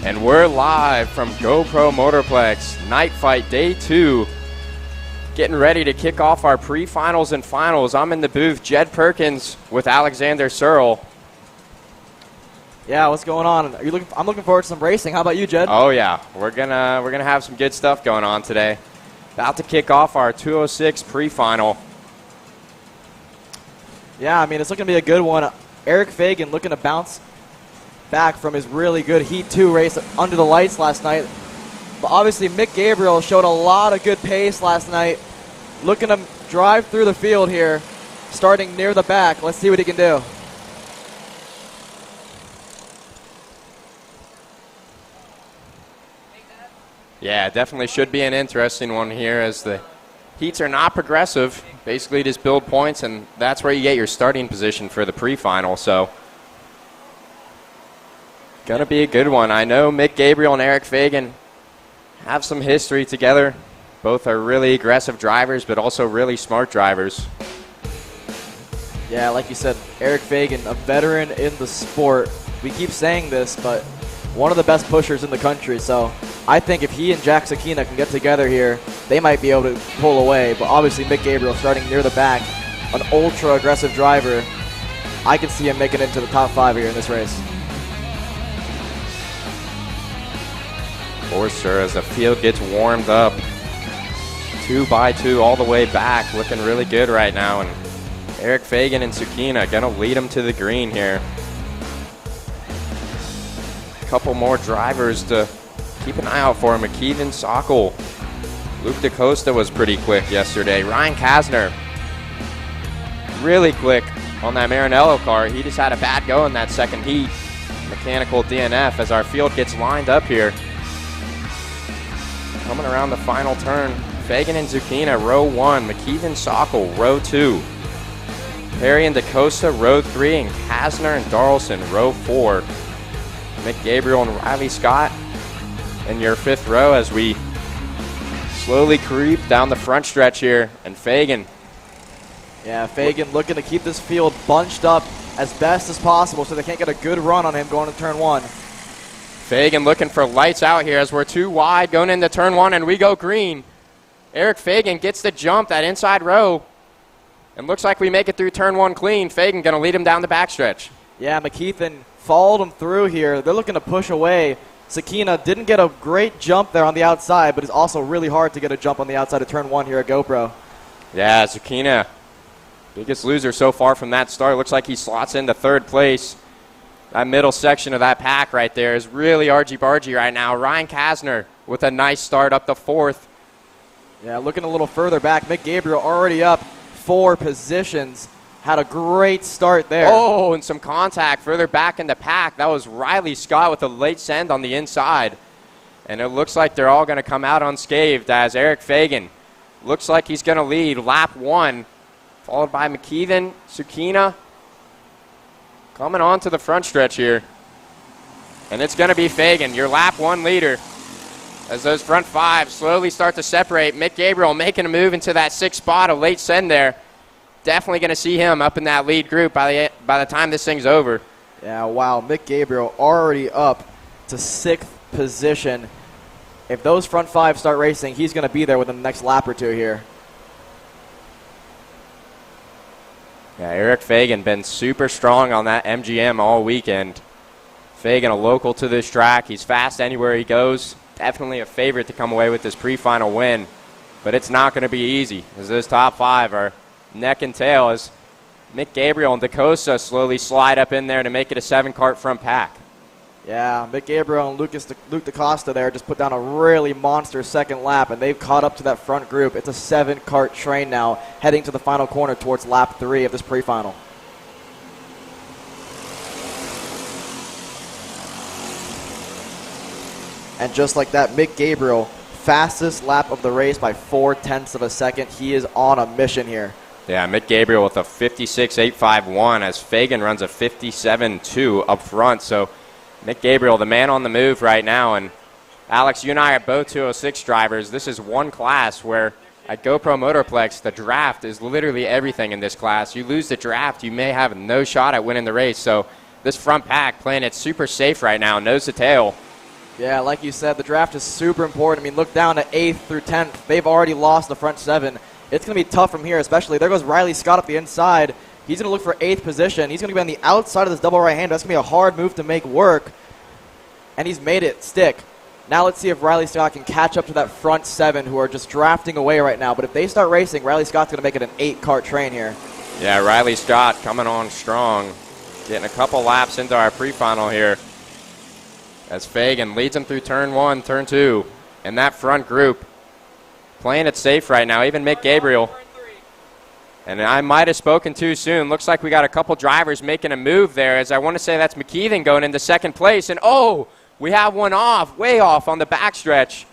And we're live from GoPro Motorplex, Night Fight Day 2. Getting ready to kick off our pre-finals and finals. I'm in the booth, Jed Perkins with Alexander Searle. Yeah, what's going on? I'm looking forward to some racing. How about you, Jed? Oh yeah, we're gonna have some good stuff going on today. About to kick off our 206 pre-final. Yeah, I mean, it's looking to be a good one. Eric Fagan looking to bounce back from his really good Heat 2 race under the lights last night. But obviously, Mick Gabriel showed a lot of good pace last night. Looking to drive through the field here, starting near the back. Let's see what he can do. Yeah, definitely should be an interesting one here as the heats are not progressive. Basically just build points, and that's where you get your starting position for the pre-final. So, gonna be a good one. I know Mick Gabriel and Eric Fagan have some history together. Both are really aggressive drivers, but also really smart drivers. Yeah, like you said, Eric Fagan, a veteran in the sport. We keep saying this, but one of the best pushers in the country. So I think if he and Jack Sakina can get together here, they might be able to pull away. But obviously Mick Gabriel starting near the back, an ultra-aggressive driver. I can see him making it into the top 5 here in this race. For sure, as the field gets warmed up. 2 by 2 all the way back, looking really good right now. And Eric Fagan and Sakina gonna lead them to the green here. A couple more drivers to keep an eye out for. McKeithen, Sokol. Luke DaCosta was pretty quick yesterday. Ryan Kasner, really quick on that Maranello car. He just had a bad go in that second heat. Mechanical DNF as our field gets lined up here. Coming around the final turn, Fagan and Zucchina, row 1. McKeithen, Sokol, row 2. Perry and DaCosta, row 3. And Kasner and Darlson, row 4. Mick Gabriel and Riley Scott in your 5th row as we slowly creep down the front stretch here. And Fagan. Yeah, Fagan looking to keep this field bunched up as best as possible so they can't get a good run on him going to turn 1. Fagan looking for lights out here as we're 2 wide going into turn 1 and we go green. Eric Fagan gets the jump, that inside row, and looks like we make it through turn 1 clean. Fagan going to lead him down the backstretch. Yeah, McKeithen followed him through here. They're looking to push away. Sakina didn't get a great jump there on the outside, but it's also really hard to get a jump on the outside of turn 1 here at GoPro. Yeah, Sakina, biggest loser so far from that start. Looks like he slots into 3rd place. That middle section of that pack right there is really argy-bargy right now. Ryan Kasner with a nice start up to 4th. Yeah, looking a little further back, Mick Gabriel already up 4 positions. Had a great start there. Oh, and some contact further back in the pack. That was Riley Scott with a late send on the inside. And it looks like they're all going to come out unscathed as Eric Fagan looks like he's going to lead lap 1, followed by McKeithen, Sakina, coming on to the front stretch here. And it's going to be Fagan, your lap 1 leader, as those front 5 slowly start to separate. Mick Gabriel making a move into that 6th spot, a late send there. Definitely going to see him up in that lead group by the time this thing's over. Yeah, wow. Mick Gabriel already up to 6th position. If those front 5 start racing, he's going to be there within the next lap or 2 here. Yeah, Eric Fagan been super strong on that MGM all weekend. Fagan, a local to this track. He's fast anywhere he goes. Definitely a favorite to come away with this pre-final win. But it's not going to be easy, as those top 5 are neck and tail as Mick Gabriel and DaCosta slowly slide up in there to make it a 7-cart front pack. Yeah, Mick Gabriel and Luke DaCosta there just put down a really monster second lap, and they've caught up to that front group. It's a 7-cart train now, heading to the final corner towards lap 3 of this pre-final. And just like that, Mick Gabriel, fastest lap of the race by 0.4 of a second. He is on a mission here. Yeah, Mick Gabriel with a 56.851 as Fagan runs a 57.2 up front. So Mick Gabriel, the man on the move right now. And Alex, you and I are both 206 drivers. This is one class where at GoPro Motorplex, the draft is literally everything in this class. You lose the draft, you may have no shot at winning the race. So this front pack playing it super safe right now, nose to tail. Yeah, like you said, the draft is super important. I mean, look down at 8th through 10th. They've already lost the front 7. It's going to be tough from here, especially. There goes Riley Scott up the inside. He's going to look for 8th position. He's going to be on the outside of this double right hand. That's going to be a hard move to make work. And he's made it stick. Now let's see if Riley Scott can catch up to that front 7 who are just drafting away right now. But if they start racing, Riley Scott's going to make it an 8-car train here. Yeah, Riley Scott coming on strong. Getting a couple laps into our pre-final here. As Fagan leads him through turn 1, turn 2. And that front group playing it safe right now, even Mick Gabriel. And I might have spoken too soon. Looks like we got a couple drivers making a move there, as I want to say that's McKeithen going into second place. And, oh, we have one off, way off on the backstretch.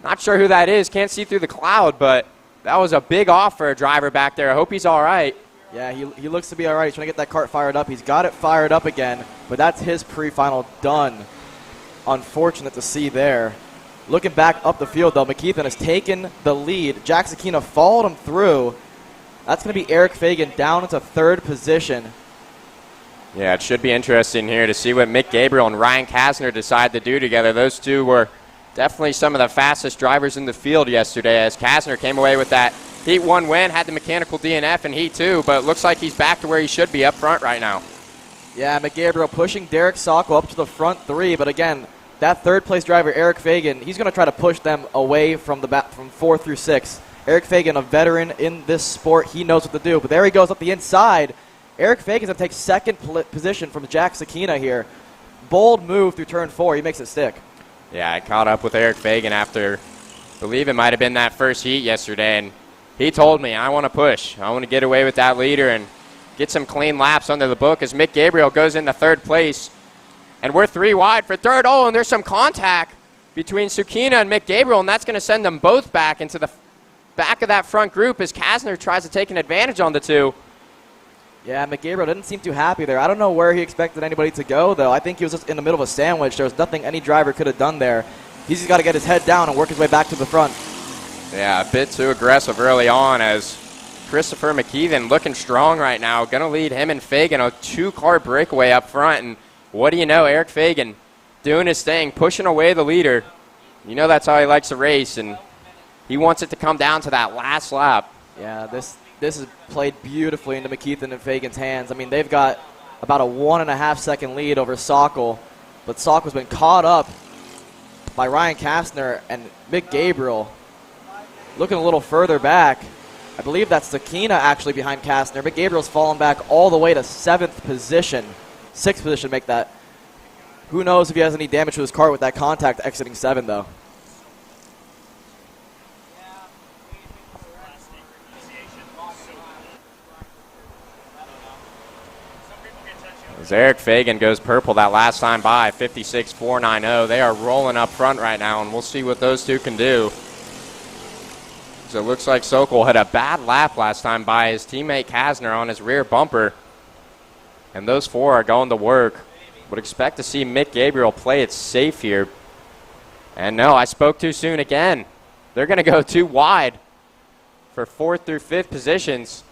Not sure who that is. Can't see through the cloud, but that was a big off for a driver back there. I hope he's all right. Yeah, he looks to be all right. He's trying to get that kart fired up. He's got it fired up again, but that's his pre-final done. Unfortunate to see there. Looking back up the field, though, McKeithen has taken the lead. Jack Sakina followed him through. That's going to be Eric Fagan down into 3rd position. Yeah, it should be interesting here to see what Mick Gabriel and Ryan Kasner decide to do together. Those two were definitely some of the fastest drivers in the field yesterday, as Kasner came away with that Heat 1 win, had the mechanical DNF in Heat 2, but it looks like he's back to where he should be up front right now. Yeah, Mick Gabriel pushing Derek Sacco up to the front 3, but again, that 3rd place driver, Eric Fagan, he's going to try to push them away from from 4 through 6. Eric Fagan, a veteran in this sport, he knows what to do. But there he goes up the inside. Eric Fagan's going to take 2nd position from Jack Sakina here. Bold move through turn 4. He makes it stick. Yeah, I caught up with Eric Fagan after, I believe it might have been that first heat yesterday, and he told me, I want to push. I want to get away with that leader and get some clean laps under the book, as Mick Gabriel goes into 3rd place. And we're 3 wide for 3rd. Oh, and there's some contact between Sakina and Mick Gabriel, and that's going to send them both back into the back of that front group as Kasner tries to take an advantage on the 2. Yeah, Mick Gabriel didn't seem too happy there. I don't know where he expected anybody to go, though. I think he was just in the middle of a sandwich. There was nothing any driver could have done there. He's just got to get his head down and work his way back to the front. Yeah, a bit too aggressive early on, as Christopher McKeithen looking strong right now. Going to lead him and Fagan a 2-car breakaway up front. And what do you know, Eric Fagan doing his thing, pushing away the leader. You know that's how he likes to race, and he wants it to come down to that last lap. Yeah, this is played beautifully into McKeithen and Fagan's hands. I mean, they've got about a 1.5-second lead over Sokol, but Sokol's been caught up by Ryan Kasner and Mick Gabriel. Looking a little further back, I believe that's Sakina actually behind Kasner. Mick Gabriel's fallen back all the way to 7th position. 6th position, make that. Who knows if he has any damage to his car with that contact exiting 7, though. As Eric Fagan goes purple that last time by, 56.490. They are rolling up front right now, and we'll see what those two can do. So it looks like Sokol had a bad lap last time by his teammate Kasner on his rear bumper. And those 4 are going to work. Would expect to see Mick Gabriel play it safe here. And no, I spoke too soon again. They're going to go 2 wide for 4th through 5th positions.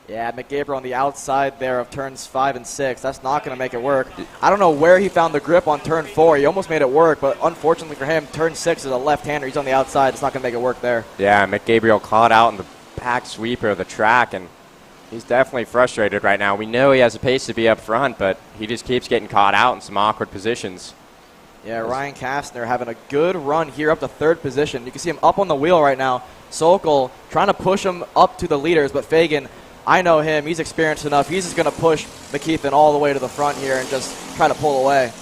Yeah, Mick Gabriel on the outside there of turns 5 and 6. That's not going to make it work. I don't know where he found the grip on turn 4. He almost made it work, but unfortunately for him, turn 6 is a left-hander. He's on the outside. It's not going to make it work there. Yeah, Mick Gabriel caught out in the back sweeper of the track, and he's definitely frustrated right now. We know he has a pace to be up front, but he just keeps getting caught out in some awkward positions. Yeah, Ryan Kasner having a good run here up to 3rd position. You can see him up on the wheel right now. Sokol trying to push him up to the leaders, but Fagan, I know him. He's experienced enough. He's just going to push McKeithen all the way to the front here and just try to pull away.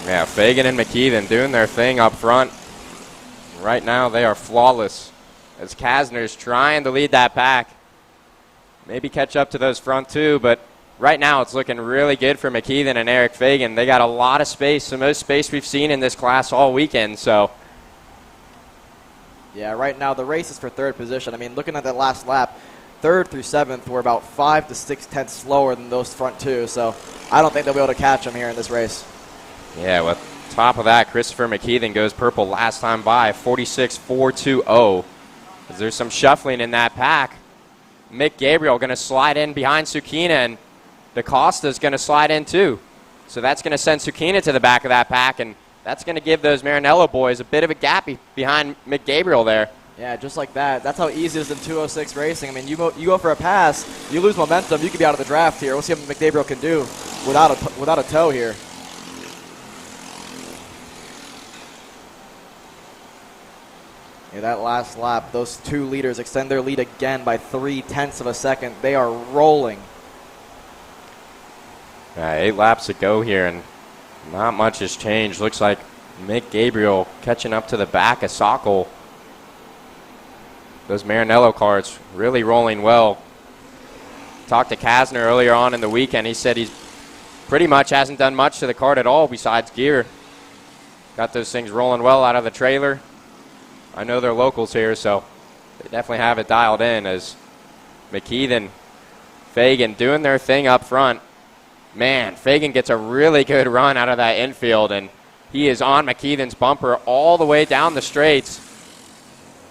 Yeah, Fagan and McKeithen doing their thing up front. Right now they are flawless, as Kasner's trying to lead that pack. Maybe catch up to those front 2, but right now it's looking really good for McKeithen and Eric Fagan. They got a lot of space, the most space we've seen in this class all weekend. So, yeah, right now the race is for 3rd position. I mean, looking at that last lap, 3rd through 7th were about 5 to 6 tenths slower than those front 2. So I don't think they'll be able to catch them here in this race. Yeah, with top of that, Christopher McKeithen goes purple last time by, 46.420. There's some shuffling in that pack. Mick Gabriel going to slide in behind Sakina, and DaCosta's going to slide in too. So that's going to send Sukina to the back of that pack, and that's going to give those Maranello boys a bit of a gap behind Mick Gabriel there. Yeah, just like that. That's how easy it is in 206 racing. I mean, you go for a pass, you lose momentum, you could be out of the draft here. We'll see what Mick Gabriel can do without a toe here. Yeah, that last lap, those two leaders extend their lead again by 0.3 of a second. They are rolling. 8 laps to go here, and not much has changed. Looks like Mick Gabriel catching up to the back of Sokol. Those Maranello carts really rolling well. Talked to Kasner earlier on in the weekend. He said he's pretty much hasn't done much to the cart at all besides gear. Got those things rolling well out of the trailer. I know they're locals here, so they definitely have it dialed in as McKeithen, Fagan doing their thing up front. Man, Fagan gets a really good run out of that infield, and he is on McKeithen's bumper all the way down the straights.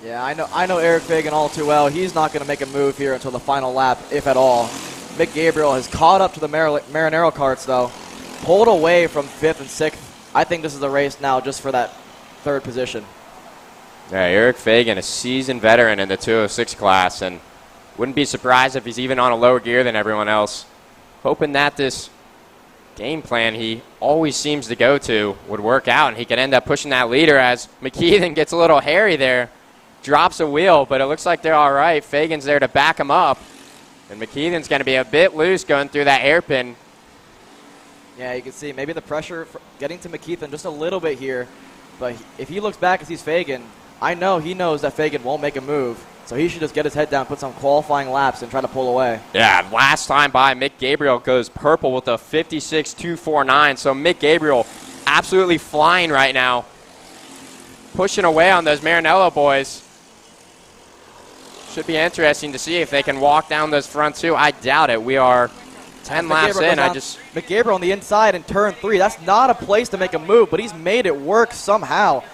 Yeah, I know Eric Fagan all too well. He's not going to make a move here until the final lap, if at all. Mick Gabriel has caught up to the Maranello carts, though. Pulled away from 5th and 6th. I think this is a race now just for that 3rd position. Yeah, Eric Fagan, a seasoned veteran in the 206 class, and wouldn't be surprised if he's even on a lower gear than everyone else. Hoping that this game plan he always seems to go to would work out, and he could end up pushing that leader as McKeithen gets a little hairy there. Drops a wheel, but it looks like they're all right. Fagan's there to back him up, and McKeithen's going to be a bit loose going through that hairpin. Yeah, you can see maybe the pressure for getting to McKeithen just a little bit here, but if he looks back and sees Fagan, I know he knows that Fagan won't make a move, so he should just get his head down, put some qualifying laps, and try to pull away. Yeah, last time by, Mick Gabriel goes purple with a 56.249, so Mick Gabriel absolutely flying right now, pushing away on those Maranello boys. Should be interesting to see if they can walk down those front two. I doubt it. We are 10 laps in. Mick Gabriel on the inside in turn 3. That's not a place to make a move, but he's made it work somehow.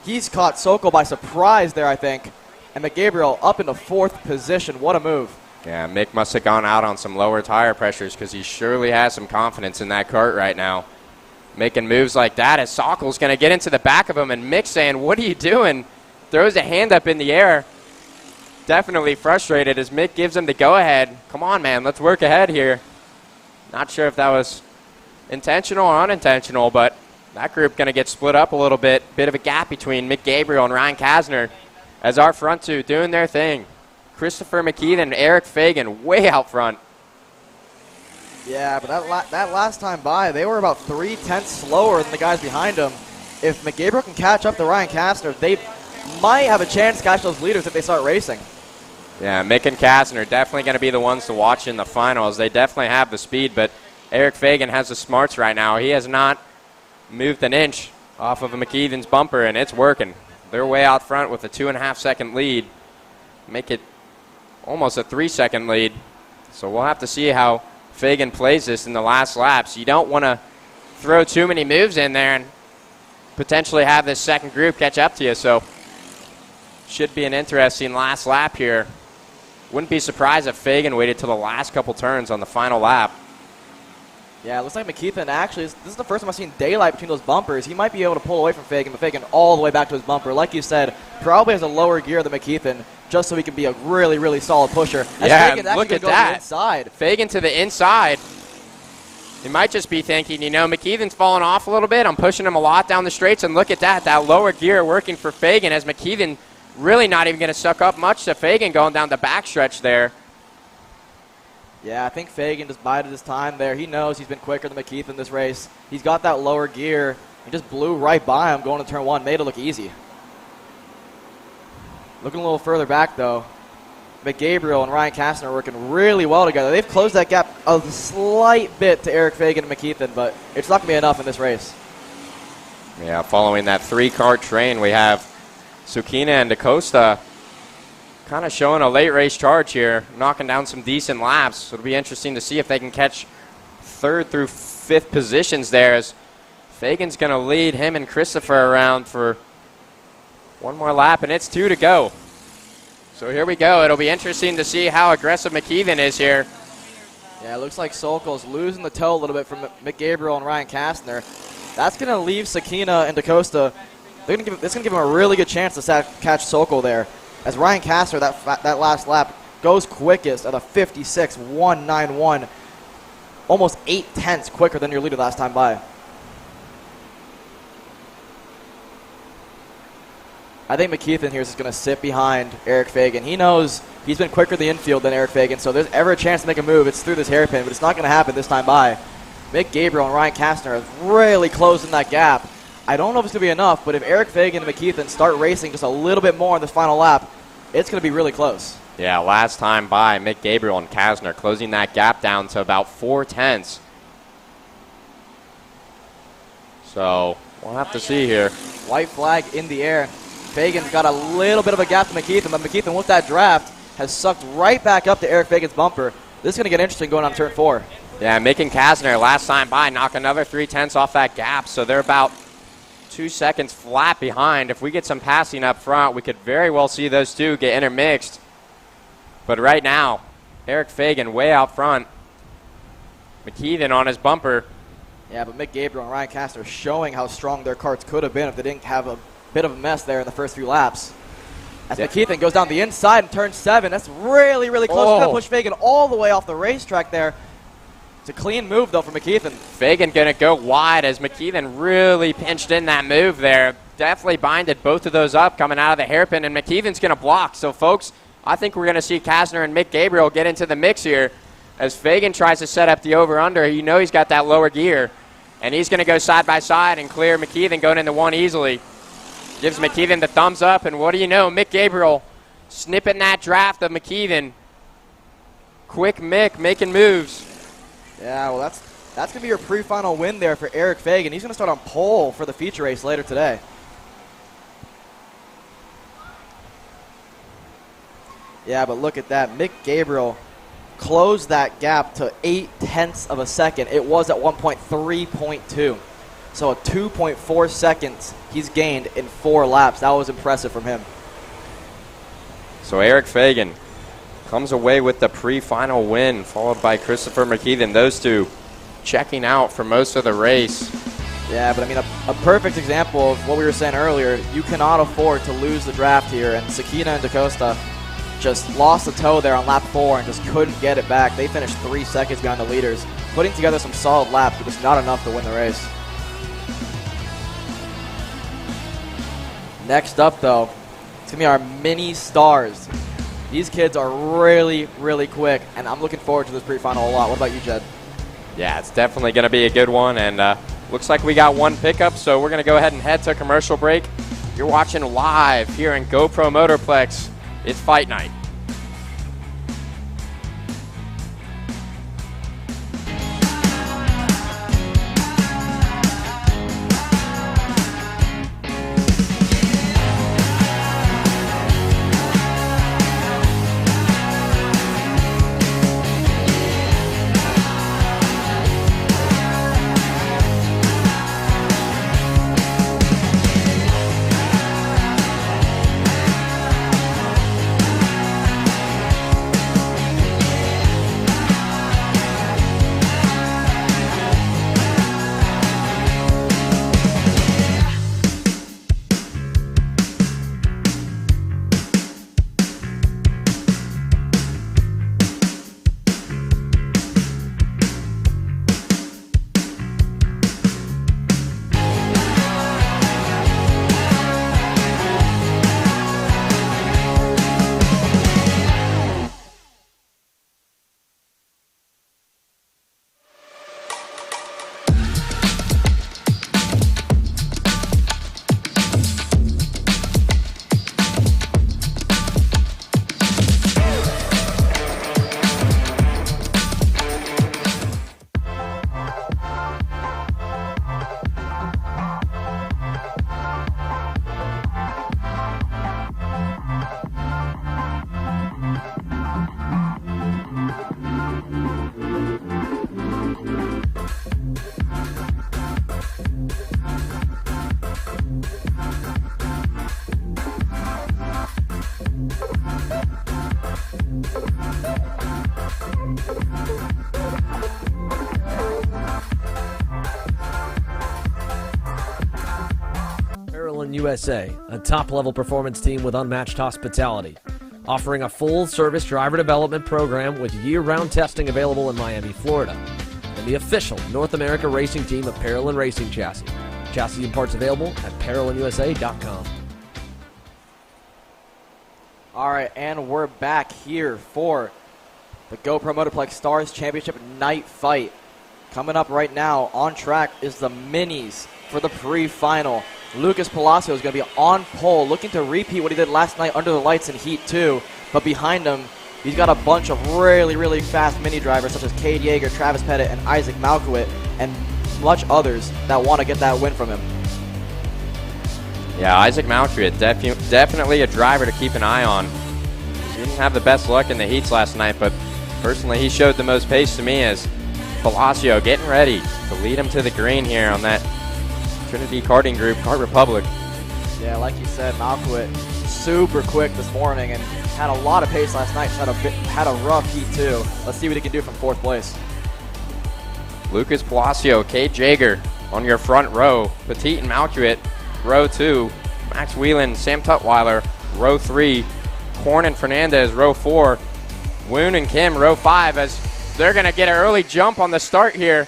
He's caught Sokol by surprise there, I think. And Mick Gabriel up into 4th position. What a move. Yeah, Mick must have gone out on some lower tire pressures because he surely has some confidence in that kart right now. Making moves like that as Sokol's going to get into the back of him, and Mick saying, "What are you doing?" Throws a hand up in the air. Definitely frustrated as Mick gives him the go-ahead. Come on, man, let's work ahead here. Not sure if that was intentional or unintentional, but that group going to get split up a little bit. Bit of a gap between Mick Gabriel and Ryan Kasner as our front two doing their thing. Christopher McKeithen and Eric Fagan way out front. Yeah, but that last time by, they were about 0.3 slower than the guys behind them. If Mick Gabriel can catch up to Ryan Kasner, they might have a chance to catch those leaders if they start racing. Yeah, Mick and Kasner definitely going to be the ones to watch in the finals. They definitely have the speed, but Eric Fagan has the smarts right now. He has not moved an inch off of McKeithen's bumper, and it's working. They're way out front with a 2.5-second lead. Make it almost a 3-second lead. So we'll have to see how Fagan plays this in the last laps. You don't want to throw too many moves in there and potentially have this second group catch up to you. So should be an interesting last lap here. Wouldn't be surprised if Fagan waited till the last couple turns on the final lap. Yeah, it looks like McKeithen actually, this is the first time I've seen daylight between those bumpers. He might be able to pull away from Fagan, but Fagan all the way back to his bumper. Like you said, probably has a lower gear than McKeithen, just so he can be a really, really solid pusher. Yeah, look at that. Inside. Fagan to the inside. He might just be thinking, you know, McKeithen's falling off a little bit. I'm pushing him a lot down the straights, and look at that. That lower gear working for Fagan as McKeithen really not even going to suck up much to Fagan going down the backstretch there. Yeah, I think Fagan just bided his time there. He knows he's been quicker than McKeithen this race. He's got that lower gear. He just blew right by him going to turn 1. Made it look easy. Looking a little further back, though, McGabriel and Ryan Kasner are working really well together. They've closed that gap a slight bit to Eric Fagan and McKeithen, but it's not going to be enough in this race. Yeah, following that 3-car train, we have Sukina and DaCosta kind of showing a late race charge here, knocking down some decent laps. So it'll be interesting to see if they can catch 3rd through 5th positions there, as Fagan's going to lead him and Christopher around for one more lap, and it's 2 to go. So here we go. It'll be interesting to see how aggressive McKeithen is here. Yeah, it looks like Sokol's losing the toe a little bit from Mick Gabriel and Ryan Kastner. That's going to leave Sakina and DaCosta. It's going to give him a really good chance to catch Sokol there. As Ryan Kastner, that last lap, goes quickest at a 56.191. Almost 0.8 quicker than your leader last time by. I think McKeithen here is just going to sit behind Eric Fagan. He knows he's been quicker in the infield than Eric Fagan, so if there's ever a chance to make a move, it's through this hairpin, but it's not going to happen this time by. Mick Gabriel and Ryan Kastner are really closing that gap. I don't know if it's going to be enough, but if Eric Fagan and McKeithen start racing just a little bit more in this final lap, it's going to be really close. Yeah, last time by, Mick Gabriel and Kastner closing that gap down to about 0.4. So we'll have to see here. White flag in the air. Fagan's got a little bit of a gap to McKeithen, but McKeithen with that draft has sucked right back up to Eric Fagan's bumper. This is going to get interesting going on turn 4. Yeah, Mick and Kastner last time by knock another 0.3 off that gap, so they're about 2 seconds flat behind. If we get some passing up front, we could very well see those two get intermixed. But right now, Eric Fagan way out front. McKeithen on his bumper. Yeah, but Mick Gabriel and Ryan Kastner showing how strong their carts could have been if they didn't have a bit of a mess there in the first few laps. As McKeithen goes down the inside in turn 7, that's really, really close. Going to push Fagan all the way off the racetrack there. It's a clean move, though, for McKeithen. Fagan going to go wide as McKeithen really pinched in that move there. Definitely binded both of those up coming out of the hairpin, and McKeithen's going to block. So, folks, I think we're going to see Kastner and Mick Gabriel get into the mix here as Fagan tries to set up the over-under. You know he's got that lower gear, and he's going to go side by side and clear McKeithen going into 1 easily. Gives McKeithen the thumbs up, and what do you know? Mick Gabriel snipping that draft of McKeithen. Quick Mick making moves. Yeah, well, that's going to be your pre-final win there for Eric Fagan. He's going to start on pole for the feature race later today. Yeah, but look at that. Mick Gabriel closed that gap to 0.8 of a second. It was at one point 3.2. So a 2.4 seconds he's gained in 4 laps. That was impressive from him. So Eric Fagan comes away with the pre-final win, followed by Christopher McKeithen. Those two checking out for most of the race. Yeah, but I mean, a perfect example of what we were saying earlier. You cannot afford to lose the draft here, and Sakina and DaCosta just lost the toe there on lap 4 and just couldn't get it back. They finished 3 seconds behind the leaders, putting together some solid laps, but just not enough to win the race. Next up, though, it's going to be our mini stars. These kids are really, really quick, and I'm looking forward to this pre-final a lot. What about you, Jed? Yeah, it's definitely going to be a good one, and looks like we got one pickup, so we're going to go ahead and head to a commercial break. You're watching live here in GoPro Motorplex. It's Fight Night. Parolin USA, a top-level performance team with unmatched hospitality, offering a full-service driver development program with year-round testing available in Miami, Florida, and the official North America racing team of Parolin Racing Chassis. Chassis and parts available at ParolinUSA.com. All right, and we're back here for the GoPro Motorplex Stars Championship night fight. Coming up right now on track is the minis for the pre-final. Lucas Palacio is going to be on pole, looking to repeat what he did last night under the lights in Heat 2. But behind him, he's got a bunch of really, really fast mini drivers such as Cade Yeager, Travis Pettit, and Isaac Malkowit, and much others that want to get that win from him. Yeah, Isaac Malkowit, definitely a driver to keep an eye on. He didn't have the best luck in the heats last night, but personally he showed the most pace to me as Palacio getting ready to lead him to the green here on that Trinity Karting Group, Kart Republic. Yeah, like you said, Malkowit super quick this morning and had a lot of pace last night. Had a rough heat too. Let's see what he can do from fourth place. Lucas Palacio, Cade Jaeger on your front row. Petit and Malkowit, row 2. Max Whelan, Sam Tutwiler, row 3. Korn and Fernandez, row 4. Woon and Kim, row 5, as they're going to get an early jump on the start here.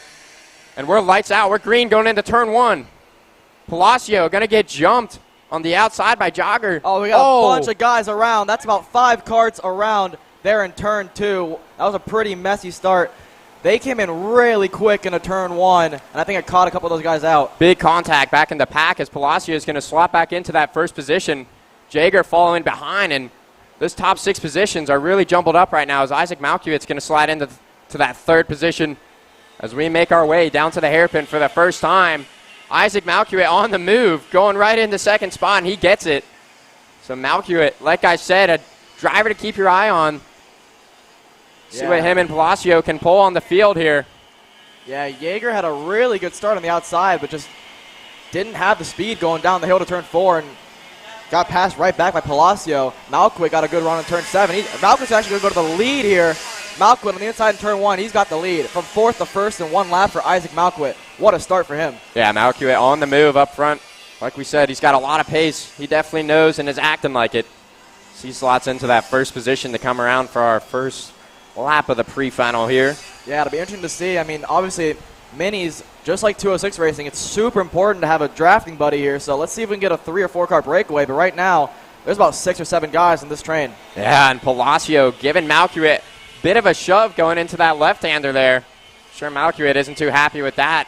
And we're lights out. We're green going into turn 1. Palacio going to get jumped on the outside by Jogger. Oh, we got a bunch of guys around. That's about 5 karts around there in turn 2. That was a pretty messy start. They came in really quick into turn 1, and I think it caught a couple of those guys out. Big contact back in the pack as Palacio is going to slot back into that first position. Jaeger following behind, and those top 6 positions are really jumbled up right now as Isaac Malkowit's going to slide into that third position as we make our way down to the hairpin for the first time. Isaac Malkowit on the move, going right into second spot, and he gets it. So Malkowit, like I said, a driver to keep your eye on. See what him and Palacio can pull on the field here. Yeah, Yeager had a really good start on the outside, but just didn't have the speed going down the hill to turn 4 and got passed right back by Palacio. Malkowit got a good run in turn 7. Malkowit's actually going to go to the lead here. Malkowit on the inside in turn 1, he's got the lead. From 4th to 1st in 1 lap for Isaac Malkowit. What a start for him. Yeah, Malkowit on the move up front. Like we said, he's got a lot of pace. He definitely knows and is acting like it. He slots into that first position to come around for our first lap of the pre-final here. Yeah, it'll be interesting to see. I mean, obviously, minis, just like 206 racing, it's super important to have a drafting buddy here. So let's see if we can get a 3 or 4 car breakaway. But right now, there's about 6 or 7 guys in this train. Yeah, and Palacio giving Malkowit a bit of a shove going into that left-hander there. Sure, Malkowit isn't too happy with that.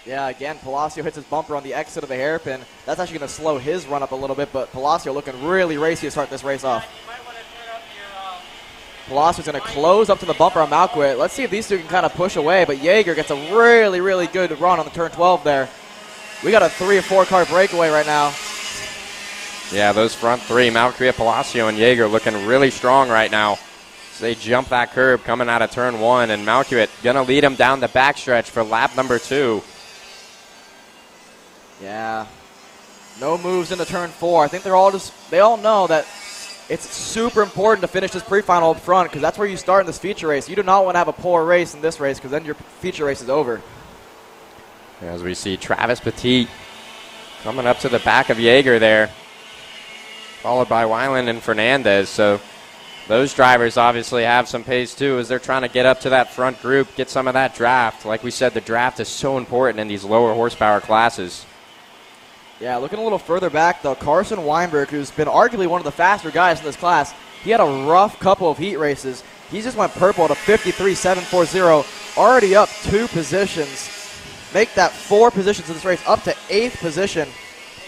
Yeah, again, Palacio hits his bumper on the exit of the hairpin. That's actually going to slow his run up a little bit, but Palacio looking really racy to start this race off. Palacio's going to close up to the bumper on Malkowit. Let's see if these two can kind of push away, but Yeager gets a really, really good run on the turn 12 there. We got a 3 or 4 car breakaway right now. Yeah, those front 3, Malkowit, Palacio, and Yeager looking really strong right now. So they jump that curb coming out of turn 1, and Malkowit going to lead him down the backstretch for lap number 2. Yeah, no moves into turn 4. I think they all know that it's super important to finish this pre-final up front because that's where you start in this feature race. You do not want to have a poor race in this race because then your feature race is over. As we see Travis Petit coming up to the back of Yeager there, followed by Weiland and Fernandez. So those drivers obviously have some pace too as they're trying to get up to that front group, get some of that draft. Like we said, the draft is so important in these lower horsepower classes. Yeah, looking a little further back, though, Carson Weinberg, who's been arguably one of the faster guys in this class, he had a rough couple of heat races. He just went purple to 53.740, already up 2 positions. Make that 4 positions in this race, up to 8th position.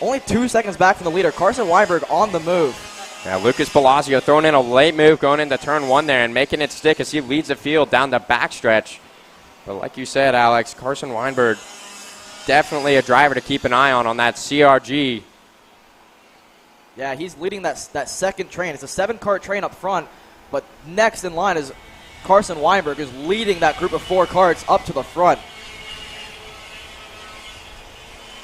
Only 2 seconds back from the leader. Carson Weinberg on the move. Yeah, Lucas Palacio throwing in a late move going into turn 1 there and making it stick as he leads the field down the backstretch. But like you said, Alex, Carson Weinberg, definitely a driver to keep an eye on that CRG. Yeah, he's leading that second train. It's a 7-cart train up front, but next in line is Carson Weinberg, who's leading that group of 4 carts up to the front.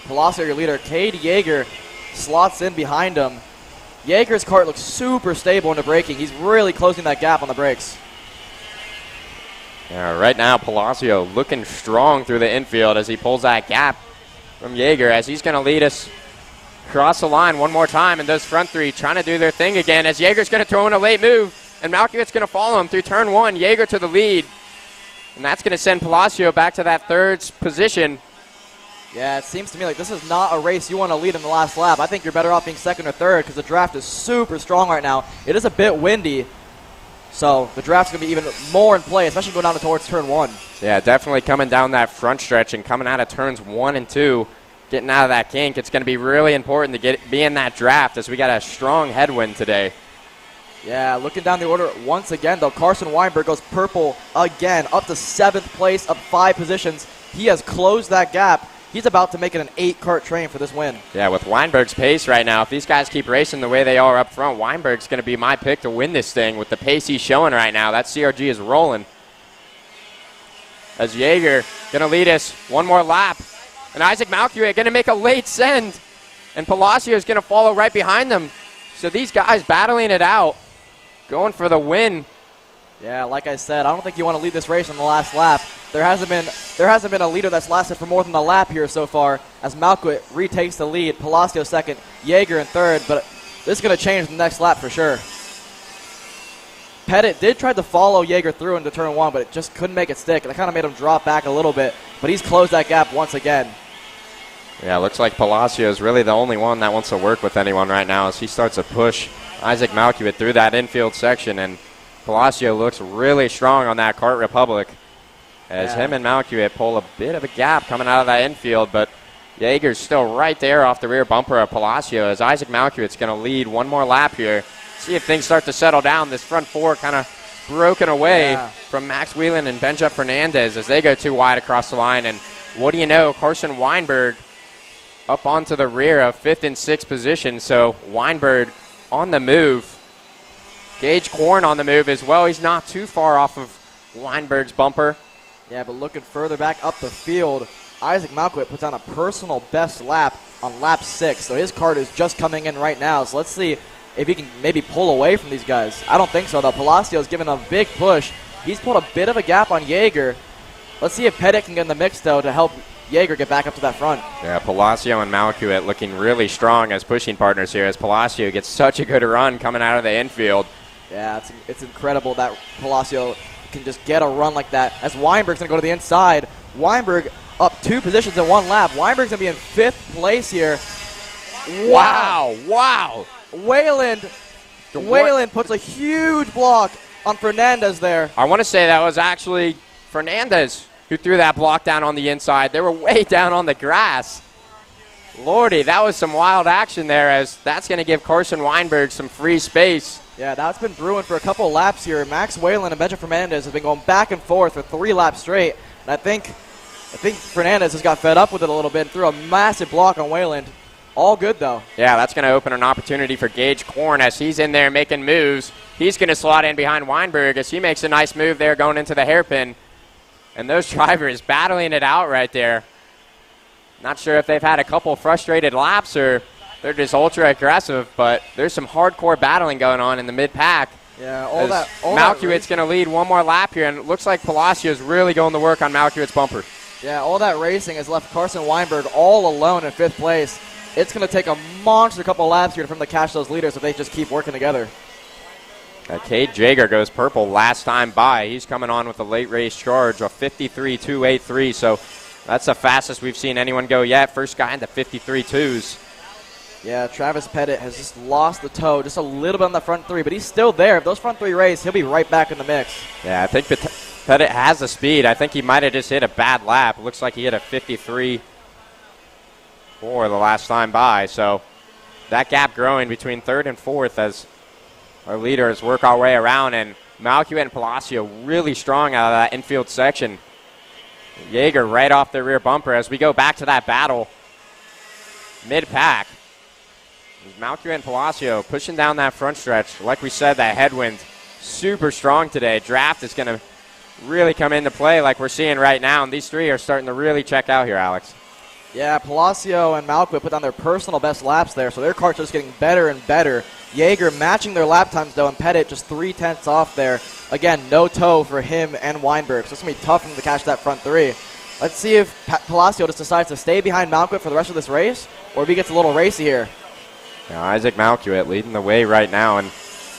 Palacio, your leader. Cade Yeager slots in behind him. Yeager's cart looks super stable into braking. He's really closing that gap on the brakes. Yeah, right now, Palacio looking strong through the infield as he pulls that gap from Yeager as he's going to lead us across the line one more time, and those front three trying to do their thing again as Jaeger's going to throw in a late move, and Malkiewicz going to follow him through turn one. Jaeger to the lead, and that's going to send Palacio back to that third position. Yeah, it seems to me like this is not a race you want to lead in the last lap. I think you're better off being second or third because the draft is super strong right now. It is a bit windy, so the draft's going to be even more in play, especially going down towards turn one. Yeah, definitely coming down that front stretch and coming out of turns 1 and 2, getting out of that kink. It's going to be really important to be in that draft as we got a strong headwind today. Yeah, looking down the order once again, though, Carson Weinberg goes purple again, up to 7th place, up 5 positions. He has closed that gap. He's about to make it an 8-cart train for this win. Yeah, with Weinberg's pace right now, if these guys keep racing the way they are up front, Weinberg's going to be my pick to win this thing with the pace he's showing right now. That CRG is rolling. As Jaeger going to lead us one more lap. And Isaac Malkiewicz going to make a late send. And Palacio is going to follow right behind them. So these guys battling it out, going for the win. Yeah, like I said, I don't think you want to lead this race on the last lap. There hasn't been a leader that's lasted for more than a lap here so far as Malkiewicz retakes the lead. Palacio second, Jaeger in third, but this is going to change the next lap for sure. Pettit did try to follow Jaeger through into turn one, but it just couldn't make it stick. It kind of made him drop back a little bit, but he's closed that gap once again. Yeah, looks like Palacio is really the only one that wants to work with anyone right now as he starts to push Isaac Malkiewicz through that infield section, and Palacio looks really strong on that Kart Republic as him and Malkiewicz pull a bit of a gap coming out of that infield, but Jaeger's still right there off the rear bumper of Palacio as Isaac Malkiewicz going to lead one more lap here. See if things start to settle down. This front four kind of broken away from Max Whelan and Benja Fernandez as they go too wide across the line, and what do you know, Carson Weinberg up onto the rear of 5th and 6th position, so Weinberg on the move. Gage Korn on the move as well. He's not too far off of Weinberg's bumper. Yeah, but looking further back up the field, Isaac Malkiewicz puts on a personal best lap on lap 6. So his cart is just coming in right now. So let's see if he can maybe pull away from these guys. I don't think so, though. Palacio's given a big push. He's pulled a bit of a gap on Jaeger. Let's see if Pettit can get in the mix, though, to help Jaeger get back up to that front. Yeah, Palacio and Malkiewicz looking really strong as pushing partners here as Palacio gets such a good run coming out of the infield. Yeah, it's incredible that Palacio can just get a run like that. As Weinberg's going to go to the inside. Weinberg up 2 positions in 1 lap. Weinberg's going to be in 5th place here. Wow. Wayland puts a huge block on Fernandez there. I want to say that was actually Fernandez who threw that block down on the inside. They were way down on the grass. Lordy, that was some wild action there as that's going to give Carson Weinberg some free space. Yeah, that's been brewing for a couple of laps here. Max Whalen and Benja Fernandez have been going back and forth for 3 laps straight. And I think Fernandez has got fed up with it a little bit and threw a massive block on Wayland. All good, though. Yeah, that's going to open an opportunity for Gage Korn as he's in there making moves. He's going to slot in behind Weinberg as he makes a nice move there going into the hairpin. And those drivers battling it out right there. Not sure if they've had a couple frustrated laps or they're just ultra aggressive, but there's some hardcore battling going on in the mid-pack. Yeah, Malkiewicz's going to lead one more lap here, and it looks like Palacio's really going to work on Malkiewicz's bumper. Yeah, all that racing has left Carson Weinberg all alone in 5th place. It's going to take a monster couple laps here for him to catch those leaders if they just keep working together. Cade Jaeger goes purple last time by. He's coming on with a late race charge of 53.283, so that's the fastest we've seen anyone go yet. First guy into 53.2s. Yeah, Travis Pettit has just lost the toe just a little bit on the front 3, but he's still there. If those front 3 race, he'll be right back in the mix. Yeah, I think Pettit has the speed. I think he might have just hit a bad lap. It looks like he hit a 53.4 the last time by. So that gap growing between 3rd and 4th as our leaders work our way around. And Malkiewicz and Palacio really strong out of that infield section. Jaeger right off the rear bumper as we go back to that battle mid-pack. Malkiewicz and Palacio pushing down that front stretch. Like we said, that headwind super strong today. Draft is going to really come into play like we're seeing right now, and these 3 are starting to really check out here, Alex. Yeah, Palacio and Malkiewicz put down their personal best laps there, so their carts are just getting better and better. Jaeger matching their lap times, though, and Pettit just 0.3 off there. Again, no toe for him and Weinberg, so it's going to be tough for him to catch that front 3. Let's see if Palacio just decides to stay behind Malkiewicz for the rest of this race, or if he gets a little racy here. Now Isaac Malcuit leading the way right now, and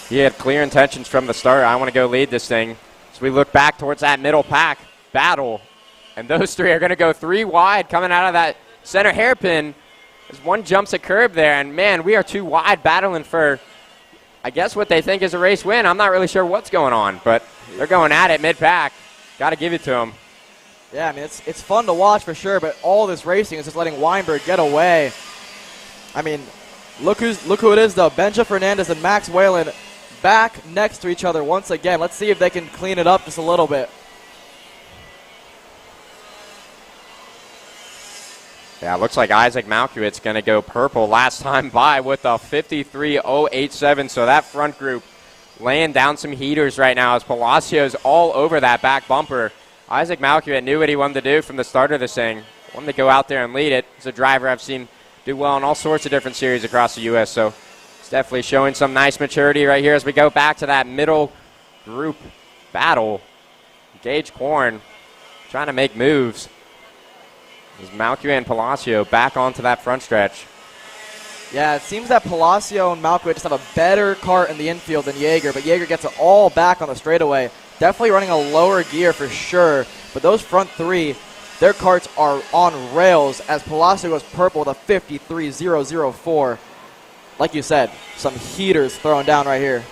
he had clear intentions from the start. I want to go lead this thing. So we look back towards that middle pack battle, and those three are going to go 3 wide coming out of that center hairpin. As one jumps a curb there, and man, we are 2 wide battling for, I guess, what they think is a race win. I'm not really sure what's going on, but they're going at it mid-pack. Got to give it to them. Yeah, I mean, it's fun to watch for sure, but all this racing is just letting Weinberg get away. I mean, look who it is, though. Benja Fernandez and Max Whalen back next to each other once again. Let's see if they can clean it up just a little bit. Yeah, looks like Isaac Malcuit's going to go purple last time by with a 53.087. So that front group laying down some heaters right now as Palacios all over that back bumper. Isaac Malcuit knew what he wanted to do from the start of this thing. Wanted to go out there and lead it. He's a driver I've seen do well in all sorts of different series across the U.S., so it's definitely showing some nice maturity right here as we go back to that middle group battle. Gage Korn trying to make moves. As Malcuit and Palacio back onto that front stretch. Yeah, it seems that Palacio and Malcuit just have a better kart in the infield than Jaeger, but Jaeger gets it all back on the straightaway. Definitely running a lower gear for sure, but those front three, their karts are on rails as Palacio goes purple with a 53.004. Like you said, some heaters thrown down right here.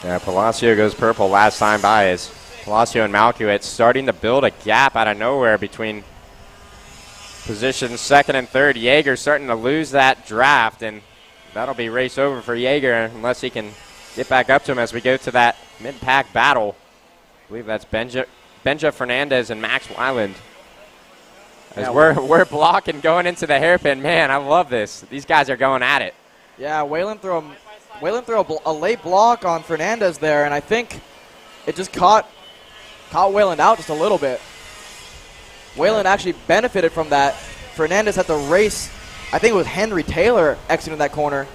Yeah, Palacio goes purple last time by as Palacio and Malcuit starting to build a gap out of nowhere between positions 2nd and 3rd. Jaeger starting to lose that draft, and that'll be race over for Jaeger unless he can get back up to him as we go to that mid-pack battle. I believe that's Benja Fernandez and Max Weiland. As we're blocking going into the hairpin. Man, I love this. These guys are going at it. Yeah, Whalen threw a late block on Fernandez there, and I think it just caught Whalen out just a little bit. Whalen actually benefited from that. Fernandez had to race, I think it was Henry Taylor exiting that corner.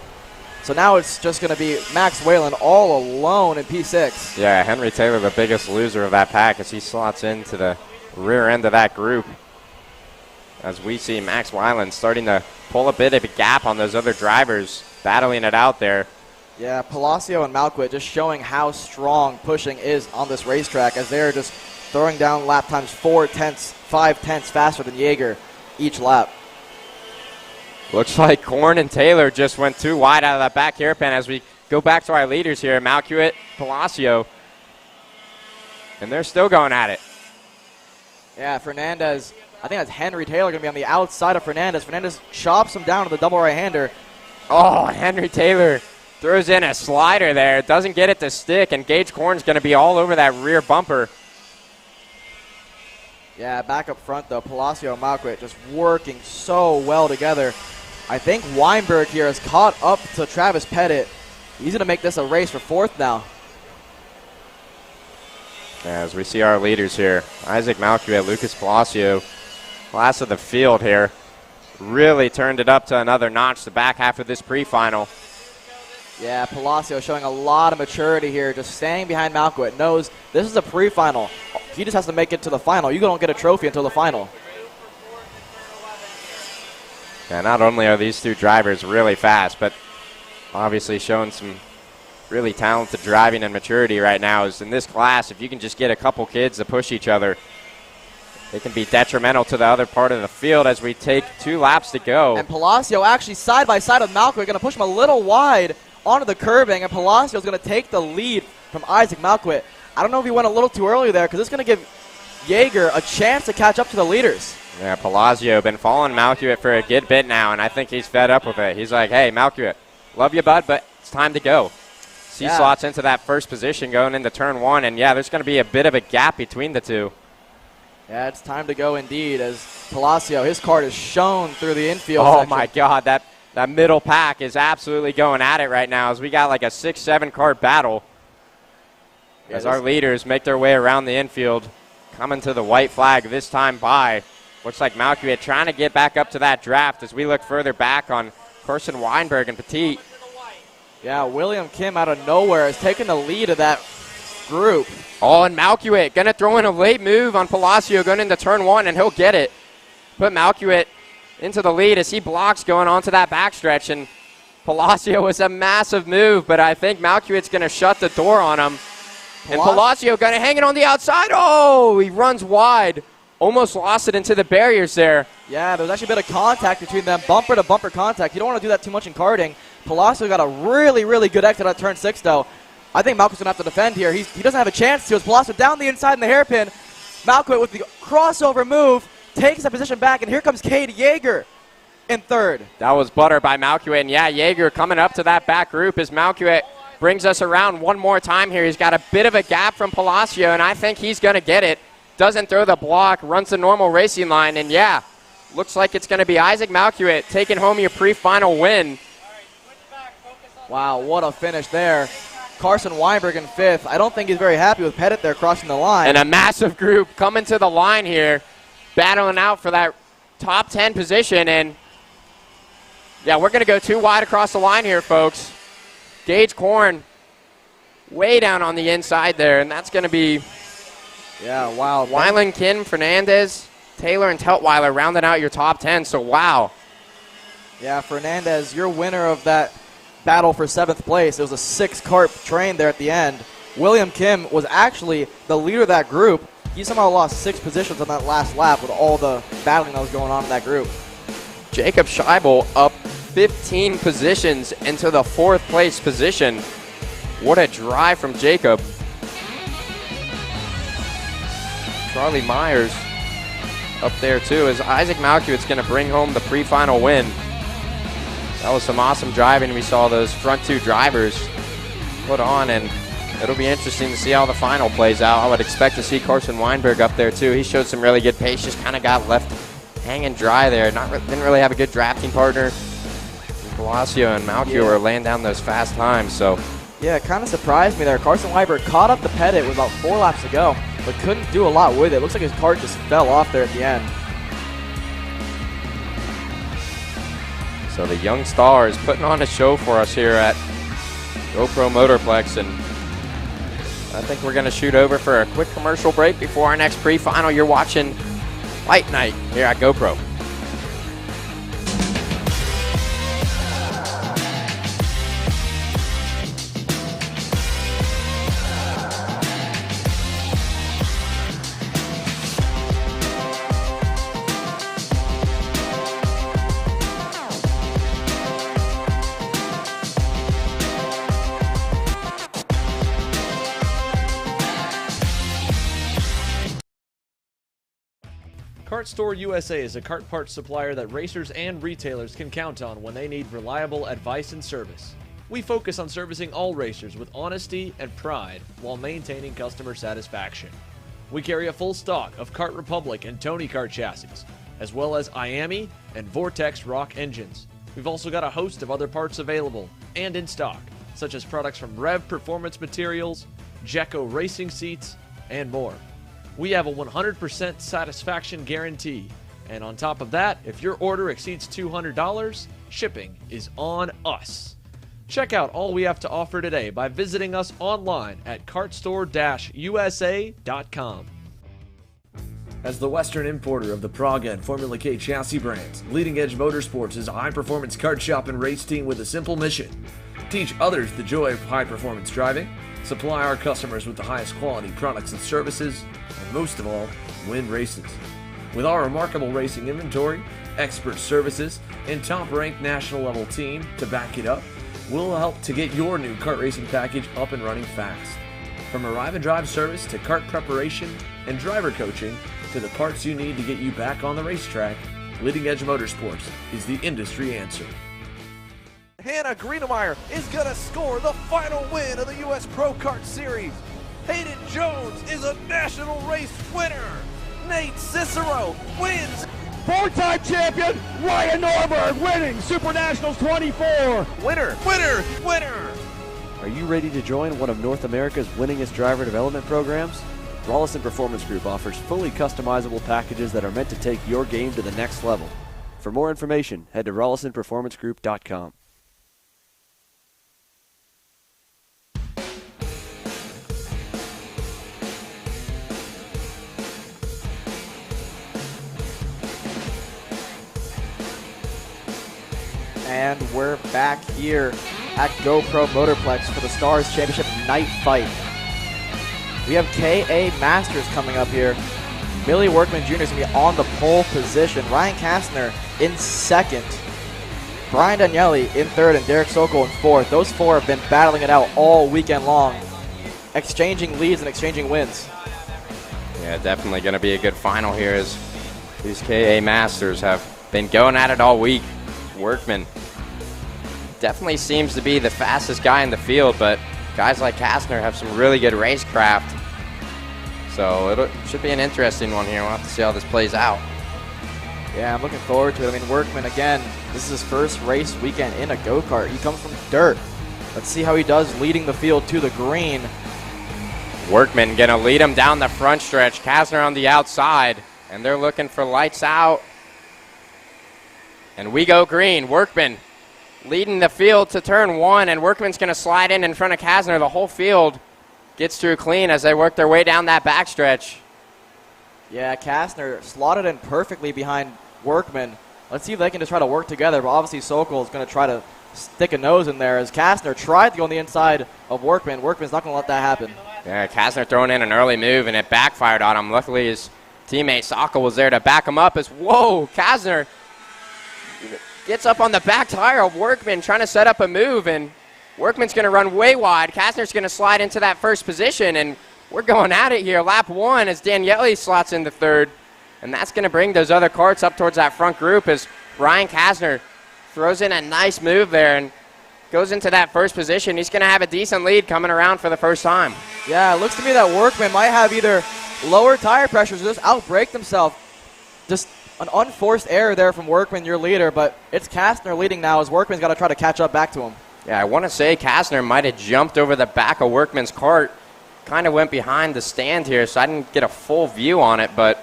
So now it's just going to be Max Whalen all alone in P6. Yeah, Henry Taylor, the biggest loser of that pack as he slots into the rear end of that group. As we see Max Weiland starting to pull a bit of a gap on those other drivers, battling it out there. Yeah, Palacio and Malcuit just showing how strong pushing is on this racetrack as they're just throwing down lap times 4 tenths, 5 tenths faster than Jaeger each lap. Looks like Korn and Taylor just went 2 wide out of that back hairpin as we go back to our leaders here, Malcuit, Palacio. And they're still going at it. Yeah, Fernandez, I think that's Henry Taylor going to be on the outside of Fernandez. Fernandez chops him down to the double right-hander. Oh, Henry Taylor throws in a slider there. Doesn't get it to stick, and Gage Korn's going to be all over that rear bumper. Yeah, back up front, though, Palacio and Malcuit just working so well together. I think Weinberg here has caught up to Travis Pettit. He's going to make this a race for 4th now. As we see our leaders here, Isaac Malcuit, Lucas Palacio, last of the field here, really turned it up to another notch the back half of this pre-final. Yeah, Palacio showing a lot of maturity here, just staying behind Malcuit. Knows this is a pre-final. He just has to make it to the final. You don't get a trophy until the final. Yeah, not only are these 2 drivers really fast, but obviously showing some really talented driving and maturity right now. Is in this class, if you can just get a couple kids to push each other, it can be detrimental to the other part of the field as we take 2 laps to go. And Palacio actually side by side with Malcuit, going to push him a little wide onto the curbing, and Palacio is going to take the lead from Isaac Malcuit. I don't know if he went a little too early there because it's going to give Jaeger a chance to catch up to the leaders. Yeah, Palacio been following Malcuit for a good bit now, and I think he's fed up with it. He's like, hey, Malcuit, love you, bud, but it's time to go. He slots into that first position going into turn 1, and yeah, there's going to be a bit of a gap between the 2. Yeah, it's time to go indeed as Palacio, his kart is shown through the infield Oh, section. my God, that middle pack is absolutely going at it right now as we got like a 6-7 kart battle. Yeah, as our leaders make their way around the infield, coming to the white flag this time by. Looks like Malcuit trying to get back up to that draft as we look further back on Carson Weinberg and Petit. Yeah, William Kim out of nowhere has taken the lead of that group. Oh, and Malcuit going to throw in a late move on Palacio going into turn 1, and he'll get it. Put Malcuit into the lead as he blocks going onto that backstretch, and Palacio was a massive move, but I think Malkiewicz going to shut the door on him. And Palacio going to hang it on the outside. Oh, he runs wide. Almost lost it into the barriers there. Yeah, there was actually a bit of contact between them, bumper-to-bumper contact. You don't want to do that too much in karting. Palacio got a really, really good exit at turn 6, though. I think Malkiewicz going to have to defend here. He doesn't have a chance to. As Palacio down the inside in the hairpin. Malkiewicz with the crossover move takes the position back, and here comes Cade Yeager in third. That was butter by Malkiewicz. And yeah, Yeager coming up to that back group as Malkiewicz brings us around one more time here. He's got a bit of a gap from Palacio, and I think he's going to get it. Doesn't throw the block, runs the normal racing line, and yeah, looks like it's going to be Isaac Malkiewicz taking home your pre-final win. Wow, what a finish there. Carson Weinberg in fifth. I don't think he's very happy with Pettit there crossing the line. And a massive group coming to the line here, battling out for that top 10 position, and yeah, we're going to go too wide across the line here, folks. Gage Korn way down on the inside there, and that's going to be Weiland, Kim, Fernandez, Taylor, and Teltweiler rounding out your top 10, so wow. Yeah, Fernandez, you're winner of that battle for 7th place. It was a 6-car train there at the end. William Kim was actually the leader of that group. He somehow lost 6 positions on that last lap with all the battling that was going on in that group. Jacob Scheibel up 15 positions into the 4th place position. What a drive from Jacob. Charlie Myers up there too, as Isaac Malkiewicz going to bring home the pre-final win. That was some awesome driving. We saw those front 2 drivers put on, and it'll be interesting to see how the final plays out. I would expect to see Carson Weinberg up there too. He showed some really good pace, just kind of got left hanging dry there. Didn't really have a good drafting partner. Palacio and Malkiewicz were laying down those fast times, so. Yeah, it kind of surprised me there. Carson Weinberg caught up to Pettit with about 4 laps to go, but couldn't do a lot with it. Looks like his car just fell off there at the end. So the young star is putting on a show for us here at GoPro Motorplex, and I think we're going to shoot over for a quick commercial break before our next pre-final. You're watching Fight Night here at GoPro. Kart Store USA is a kart parts supplier that racers and retailers can count on when they need reliable advice and service. We focus on servicing all racers with honesty and pride while maintaining customer satisfaction. We carry a full stock of Kart Republic and Tony Kart chassis, as well as IAMI and Vortex Rock engines. We've also got a host of other parts available and in stock, such as products from Rev Performance Materials, Jecco Racing Seats, and more. We have a 100% satisfaction guarantee. And on top of that, if your order exceeds $200, shipping is on us. Check out all we have to offer today by visiting us online at kartstore-usa.com. As the Western importer of the Praga and Formula K chassis brands, Leading Edge Motorsports is a high-performance kart shop and race team with a simple mission: teach others the joy of high-performance driving, supply our customers with the highest quality products and services, and most of all, win races. With our remarkable racing inventory, expert services, and top-ranked national-level team to back it up, we'll help to get your new kart racing package up and running fast. From arrive and drive service to kart preparation and driver coaching to the parts you need to get you back on the racetrack, Leading Edge Motorsports is the industry answer. Hannah Greenemeyer is going to score the final win of the U.S. Pro Kart Series. Hayden Jones is a national race winner. Nate Cicero wins. Four-time champion Ryan Norberg winning Super Nationals 24. Winner, winner, winner. Are you ready to join one of North America's winningest driver development programs? Rollison Performance Group offers fully customizable packages that are meant to take your game to the next level. For more information, head to rollisonperformancegroup.com. And we're back here at GoPro Motorplex for the Stars Championship Night Fight. We have K.A. Masters coming up here. Billy Workman Jr. is going to be on the pole position. Ryan Kastner in second. Brian Daniele in third and Derek Sokol in fourth. Those four have been battling it out all weekend long, exchanging leads and exchanging wins. Yeah, definitely going to be a good final here as these KA Masters have been going at it all week. Workman definitely seems to be the fastest guy in the field, but guys like Kastner have some really good racecraft. So it should be an interesting one here. We'll have to see how this plays out. Yeah, I'm looking forward to it. I mean, Workman, again, this is his first race weekend in a go-kart. He comes from dirt. Let's see how he does leading the field to the green. Workman going to lead him down the front stretch. Kastner on the outside, and they're looking for lights out. And we go green. Workman leading the field to turn one, and Workman's going to slide in front of Kastner. The whole field gets through clean as they work their way down that backstretch. Yeah, Kastner slotted in perfectly behind Workman. Let's see if they can just try to work together, but obviously Sokol is going to try to stick a nose in there as Kastner tried to go on the inside of Workman. Workman's not going to let that happen. Yeah, Kastner throwing in an early move, and it backfired on him. Luckily, his teammate Sokol was there to back him up as, whoa, Kastner gets up on the back tire of Workman trying to set up a move, and Workman's going to run way wide. Kastner's going to slide into that first position, and we're going at it here. Lap one as Daniele slots into third, and that's going to bring those other karts up towards that front group as Ryan Kastner throws in a nice move there and goes into that first position. He's going to have a decent lead coming around for the first time. Yeah, it looks to me that Workman might have either lower tire pressures or just outbrake himself. Just an unforced error there from Workman, your leader, but it's Kastner leading now as Workman's got to try to catch up back to him. Yeah, I want to say Kastner might have jumped over the back of Workman's cart, kind of went behind the stand here, so I didn't get a full view on it, but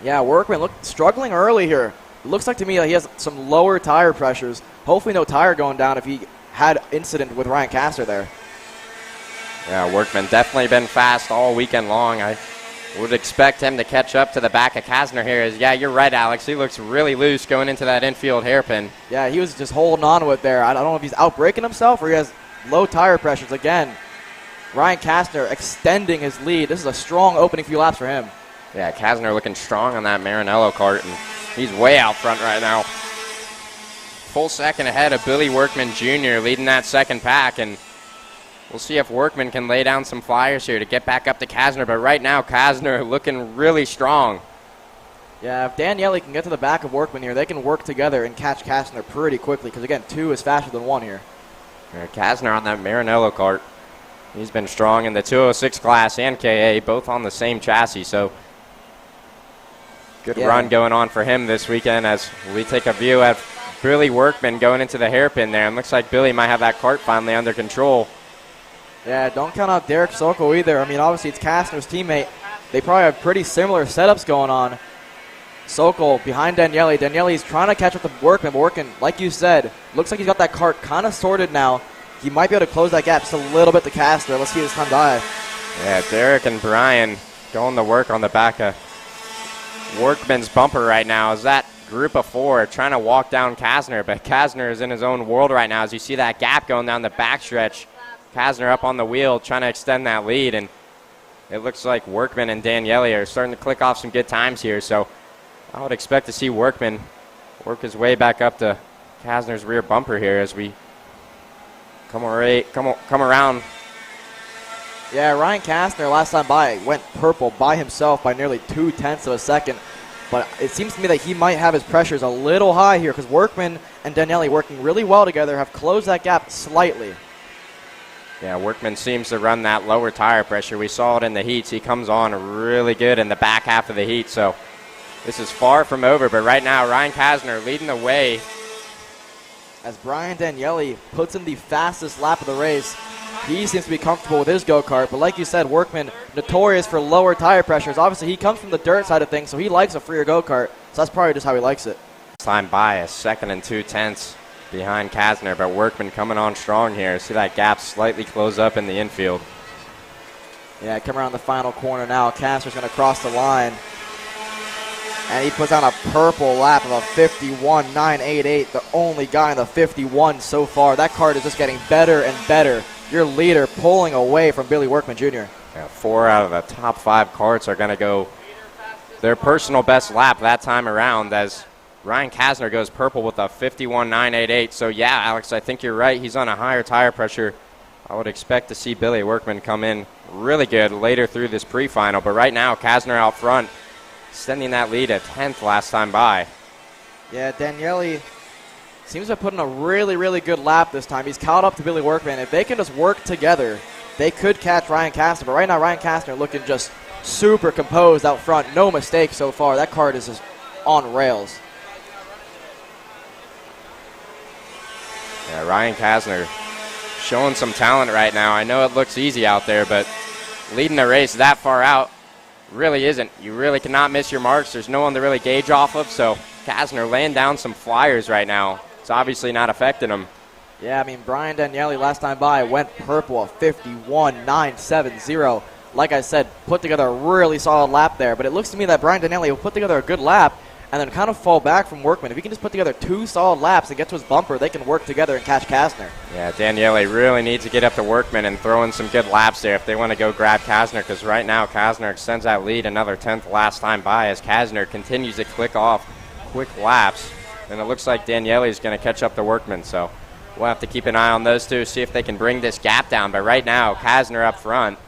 yeah, Workman looked struggling early here. It looks like to me that he has some lower tire pressures. Hopefully no tire going down if he had incident with Ryan Kastner there. Yeah, Workman definitely been fast all weekend long. I would expect him to catch up to the back of Kastner here. Yeah, you're right, Alex. He looks really loose going into that infield hairpin. Yeah, he was just holding on to it there. I don't know if he's outbraking himself or he has low tire pressures. Again, Ryan Kastner extending his lead. This is a strong opening few laps for him. Yeah, Kastner looking strong on that Maranello kart, and he's way out front right now. Full second ahead of Billy Workman Jr. leading that second pack, and we'll see if Workman can lay down some flyers here to get back up to Kastner, but right now Kastner looking really strong. Yeah, if Daniele can get to the back of Workman here, they can work together and catch Kastner pretty quickly because, again, 2 is faster than 1 here. Yeah, Kastner on that Maranello kart. He's been strong in the 206 class and KA, both on the same chassis, so good run going on for him this weekend as we take a view at Billy Workman going into the hairpin there. And looks like Billy might have that kart finally under control. Yeah, don't count out Derek Sokol either. I mean, obviously it's Kastner's teammate. They probably have pretty similar setups going on. Sokol behind Daniele. Daniele's trying to catch up to Workman, but Workman, like you said, looks like he's got that kart kind of sorted now. He might be able to close that gap just a little bit to Kastner. Let's see this time die. Yeah, Derek and Brian going to work on the back of Workman's bumper right now as that group of 4 trying to walk down Kastner, but Kastner is in his own world right now as you see that gap going down the backstretch. Kastner up on the wheel trying to extend that lead, and it looks like Workman and Daniele are starting to click off some good times here, so I would expect to see Workman work his way back up to Kastner's rear bumper here as we come around. Yeah, Ryan Kastner last time by went purple by himself by nearly 0.2 of a second. But it seems to me that he might have his pressures a little high here because Workman and Daniele working really well together have closed that gap slightly. Yeah, Workman seems to run that lower tire pressure. We saw it in the heats. He comes on really good in the back half of the heat. So this is far from over. But right now, Ryan Kastner leading the way. As Brian Daniele puts in the fastest lap of the race, he seems to be comfortable with his go-kart. But like you said, Workman, notorious for lower tire pressures. Obviously, he comes from the dirt side of things, so he likes a freer go-kart. So that's probably just how he likes it. Time by a 2 2/10 behind Kastner, but Workman coming on strong here. See that gap slightly close up in the infield. Yeah, come around the final corner now. Kastner's going to cross the line. And he puts on a purple lap of a 51.988, the only guy in the 51 so far. That card is just getting better and better. Your leader pulling away from Billy Workman Jr. Yeah, 4 out of the top 5 carts are going to go their personal best lap that time around as Ryan Kasner goes purple with a 51.988. So, yeah, Alex, I think you're right. He's on a higher tire pressure. I would expect to see Billy Workman come in really good later through this pre-final. But right now, Kasner out front, extending that lead at 10th last time by. Yeah, Daniele seems to have put in a really, really good lap this time. He's caught up to Billy Workman. If they can just work together, they could catch Ryan Kasner. But right now, Ryan Kasner looking just super composed out front. No mistakes so far. That card is just on rails. Yeah, Ryan Kasner showing some talent right now. I know it looks easy out there, but leading the race that far out really isn't. You really cannot miss your marks. There's no one to really gauge off of, so Kasner laying down some flyers right now. It's obviously not affecting him. Yeah, I mean, Brian Daniele last time by went purple, a 51.970. Like I said, put together a really solid lap there, but it looks to me that Brian Daniele will put together a good lap and then kind of fall back from Workman. If he can just put together 2 solid laps and get to his bumper, they can work together and catch Kasner. Yeah, Daniele really needs to get up to Workman and throw in some good laps there if they want to go grab Kasner, because right now Kasner extends that lead another 10th last time by as Kasner continues to click off quick laps. And it looks like Daniele is going to catch up to Workman, so we'll have to keep an eye on those two, see if they can bring this gap down. But right now, Kasner up front,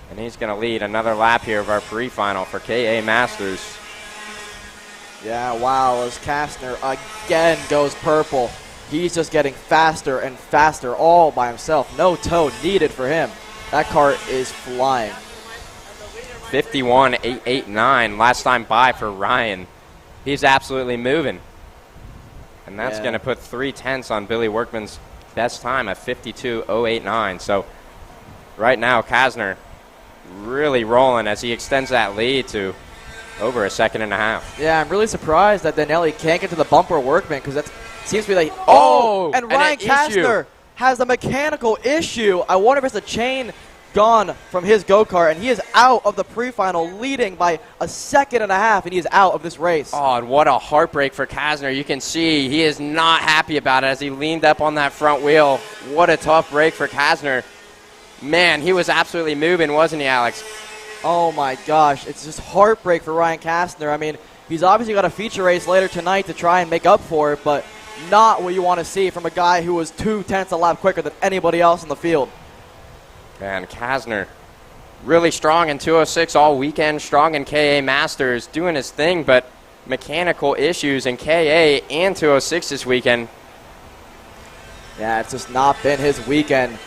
and he's going to lead another lap here of our pre-final for KA Masters. Yeah, wow, as Kasner again goes purple. He's just getting faster and faster all by himself. No tow needed for him. That cart is flying. 51.889 last time by for Ryan. He's absolutely moving. And that's going to put 3/10 on Billy Workman's best time at 52.089. So right now, Kasner really rolling as he extends that lead to over a 1.5 seconds. Yeah, I'm really surprised that Daniele can't get to the bumper Workman because that seems to be like, and Ryan Kasner has a mechanical issue. I wonder if it's a chain gone from his go-kart, and he is out of the pre-final, leading by 1.5 seconds, and he is out of this race. Oh, and what a heartbreak for Kasner. You can see he is not happy about it as he leaned up on that front wheel. What a tough break for Kasner. Man, he was absolutely moving, wasn't he, Alex? Oh, my gosh. It's just heartbreak for Ryan Kasner. I mean, he's obviously got a feature race later tonight to try and make up for it, but not what you want to see from a guy who was 0.2 a lap quicker than anybody else in the field. Man, Kasner really strong in 206 all weekend, strong in KA Masters, doing his thing, but mechanical issues in KA and 206 this weekend. Yeah, it's just not been his weekend.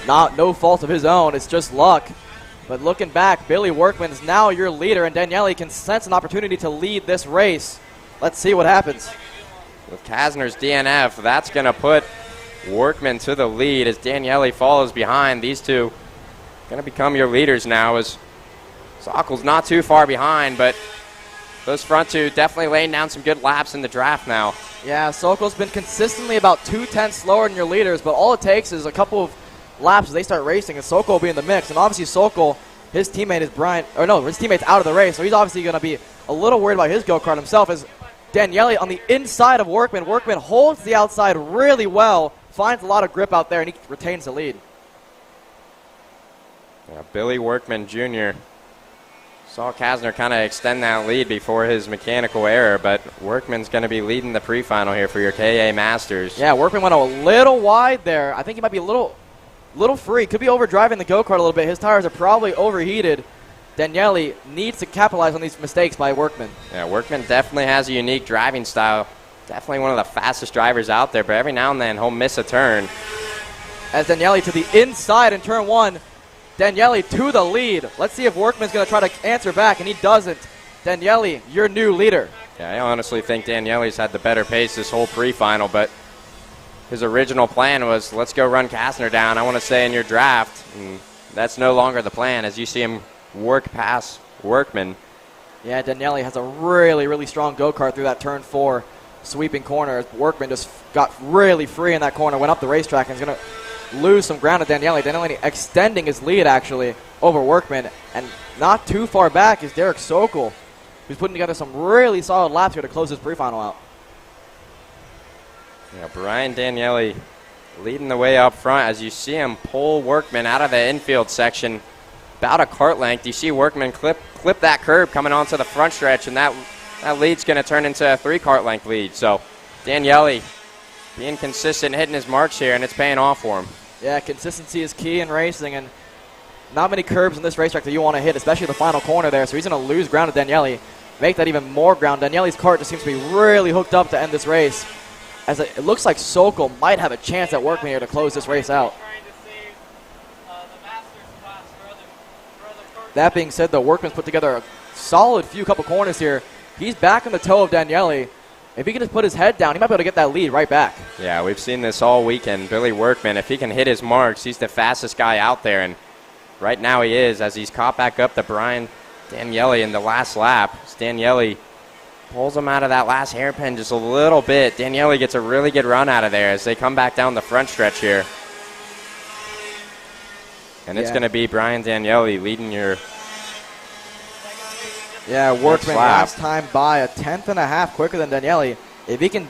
No fault of his own. It's just luck. But looking back, Billy Workman is now your leader, and Daniele can sense an opportunity to lead this race. Let's see what happens. With Kasner's DNF, that's going to put Workman to the lead as Daniele follows behind. These two going to become your leaders now as Sokkel's not too far behind, but those front two definitely laying down some good laps in the draft now. Yeah, Sokkel's been consistently about 0.2 slower than your leaders, but all it takes is a couple of laps as they start racing, and Sokkel will be in the mix. And obviously Sokkel, his teammate is his teammate's out of the race, so he's obviously going to be a little worried about his go-kart himself as Daniele on the inside of Workman. Workman holds the outside really well, finds a lot of grip out there, and he retains the lead. Yeah, Billy Workman Jr. saw Kasner kind of extend that lead before his mechanical error, but Workman's going to be leading the pre-final here for your KA Masters. Yeah, Workman went a little wide there. I think he might be a little free. Could be overdriving the go-kart a little bit. His tires are probably overheated. Daniele needs to capitalize on these mistakes by Workman. Yeah, Workman definitely has a unique driving style. Definitely one of the fastest drivers out there, but every now and then he'll miss a turn. As Daniele to the inside in turn one. Daniele to the lead. Let's see if Workman's going to try to answer back, and he doesn't. Daniele, your new leader. Yeah, I honestly think Daniele's had the better pace this whole pre-final, but his original plan was, let's go run Kasner down. I want to stay in your draft. And that's no longer the plan as you see him work past Workman. Yeah, Daniele has a really, really strong go-kart through that turn 4 sweeping corner. Workman just got really free in that corner, went up the racetrack, and is going to lose some ground to Daniele. Daniele extending his lead, actually, over Workman. And not too far back is Derek Sokol. who's putting together some really solid laps here to close this pre-final out. Yeah, Brian Daniele leading the way up front as you see him pull Workman out of the infield section about a kart length. You see Workman clip that curb coming onto the front stretch, and that lead's going to turn into a 3 kart length lead. So Daniele being consistent, hitting his marks here, and it's paying off for him. Yeah, consistency is key in racing, and not many curbs in this racetrack that you want to hit, especially the final corner there. So he's going to lose ground to Daniele, make that even more ground. Daniele's kart just seems to be really hooked up to end this race, as it looks like Sokol might have a chance at Workman here to close this race out. That being said, though, Workman's put together a solid couple corners here. He's back in the toe of Daniele. If he can just put his head down, he might be able to get that lead right back. Yeah, we've seen this all weekend. Billy Workman, if he can hit his marks, he's the fastest guy out there. And right now he is, as he's caught back up to Brian Daniele in the last lap. Daniele pulls him out of that last hairpin just a little bit. Daniele gets a really good run out of there as they come back down the front stretch here. And it's going to be Brian Daniele leading your Workman last time by a 1/10.5 quicker than Daniele. If he can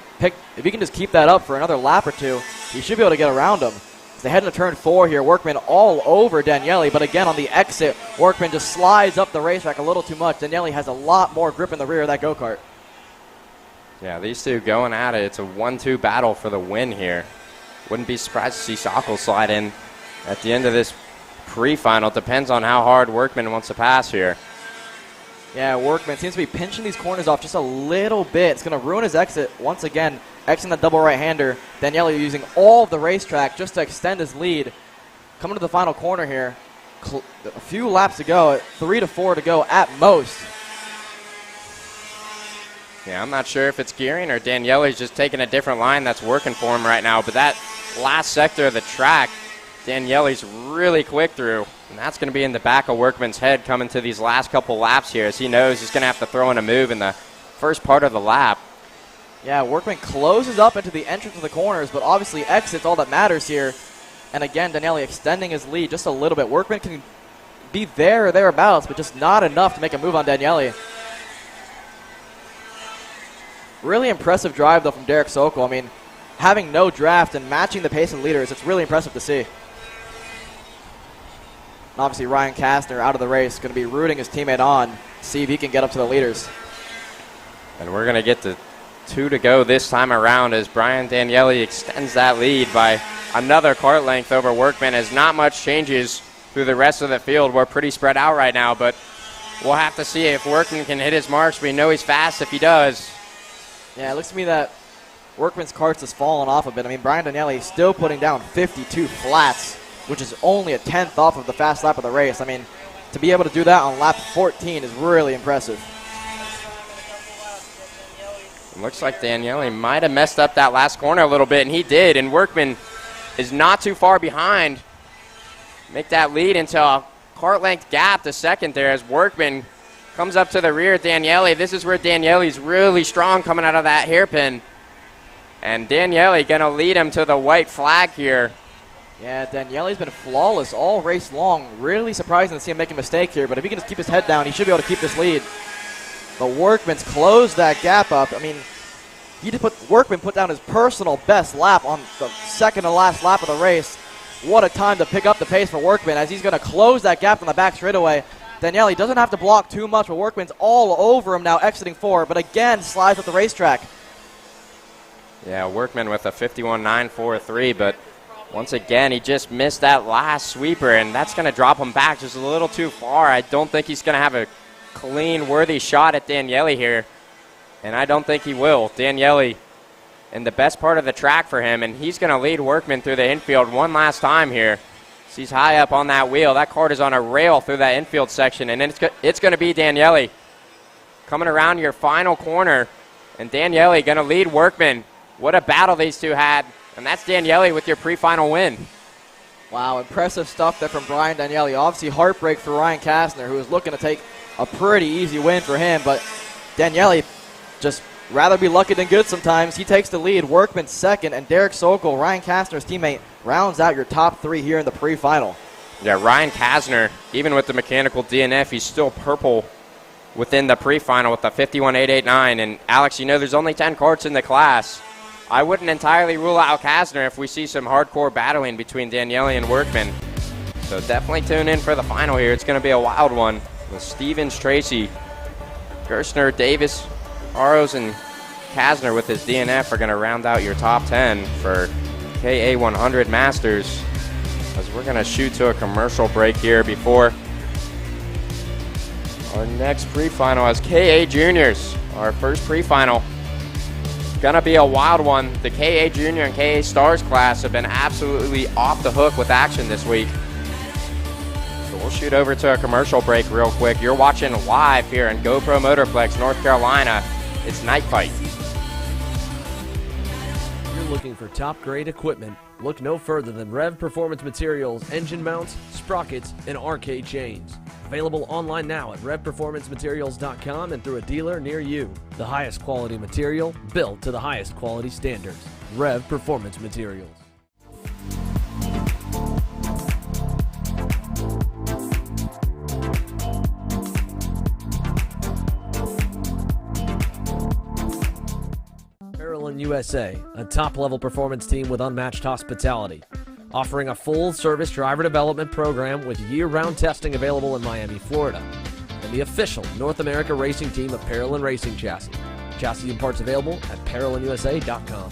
just keep that up for another lap or two, he should be able to get around him. As they head into turn 4 here, Workman all over Daniele, but again on the exit, Workman just slides up the racetrack a little too much. Daniele has a lot more grip in the rear of that go-kart. Yeah, these two going at it. It's a 1-2 battle for the win here. Wouldn't be surprised to see Sokol slide in at the end of this pre-final. Depends on how hard Workman wants to pass here. Yeah, Workman seems to be pinching these corners off just a little bit. It's going to ruin his exit once again. Exiting the double right-hander. Daniele using all of the racetrack just to extend his lead. Coming to the final corner here. A few laps to go. 3 to 4 to go at most. Yeah, I'm not sure if it's gearing or Daniele's just taking a different line that's working for him right now. But that last sector of the track, Daniele's really quick through. And that's going to be in the back of Workman's head coming to these last couple laps here, as he knows he's going to have to throw in a move in the first part of the lap. Yeah, Workman closes up into the entrance of the corners, but obviously exits all that matters here. And again, Daniele extending his lead just a little bit. Workman can be there or thereabouts, but just not enough to make a move on Daniele. Really impressive drive, though, from Derek Sokol. I mean, having no draft and matching the pace of the leaders, it's really impressive to see. And obviously, Ryan Kastner out of the race, going to be rooting his teammate on, see if he can get up to the leaders. And we're going to get to 2 to go this time around as Brian Daniele extends that lead by another kart length over Workman, as not much changes through the rest of the field. We're pretty spread out right now, but we'll have to see if Workman can hit his marks. We know he's fast if he does. Yeah, it looks to me that Workman's karts has fallen off a bit. I mean, Brian Daniele is still putting down 52 flats, which is only a 10th off of the fast lap of the race. I mean, to be able to do that on lap 14 is really impressive. It looks like Daniele might have messed up that last corner a little bit, and he did. And Workman is not too far behind. Make that lead into a kart length gap to second there as Workman comes up to the rear of Daniele. This is where Daniele's really strong coming out of that hairpin. And Daniele going to lead him to the white flag here. Yeah, Daniele's been flawless all race long. Really surprising to see him make a mistake here, but if he can just keep his head down, he should be able to keep this lead. But Workman's closed that gap up. I mean, Workman put down his personal best lap on the second to last lap of the race. What a time to pick up the pace for Workman, as he's going to close that gap from the back straightaway. Daniele doesn't have to block too much, but Workman's all over him now, exiting 4, but again slides up the racetrack. Yeah, Workman with a 51.943, but once again, he just missed that last sweeper, and that's going to drop him back just a little too far. I don't think he's going to have a clean, worthy shot at Daniele here, and I don't think he will. Daniele in the best part of the track for him, and he's going to lead Workman through the infield one last time here. So he's high up on that wheel. That kart is on a rail through that infield section, and it's going to be Daniele coming around your final corner, and Daniele going to lead Workman. What a battle these two had. And that's Daniele with your pre-final win. Wow, impressive stuff there from Brian Daniele. Obviously heartbreak for Ryan Kastner, who is looking to take a pretty easy win for him. But Daniele just rather be lucky than good sometimes. He takes the lead. Workman second, and Derek Sokol, Ryan Kastner's teammate, rounds out your top 3 here in the pre-final. Yeah, Ryan Kastner, even with the mechanical DNF, he's still purple within the pre-final with the 51.889. And Alex, you know there's only 10 carts in the class. I wouldn't entirely rule out Kasner if we see some hardcore battling between Daniele and Workman. So definitely tune in for the final here. It's going to be a wild one with Stevens, Tracy, Gerstner, Davis, Aros, and Kasner with his DNF are going to round out your top 10 for KA 100 Masters, as we're going to shoot to a commercial break here before our next pre-final as KA Juniors. Our first pre-final. Going to be a wild one. The KA Junior and KA Stars class have been absolutely off the hook with action this week. So we'll shoot over to a commercial break real quick. You're watching live here in GoPro Motorplex, North Carolina. It's Night Fight. You're looking for top-grade equipment. Look no further than Rev Performance Materials, engine mounts, sprockets, and arcade chains. Available online now at revperformancematerials.com and through a dealer near you. The highest quality material, built to the highest quality standards. Rev Performance Materials. USA, a top-level performance team with unmatched hospitality, offering a full-service driver development program with year-round testing available in Miami, Florida, and the official North America racing team of Parolin Racing Chassis. Chassis and parts available at ParolinUSA.com.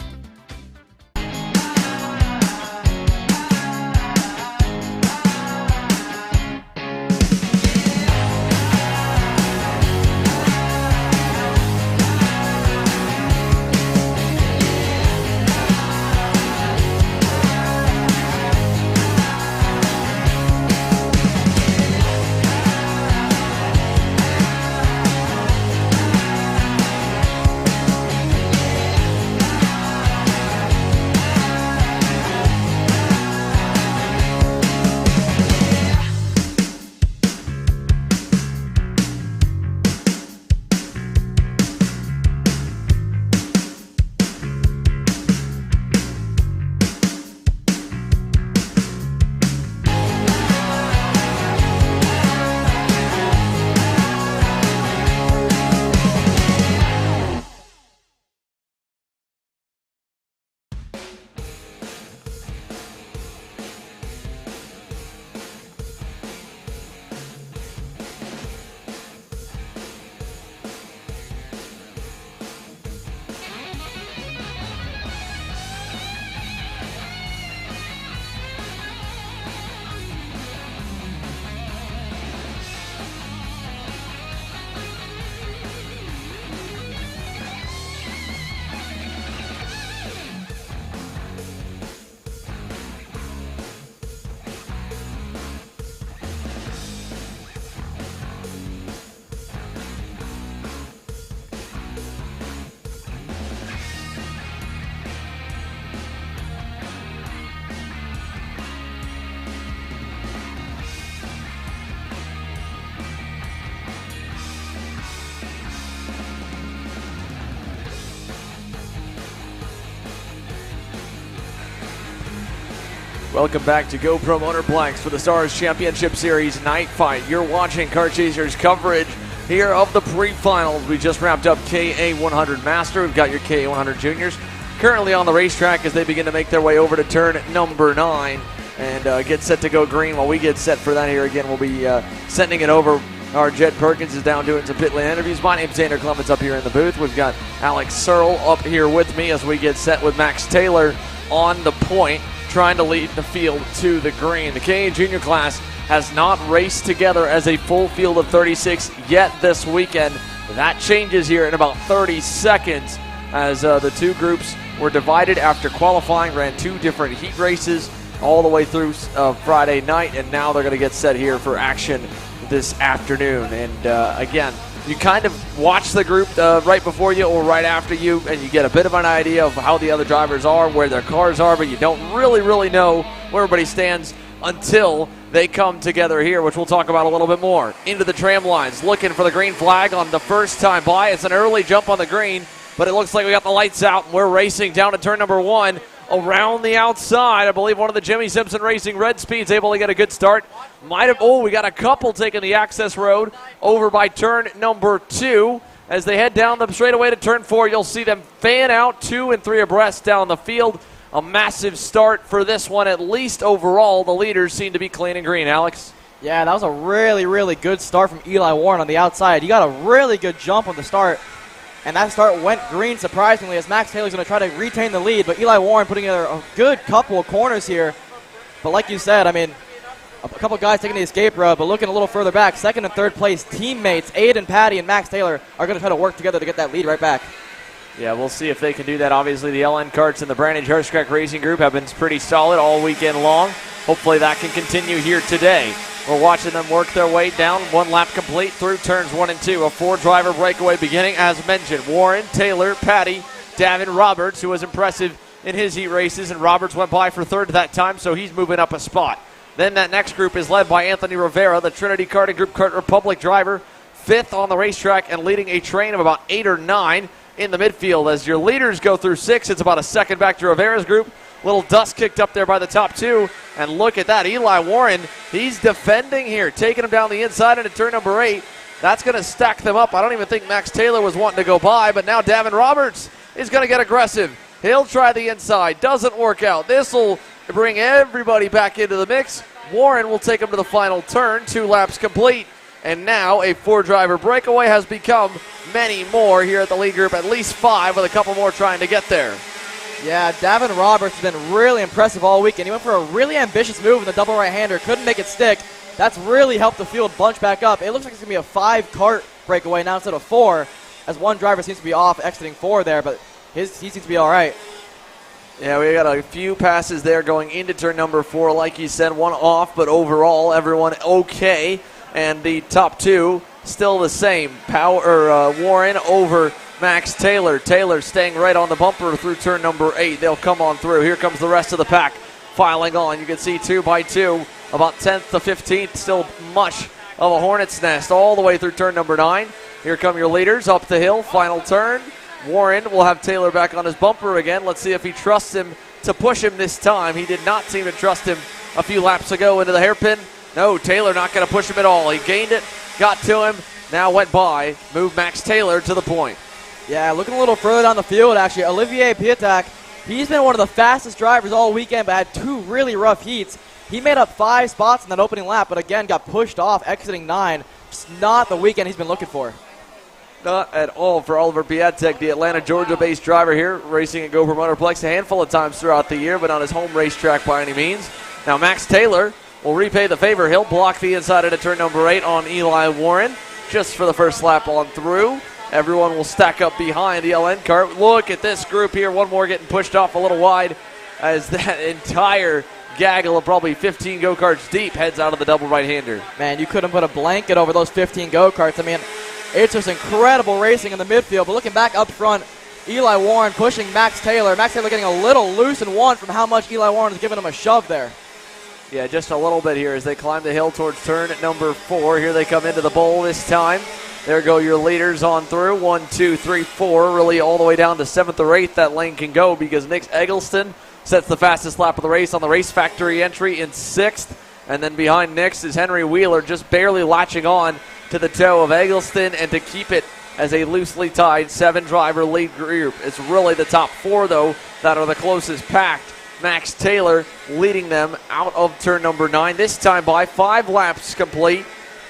Welcome back to GoPro Motorplex for the Stars Championship Series Night Fight. You're watching Kart Chasers coverage here of the pre-finals. We just wrapped up KA 100 Master. We've got your KA 100 Juniors currently on the racetrack as they begin to make their way over to turn number 9 and get set to go green. While we get set for that here again, we'll be sending it over. Our Jed Perkins is down doing some pit lane interviews. My name's Xander Clements up here in the booth. We've got Alex Searle up here with me as we get set with Max Taylor on the point, trying to lead the field to the green. The KA Junior class has not raced together as a full field of 36 yet this weekend. That changes here in about 30 seconds as the two groups were divided after qualifying, ran 2 different heat races all the way through Friday night, and now they're going to get set here for action this afternoon. And again, you kind of watch the group right before you or right after you, and you get a bit of an idea of how the other drivers are, where their cars are, but you don't really know where everybody stands until they come together here, which we'll talk about a little bit more. Into the tram lines, looking for the green flag on the first time by. It's an early jump on the green, but it looks like we got the lights out, and we're racing down to turn number 1. around the outside. I believe one of the Jimmy Simpson Racing Red Speeds able to get a good start. We got a couple taking the access road over by turn number 2. As they head down the straightaway to turn 4, you'll see them fan out 2 and 3 abreast down the field. A massive start for this one, at least overall. The leaders seem to be clean and green, Alex. Yeah, that was a really, really good start from Eli Warren on the outside. He got a really good jump on the start, and that start went green surprisingly as Max Taylor's going to try to retain the lead, but Eli Warren putting together a good couple of corners here. But like you said, I mean, a couple guys taking the escape road, but looking a little further back, second and third place teammates, Aiden Patty and Max Taylor, are going to try to work together to get that lead right back. Yeah, we'll see if they can do that. Obviously, the LN carts and the Brandon Hirschkreck Racing Group have been pretty solid all weekend long. Hopefully that can continue here today. We're watching them work their way down, 1 lap complete through turns 1 and 2. A 4-driver breakaway beginning, as mentioned. Warren, Taylor, Patty, Davin Roberts, who was impressive in his heat races, and Roberts went by for 3rd that time, so he's moving up a spot. Then that next group is led by Anthony Rivera, the Trinity Karting Group Kart Republic driver, 5th on the racetrack and leading a train of about 8 or 9 in the midfield. As your leaders go through 6, it's about a second back to Rivera's group. Little dust kicked up there by the top 2. And look at that. Eli Warren, he's defending here, taking him down the inside into turn number 8. That's going to stack them up. I don't even think Max Taylor was wanting to go by, but now Davin Roberts is going to get aggressive. He'll try the inside. Doesn't work out. This will bring everybody back into the mix. Warren will take him to the final turn. 2 laps complete. And now a 4-driver breakaway has become many more here at the lead group, at least 5, with a couple more trying to get there. Yeah, Davin Roberts has been really impressive all weekend. He went for a really ambitious move in the double right-hander, couldn't make it stick. That's really helped the field bunch back up. It looks like it's going to be a 5-cart breakaway now instead of 4, as one driver seems to be off exiting 4 there, but he seems to be all right. Yeah, we got a few passes there going into turn number 4. Like you said, 1 off, but overall everyone okay. And the top 2 still the same. Warren over Max Taylor. Taylor staying right on the bumper through turn number 8. They'll come on through. Here comes the rest of the pack filing on. You can see 2 by 2, about 10th to 15th, still much of a hornet's nest all the way through turn number 9. Here come your leaders up the hill, final turn. Warren will have Taylor back on his bumper again. Let's see if he trusts him to push him this time. He did not seem to trust him a few laps ago into the hairpin. No, Taylor not going to push him at all. He gained it, got to him, now went by, moved Max Taylor to the point. Yeah, looking a little further down the field, actually, Olivier Piatak, he's been one of the fastest drivers all weekend, but had 2 really rough heats. He made up 5 spots in that opening lap, but again got pushed off, exiting 9. Just not the weekend he's been looking for. Not at all for Oliver Piatek, the Atlanta, Georgia-based driver here, racing at GoPro Motorplex a handful of times throughout the year, but not his home racetrack by any means. Now Max Taylor will repay the favor. He'll block the inside into turn number 8 on Eli Warren just for the first lap on through. Everyone will stack up behind the LN cart. Look at this group here. One more getting pushed off a little wide as that entire gaggle of probably 15 go-karts deep heads out of the double right-hander. Man, you couldn't put a blanket over those 15 go-karts. I mean, it's just incredible racing in the midfield. But looking back up front, Eli Warren pushing Max Taylor. Max Taylor getting a little loose in 1 from how much Eli Warren is giving him a shove there. Yeah, just a little bit here as they climb the hill towards turn at number 4. Here they come into the bowl this time. There go your leaders on through. 1, 2, 3, 4. Really all the way down to 7th or 8th that lane can go because Nick Eggleston sets the fastest lap of the race on the Race Factory entry in 6th. And then behind Nick's is Henry Wheeler, just barely latching on to the toe of Eggleston and to keep it as a loosely tied 7-driver lead group. It's really the top 4, though, that are the closest packed. Max Taylor leading them out of turn number 9, this time by 5 laps complete,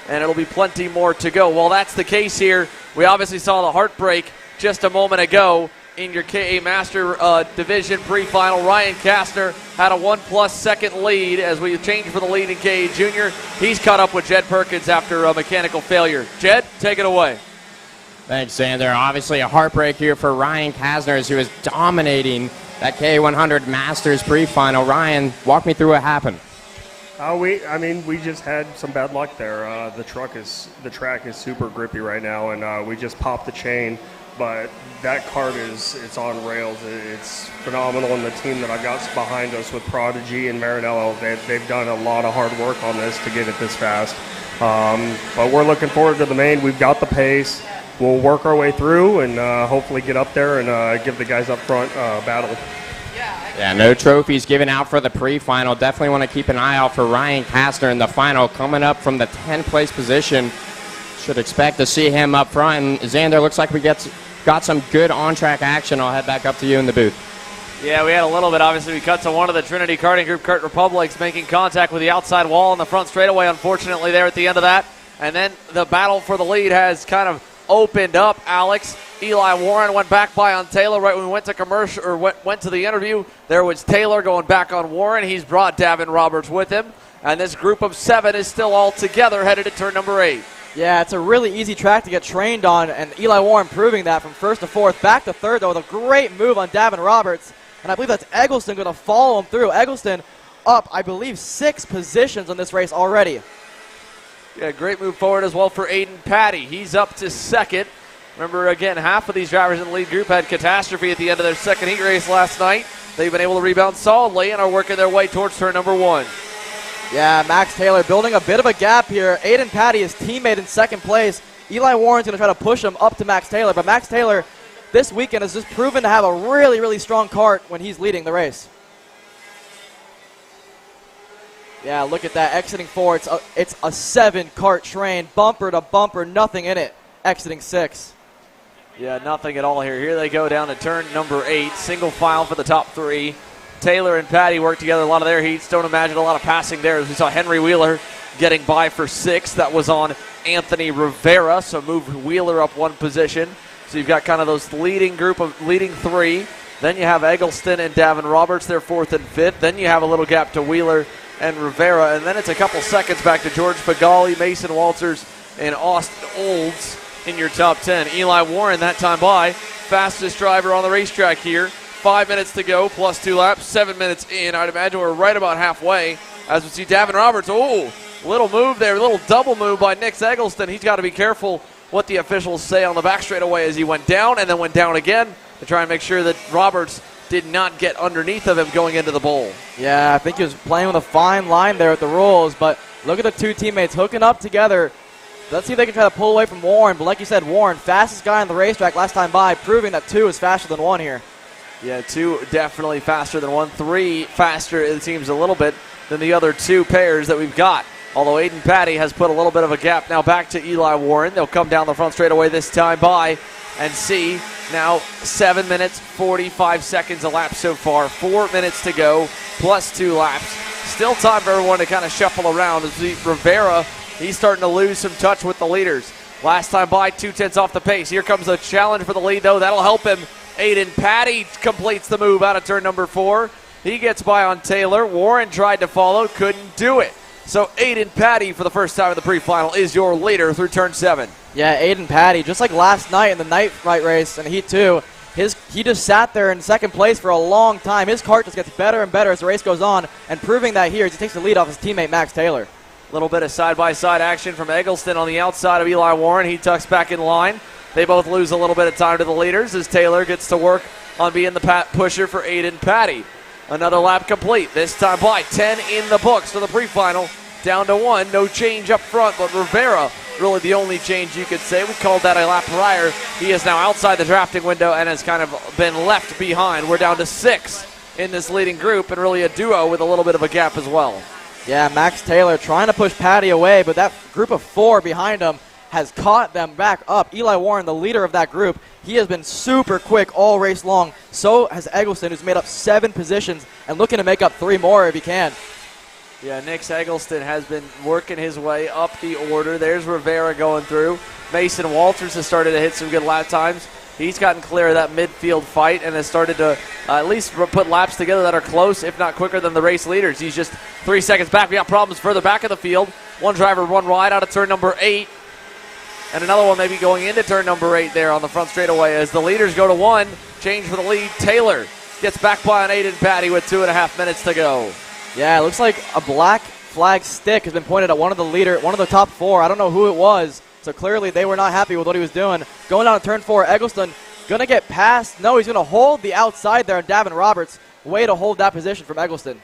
and it'll be plenty more to go. Well, that's the case here. We obviously saw the heartbreak just a moment ago in your KA Master Division pre-final. Ryan Kastner had a 1+ second lead as we changed for the lead in KA Junior. He's caught up with Jed Perkins after a mechanical failure. Jed, take it away. Thanks, Sander. Obviously a heartbreak here for Ryan Kasner, who is dominating that K100 Masters pre-final. Ryan, walk me through what happened. We just had some bad luck there. The track is super grippy right now, and we just popped the chain. But that kart it's on rails. It's phenomenal, and the team that I got behind us with Prodigy and Marinello, they've done a lot of hard work on this to get it this fast. But we're looking forward to the main. We've got the pace. We'll work our way through and hopefully get up there and give the guys up front a battle. Yeah, Yeah, no trophies given out for the pre-final. Definitely want to keep an eye out for Ryan Kastner in the final, coming up from the 10th place position. Should expect to see him up front. And Xander, looks like we got some good on-track action. I'll head back up to you in the booth. Yeah, we had a little bit. Obviously, we cut to one of the Trinity karting group, Kurt Republics, making contact with the outside wall on the front straightaway, unfortunately, there at the end of that. And then the battle for the lead has kind of opened up, Alex. Eli Warren went back by on Taylor right when we went to commercial, or went to the interview. There was Taylor going back on Warren. He's brought Davin Roberts with him. And this group of 7 is still all together headed to turn number 8. Yeah, it's a really easy track to get trained on, and Eli Warren proving that from first to fourth. Back to third, though, with a great move on Davin Roberts. And I believe that's Eggleston going to follow him through. Eggleston up, I believe, 6 positions on this race already. Yeah, great move forward as well for Aiden Patty. He's up to second. Remember, again, half of these drivers in the lead group had catastrophe at the end of their second heat race last night. They've been able to rebound solidly and are working their way towards turn number 1. Yeah, Max Taylor building a bit of a gap here. Aiden Patty, his teammate in second place. Eli Warren's going to try to push him up to Max Taylor, but Max Taylor this weekend has just proven to have a really, really strong kart when he's leading the race. Yeah, look at that, exiting 4. It's a 7-kart train, bumper to bumper, nothing in it, exiting 6. Yeah, nothing at all here. Here they go down to turn number 8, single file for the top 3. Taylor and Patty work together a lot of their heats. Don't imagine a lot of passing there. As we saw Henry Wheeler getting by for 6. That was on Anthony Rivera, so move Wheeler up 1 position. So you've got kind of those leading 3. Then you have Eggleston and Davin Roberts. They're 4th and 5th. Then you have a little gap to Wheeler and Rivera. And then it's a couple seconds back to George Pagali, Mason Walters, and Austin Olds in your top 10. Eli Warren that time by. Fastest driver on the racetrack here. 5 minutes to go, plus 2 laps, 7 minutes in. I'd imagine we're right about halfway as we see Davin Roberts. Oh, little move there, little double move by Nick Eggleston. He's got to be careful what the officials say on the back straightaway as he went down and then went down again to try and make sure that Roberts did not get underneath of him going into the bowl. Yeah, I think he was playing with a fine line there at the rules, but look at the 2 teammates hooking up together. Let's see if they can try to pull away from Warren, but like you said, Warren, fastest guy on the racetrack last time by, proving that 2 is faster than 1 here. Yeah, 2 definitely faster than 1. 3 faster, it seems, a little bit than the other 2 pairs that we've got. Although Aiden Patty has put a little bit of a gap now back to Eli Warren. They'll come down the front straightaway this time by and see now 7 minutes, 45 seconds a lap so far. 4 minutes to go, plus 2 laps. Still time for everyone to kind of shuffle around. As Rivera, he's starting to lose some touch with the leaders. Last time by, 2/10 off the pace. Here comes a challenge for the lead, though. That'll help him. Aiden Patty completes the move out of turn number 4. He gets by on Taylor. Warren tried to follow, couldn't do it. So Aiden Patty, for the first time in the pre-final, is your leader through turn 7. Yeah, Aiden Patty, just like last night in the night fight race in Heat 2, he just sat there in second place for a long time. His kart just gets better and better as the race goes on, and proving that here as he takes the lead off his teammate Max Taylor. A little bit of side-by-side action from Eggleston on the outside of Eli Warren. He tucks back in line. They both lose a little bit of time to the leaders as Taylor gets to work on being the pusher for Aiden Patty. Another lap complete. This time by 10 in the books for the pre-final. Down to 1. No change up front, but Rivera really the only change you could say. We called that a lap prior. He is now outside the drafting window and has kind of been left behind. We're down to 6 in this leading group and really a duo with a little bit of a gap as well. Yeah, Max Taylor trying to push Patty away, but that group of 4 behind him has caught them back up. Eli Warren, the leader of that group, he has been super quick all race long. So has Eggleston, who's made up 7 positions and looking to make up 3 more if he can. Yeah, Nick Eggleston has been working his way up the order. There's Rivera going through. Mason Walters has started to hit some good lap times. He's gotten clear of that midfield fight and has started to at least put laps together that are close, if not quicker than the race leaders. He's just 3 seconds back. We got problems further back in the field. One driver, one ride out of turn number 8. And another one maybe going into turn number 8 there on the front straightaway as the leaders go to 1. Change for the lead. Taylor gets back by an Aiden Patty with 2.5 minutes to go. Yeah, it looks like a black flag stick has been pointed at one of the top 4. I don't know who it was. So clearly they were not happy with what he was doing. Going down to turn 4, Eggleston going to get past. No, he's going to hold the outside there. Davin Roberts, way to hold that position from Eggleston.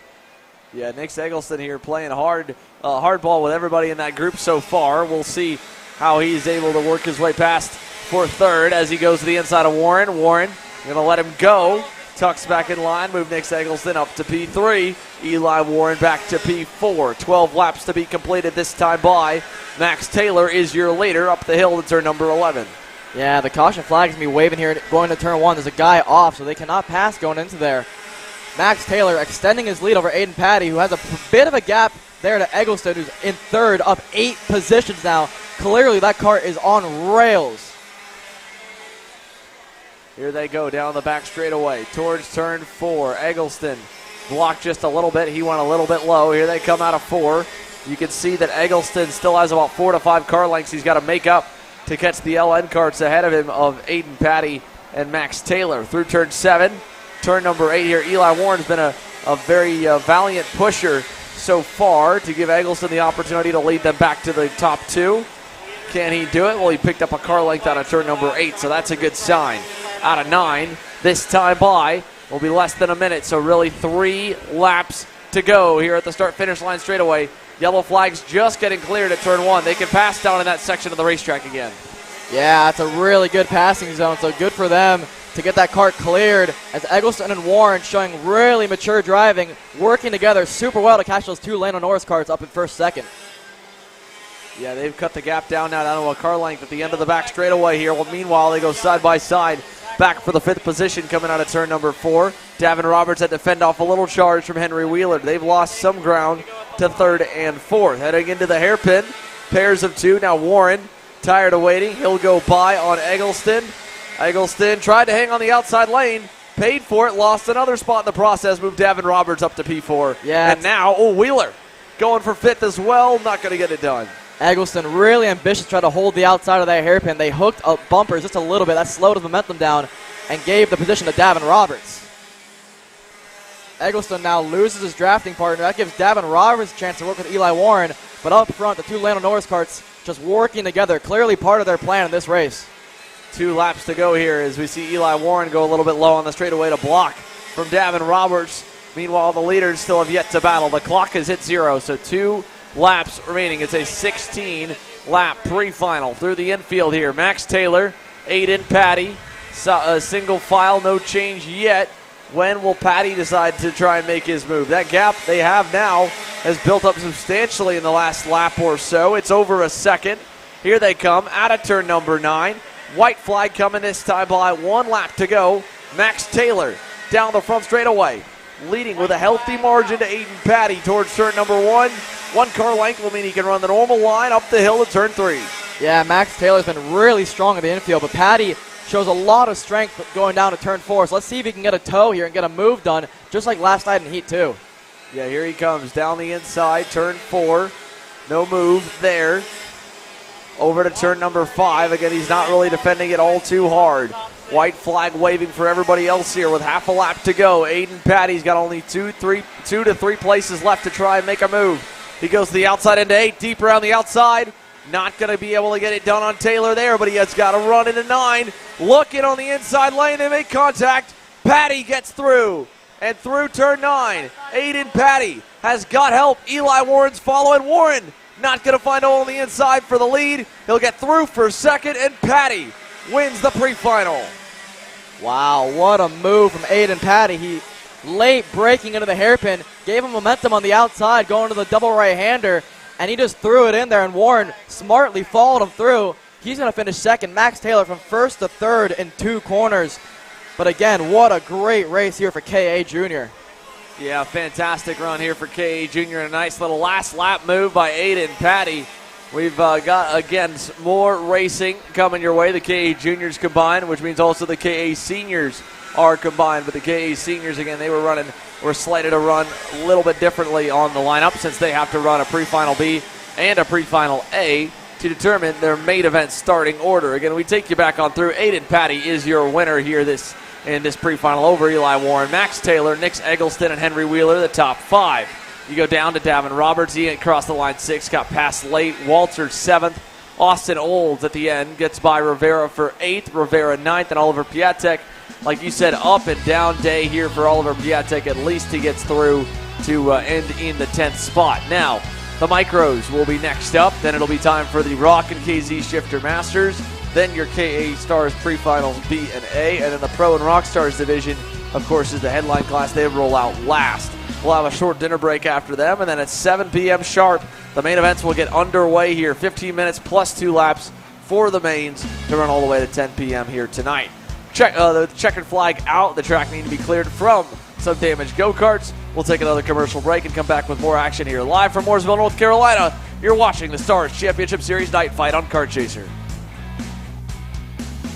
Yeah, Nick Eggleston here playing hard ball with everybody in that group so far. We'll see how he's able to work his way past for third as he goes to the inside of Warren. Warren going to let him go tucks back in line, move Nick Eggleston up to P3. Eli Warren back to P4. 12 laps to be completed this time by. Max Taylor is your leader up the hill to turn number 11. Yeah, the caution flag is going to be waving here going to turn 1. There's a guy off, so they cannot pass going into there. Max Taylor extending his lead over Aiden Patty, who has a bit of a gap there to Eggleston, who's in third, up 8 positions now. Clearly, that car is on rails. Here they go down the back straightaway towards turn 4. Eggleston blocked just a little bit. He went a little bit low. Here they come out of 4. You can see that Eggleston still has about 4 to 5 car lengths he's got to make up to catch the LN carts ahead of him of Aiden Patty and Max Taylor. Through turn 7, turn number 8 here. Eli Warren's been a very valiant pusher so far to give Eggleston the opportunity to lead them back to the top 2. Can he do it? Well, he picked up a car length out of turn number 8, so that's a good sign. Out of 9, this time by will be less than a minute, so really 3 laps to go here at the start-finish line straightaway. Yellow flag's just getting cleared at turn 1. They can pass down in that section of the racetrack again. Yeah, it's a really good passing zone, so good for them to get that cart cleared as Eggleston and Warren showing really mature driving, working together super well to catch those 2 Lando Norris carts up in first, second. Yeah, they've cut the gap down now down to a car length at the end of the back straightaway here. Well, meanwhile, they go side by side back for the 5th position coming out of turn number 4. Davin Roberts had to fend off a little charge from Henry Wheeler. They've lost some ground to 3rd and 4th. Heading into the hairpin, pairs of 2. Now Warren, tired of waiting. He'll go by on Eggleston. Eggleston tried to hang on the outside lane, paid for it, lost another spot in the process, moved Davin Roberts up to P4. Yeah, and now, Wheeler going for 5th as well, not going to get it done. Eggleston really ambitious, trying to hold the outside of that hairpin. They hooked up bumpers just a little bit. That slowed the momentum down and gave the position to Davin Roberts. Eggleston now loses his drafting partner. That gives Davin Roberts a chance to work with Eli Warren. But up front, the 2 Lando Norris carts just working together. Clearly part of their plan in this race. 2 laps to go here as we see Eli Warren go a little bit low on the straightaway to block from Davin Roberts. Meanwhile, the leaders still have yet to battle. The clock has hit 0, so 2 laps remaining. It's a 16-lap pre-final through the infield here. Max Taylor, Aiden Patty, single file, no change yet. When will Patty decide to try and make his move? That gap they have now has built up substantially in the last lap or so. It's over a second. Here they come out of turn number 9. White flag coming this time by 1 lap to go. Max Taylor down the front straightaway, leading with a healthy margin to Aiden Patty towards turn number 1. 1 car length will mean he can run the normal line up the hill to turn 3. Yeah, Max Taylor's been really strong in the infield, but Patty shows a lot of strength going down to turn 4. So let's see if he can get a toe here and get a move done, just like last night in Heat 2. Yeah, here he comes down the inside, turn 4. No move there. Over to turn number 5. Again, he's not really defending it all too hard. White flag waving for everybody else here with half a lap to go. Aiden Patty's got only 2 to 3 places left to try and make a move. He goes to the outside into 8, deep around the outside. Not going to be able to get it done on Taylor there, but he has got to run into 9. Looking on the inside lane, they make contact. Patty gets through. And through turn 9, Aiden Patty has got help. Eli Warren's following. Warren not going to find a hole on the inside for the lead. He'll get through for second, and Patty wins the pre-final. Wow, what a move from Aiden Patty. He late breaking into the hairpin, gave him momentum on the outside, going to the double right-hander, and he just threw it in there, and Warren smartly followed him through. He's going to finish second. Max Taylor from first to third in 2 corners. But again, what a great race here for K.A. Jr. Yeah, fantastic run here for K.A. Jr. and a nice little last lap move by Aiden Patty. We've got, again, more racing coming your way. The K.A. Juniors combined, which means also the K.A. Seniors are combined. But the K.A. Seniors, again, they were slated to run a little bit differently on the lineup since they have to run a pre-final B and a pre-final A to determine their main event starting order. Again, we take you back on through. Aiden Patty is your winner here in this pre-final over Eli Warren, Max Taylor, Nick Eggleston, and Henry Wheeler, the top 5. You go down to Davin Roberts. He crossed the line 6, got passed late. Walter 7th. Austin Olds at the end gets by Rivera for 8th, Rivera 9th, and Oliver Piatek. Like you said, up and down day here for Oliver Piatek. At least he gets through to end in the 10th spot. Now, the Micros will be next up. Then it'll be time for the Rock and KZ Shifter Masters. Then your KA Stars pre-finals B and A. And then the Pro and Rock Stars division of course, is the headline class. They roll out last. We'll have a short dinner break after them, and then at 7 p.m. sharp, the main events will get underway here. 15 minutes plus 2 laps for the mains to run all the way to 10 p.m. here tonight. The checkered flag out. The track needs to be cleared from some damaged go-karts. We'll take another commercial break and come back with more action here live from Mooresville, North Carolina. You're watching the Stars Championship Series Night Fight on Kart Chaser.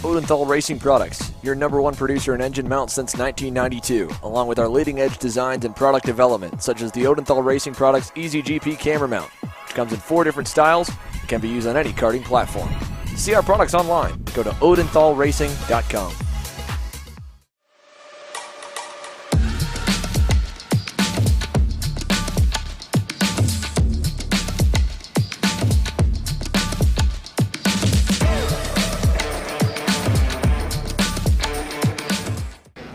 Odenthal Racing Products, your #1 producer in engine mounts since 1992, along with our leading-edge designs and product development, such as the Odenthal Racing Products Easy GP camera mount, which comes in 4 different styles and can be used on any karting platform. To see our products online, go to odenthalracing.com.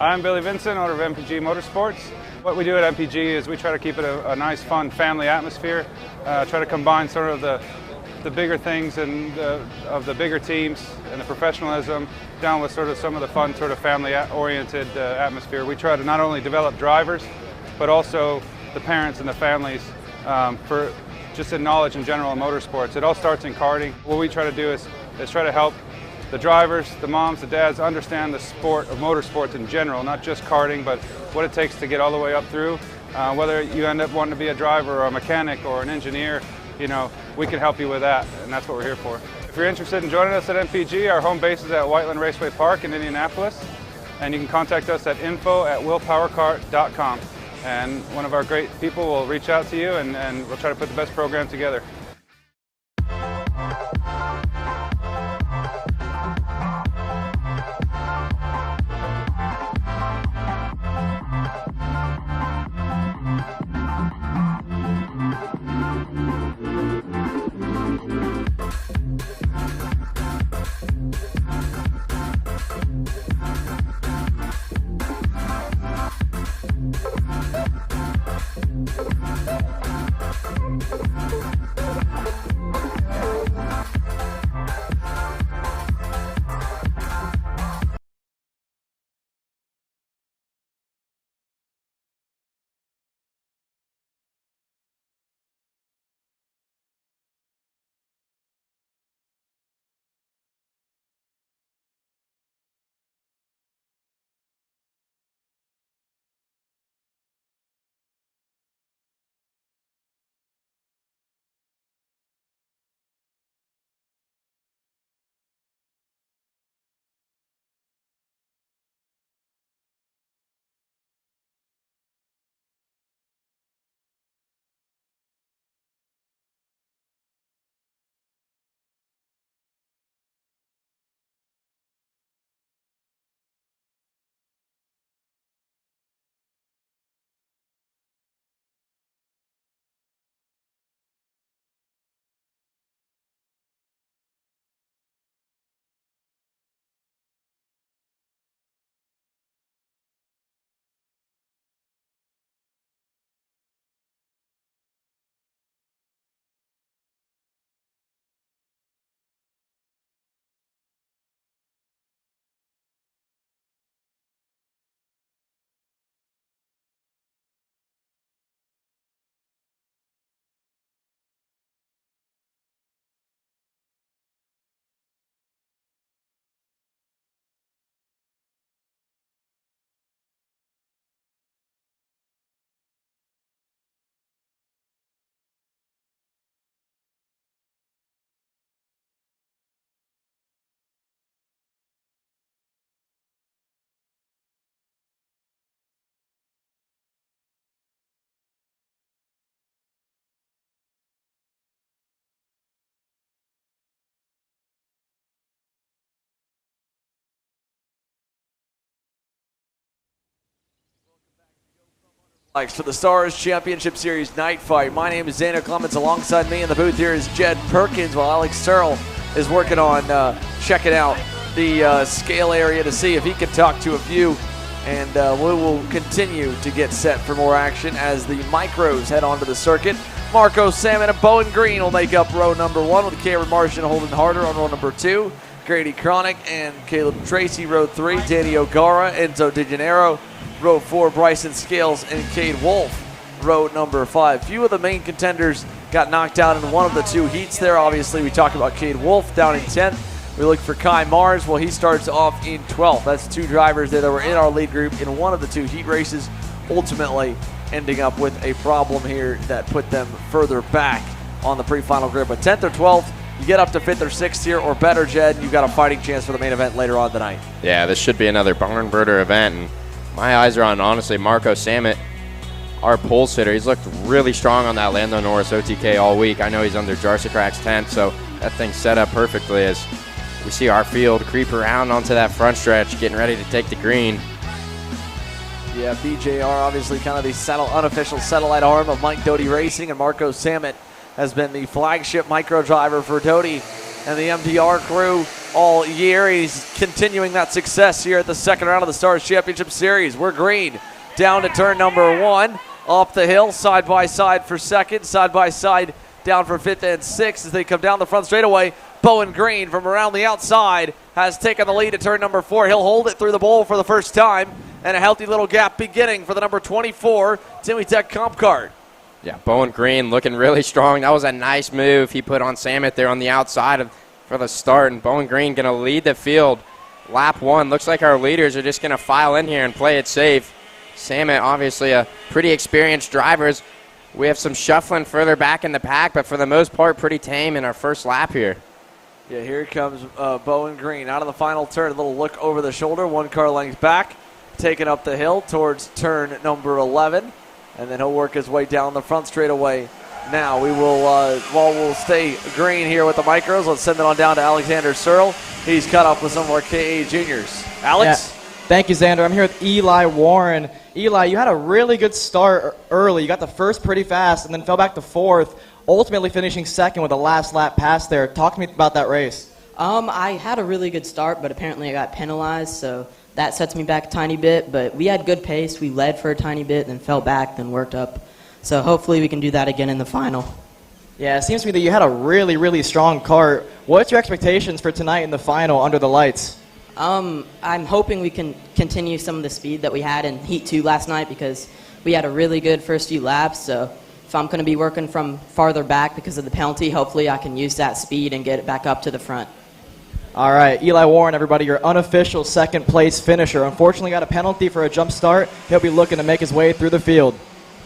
I'm Billy Vincent, owner of MPG Motorsports. What we do at MPG is we try to keep it a nice, fun family atmosphere, try to combine sort of the bigger things and of the bigger teams and the professionalism down with sort of some of the fun, sort of family-oriented atmosphere. We try to not only develop drivers, but also the parents and the families for just in knowledge in general in motorsports. It all starts in karting. What we try to do is try to help the drivers, the moms, the dads understand the sport of motorsports in general, not just karting, but what it takes to get all the way up through. Whether you end up wanting to be a driver or a mechanic or an engineer, you know, we can help you with that, and that's what we're here for. If you're interested in joining us at MPG, our home base is at Whiteland Raceway Park in Indianapolis, and you can contact us at info@willpowerkart.com, and one of our great people will reach out to you, and we'll try to put the best program together. For the Stars Championship Series Night Fight. My name is Xander Clemens. Alongside me in the booth here is Jed Perkins, while Alex Searle is working on checking out the scale area to see if he can talk to a few. And we will continue to get set for more action as the micros head onto the circuit. Marco Salmon and Bowen Green will make up row number 1 with Cameron Marsh and Holden Harder on row number 2. Grady Cronick and Caleb Tracy, row 3. Danny O'Gara, Enzo DeGennaro, row 4, Bryson Scales and Cade Wolf, row number 5. Few of the main contenders got knocked out in one of the 2 heats there. Obviously, we talked about Cade Wolf down in 10th. We look for Kai Mars. Well, he starts off in 12th. That's 2 drivers there that were in our lead group in one of the 2 heat races, ultimately ending up with a problem here that put them further back on the pre-final grid. But 10th or 12th, you get up to 5th or 6th here or better, Jed, you've got a fighting chance for the main event later on tonight. Yeah, this should be another barn burner event, and my eyes are on, honestly, Marco Samet, our pole sitter. He's looked really strong on that Lando Norris OTK all week. I know he's under Jarsicrak's tent, so that thing's set up perfectly as we see our field creep around onto that front stretch, getting ready to take the green. Yeah, BJR obviously kind of the unofficial satellite arm of Mike Doty Racing, and Marco Samet has been the flagship micro driver for Doty and the MDR crew all year. He's continuing that success here at the second round of the Stars Championship Series. We're green down to turn number 1, off the hill, side by side for second, side by side down for 5th and 6th as they come down the front straightaway. Bowen Green from around the outside has taken the lead at turn number 4. He'll hold it through the bowl for the first time, and a healthy little gap beginning for the number 24 Timmy Tech Comp Card. Yeah, Bowen Green looking really strong. That was a nice move he put on Samet there on the outside for the start, and Bowen Green going to lead the field. Lap 1. Looks like our leaders are just going to file in here and play it safe. Samet, obviously a pretty experienced driver. We have some shuffling further back in the pack, but for the most part, pretty tame in our first lap here. Yeah, here comes Bowen Green out of the final turn. A little look over the shoulder, 1 car length back, taking up the hill towards turn number 11. And then he'll work his way down the front straightaway. Now we will, while we'll stay green here with the micros, let's send it on down to Alexander Searle. He's caught up with some of our KA juniors. Alex? Yeah. Thank you, Xander. I'm here with Eli Warren. Eli, you had a really good start early. You got the first pretty fast and then fell back to 4th, ultimately finishing 2nd with the last lap pass there. Talk to me about that race. I had a really good start, but apparently I got penalized, so that sets me back a tiny bit. But we had good pace. We led for a tiny bit, then fell back, then worked up. So hopefully we can do that again in the final. Yeah, it seems to me that you had a really, really strong kart. What's your expectations for tonight in the final under the lights? I'm hoping we can continue some of the speed that we had in Heat 2 last night because we had a really good first few laps. So if I'm going to be working from farther back because of the penalty, hopefully I can use that speed and get it back up to the front. All right, Eli Warren, everybody, your unofficial second-place finisher. Unfortunately got a penalty for a jump start. He'll be looking to make his way through the field.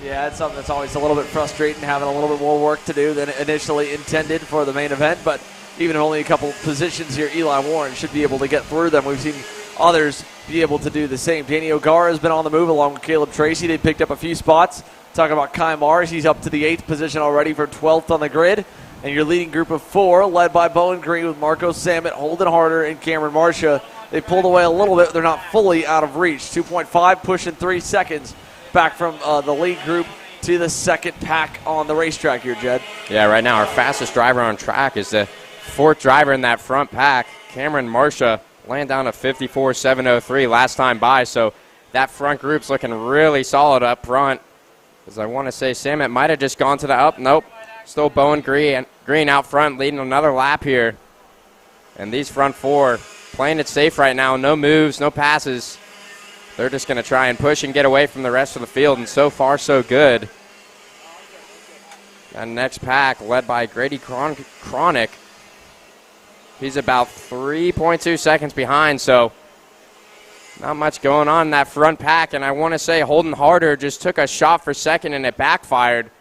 Yeah, it's something that's always a little bit frustrating, having a little bit more work to do than initially intended for the main event. But even only a couple positions here, Eli Warren should be able to get through them. We've seen others be able to do the same. Danny O'Gara has been on the move along with Caleb Tracy. They picked up a few spots. Talking about Kai Mars, he's up to the 8th position already for 12th on the grid. And your leading group of 4, led by Bowen Green with Marco Samet, Holden Harder, and Cameron Marcia. They pulled away a little bit. They're not fully out of reach. 2.5 pushing 3 seconds back from the lead group to the second pack on the racetrack here, Jed. Yeah, right now our fastest driver on track is the 4th driver in that front pack, Cameron Marcia, laying down a 54.703 last time by. So that front group's looking really solid up front. As I want to say, Samet might have just gone to the up. Nope. Still Bowen Green out front leading another lap here. And these front 4 playing it safe right now. No moves, no passes. They're just going to try and push and get away from the rest of the field, and so far so good. And next pack led by Grady Cronick. He's about 3.2 seconds behind, so not much going on in that front pack. And I want to say Holden Harder just took a shot for second and it backfired.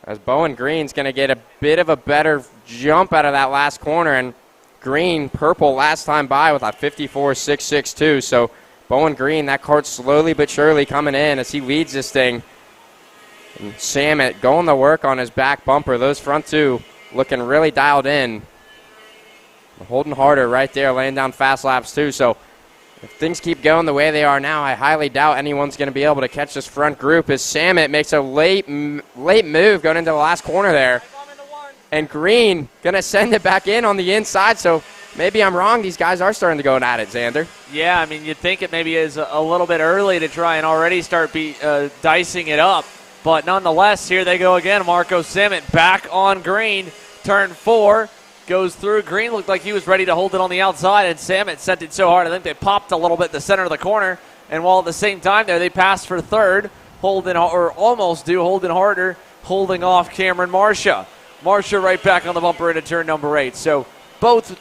As Bowen Green's going to get a bit of a better jump out of that last corner. And Green, purple last time by with a 54.662. So Bowen Green, that cart's slowly but surely coming in as he leads this thing. And Samet going to work on his back bumper. Those front 2 looking really dialed in. Holden Harder right there laying down fast laps too. So if things keep going the way they are now, I highly doubt anyone's going to be able to catch this front group as Samet makes a late move going into the last corner there. And Green going to send it back in on the inside, so maybe I'm wrong. These guys are starting to go at it, Xander. Yeah, I mean, you'd think it maybe is a little bit early to try and already start dicing it up. But nonetheless, here they go again. Marco Samet back on Green. Turn 4. Goes through. Green looked like he was ready to hold it on the outside, and Samet sent it so hard I think they popped a little bit in the center of the corner. And while at the same time there, they pass for third, Holden Harder, holding off Cameron Marcia. Marcia right back on the bumper into turn number 8. So both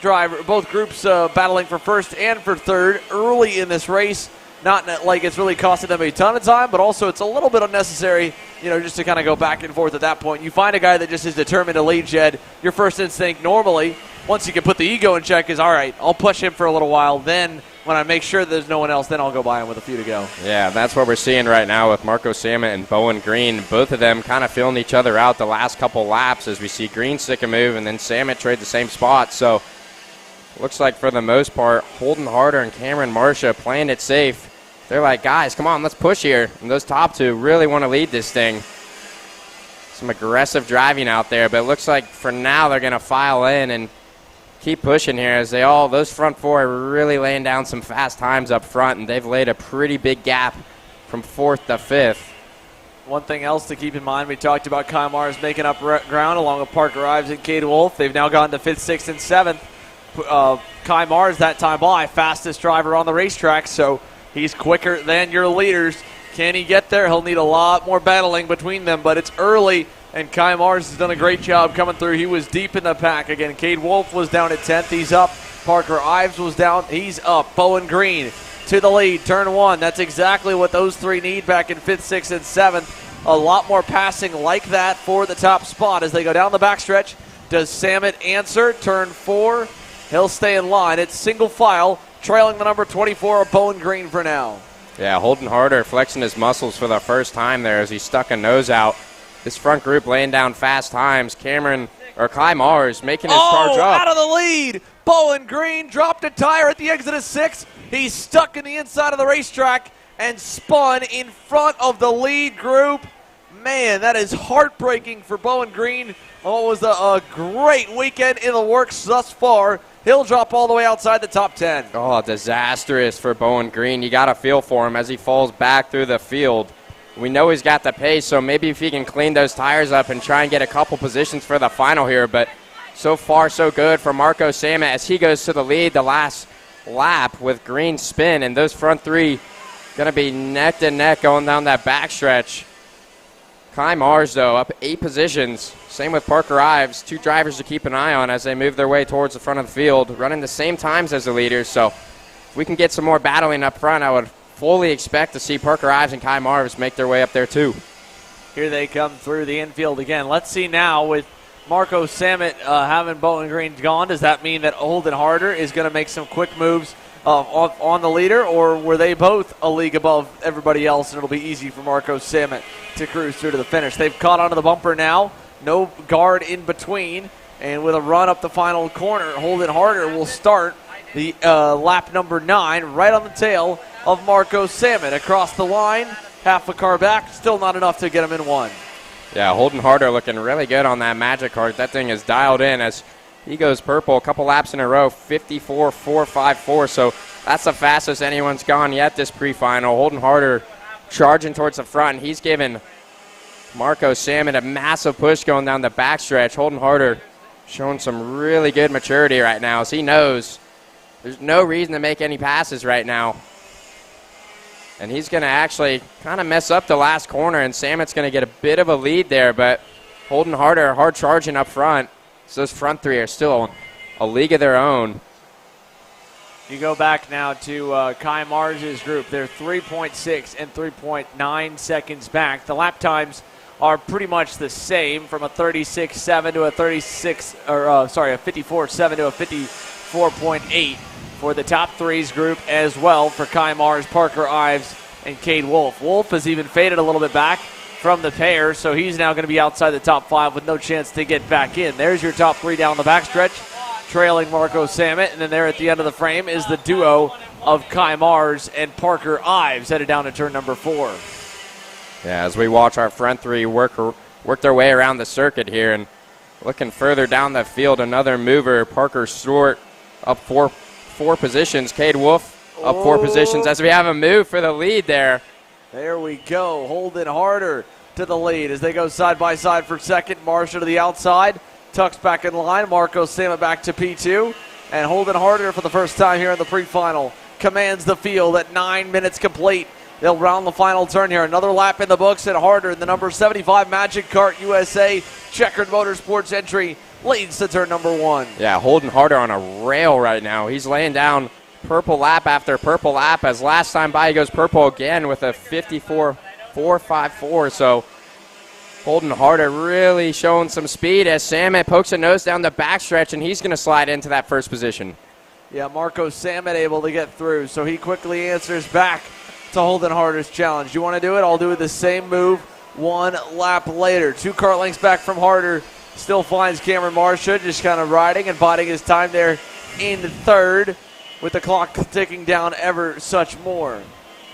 groups battling for first and for third early in this race. Not like it's really costing them a ton of time, but also it's a little bit unnecessary, just to kind of go back and forth at that point. You find a guy that just is determined to lead, Jed. Your first instinct normally, once you can put the ego in check, is all right, I'll push him for a little while. Then when I make sure there's no one else, then I'll go by him with a few to go. Yeah, that's what we're seeing right now with Marco Samet and Bowen Green. Both of them kind of filling each other out the last couple laps as we see Green stick a move and then Samet trade the same spot. So looks like for the most part, Holden Harder and Cameron Marcia playing it safe. They're like, guys, come on, let's push here. And those top two really want to lead this thing. Some aggressive driving out there, but it looks like for now they're going to file in and keep pushing here as those front four are really laying down some fast times up front, and they've laid a pretty big gap from 4th to 5th. One thing else to keep in mind, we talked about Kyle Mars making up ground along with Parker Ives and Cade Wolf. They've now gone to 5th, 6th, and 7th. Kai Mars that time by, fastest driver on the racetrack, so he's quicker than your leaders. Can he get there? He'll need a lot more battling between them, but it's early, and Kai Mars has done a great job coming through. He was deep in the pack. Again, Cade Wolf was down at 10th. He's up. Parker Ives was down. He's up. Bowen Green to the lead. Turn 1. That's exactly what those three need back in 5th, 6th, and 7th. A lot more passing like that for the top spot as they go down the backstretch. Does Samet answer? Turn 4. He'll stay in line. It's single file, trailing the number 24 of Bowen Green for now. Yeah, Holden Harder flexing his muscles for the first time there as he stuck a nose out. This front group laying down fast times. Kai Mars making his charge up. Out of the lead. Bowen Green dropped a tire at the exit of 6. He's stuck in the inside of the racetrack and spun in front of the lead group. Man, that is heartbreaking for Bowen Green. Oh, it was a great weekend in the works thus far. He'll drop all the way outside the top 10. Oh, disastrous for Bowen Green. You got to feel for him as he falls back through the field. We know he's got the pace, so maybe if he can clean those tires up and try and get a couple positions for the final here. But so far, so good for Marco Samet as he goes to the lead the last lap with Green spin. And those front three going to be neck to neck going down that backstretch. Kai Mars, though, up 8 positions. Same with Parker Ives. 2 drivers to keep an eye on as they move their way towards the front of the field, running the same times as the leaders. So if we can get some more battling up front, I would fully expect to see Parker Ives and Kai Mars make their way up there, too. Here they come through the infield again. Let's see now with Marco Samet having Bowen Green gone. Does that mean that Holden Harder is going to make some quick moves on the leader, or were they both a league above everybody else and it'll be easy for Marco Samet to cruise through to the finish? They've caught onto the bumper now. No guard in between, and with a run up the final corner, Holden Harder will start the lap number 9 right on the tail of Marco Samet. Across the line, half a car back, still not enough to get him in 1. Yeah, Holden Harder looking really good on that Magic card. That thing is dialed in as he goes purple a couple laps in a row, 54.454. So that's the fastest anyone's gone yet this pre-final. Holden Harder charging towards the front, and he's given Marco Samet a massive push going down the backstretch. Holden Harder showing some really good maturity right now as he knows there's no reason to make any passes right now. And he's going to actually kind of mess up the last corner, and Samet's going to get a bit of a lead there, but Holden Harder hard charging up front. So those front three are still a league of their own. You go back now to Kai Mars' group. They're 3.6 and 3.9 seconds back. The lap times are pretty much the same, from a 36.7 to a 54.7 to a 54.8 for the top threes group as well for Kai Mars, Parker Ives, and Cade Wolf. Wolf has even faded a little bit back from the pair, so he's now going to be outside the top 5 with no chance to get back in. There's your top 3 down the backstretch, trailing Marco Samet, and then there at the end of the frame is the duo of Kai Mars and Parker Ives headed down to turn number 4. Yeah, as we watch our front three work their way around the circuit here, and looking further down the field, another mover, Parker Stewart up four positions. Cade Wolf up 4 positions as we have a move for the lead there. There we go. Holden Harder to the lead as they go side by side for second. Marcia to the outside. Tucks back in line. Marco Samet back to P2. And Holden Harder for the first time here in the pre-final commands the field at 9 minutes complete. They'll round the final turn here. Another lap in the books, and Harder in the number 75 Magic Kart USA Checkered Motorsports entry leads to turn number 1. Yeah, Holden Harder on a rail right now. He's laying down purple lap after purple lap, as last time by he goes purple again with a 54.454. So Holden Harder really showing some speed as Samet pokes a nose down the backstretch, and he's going to slide into that first position. Yeah, Marco Samet able to get through, so he quickly answers back to Holden Harder's challenge. You want to do it? I'll do the same move 1 lap later. 2 kart lengths back from Harder. Still finds Cameron Marcia just kind of riding and biding his time there in third, with the clock ticking down ever such more.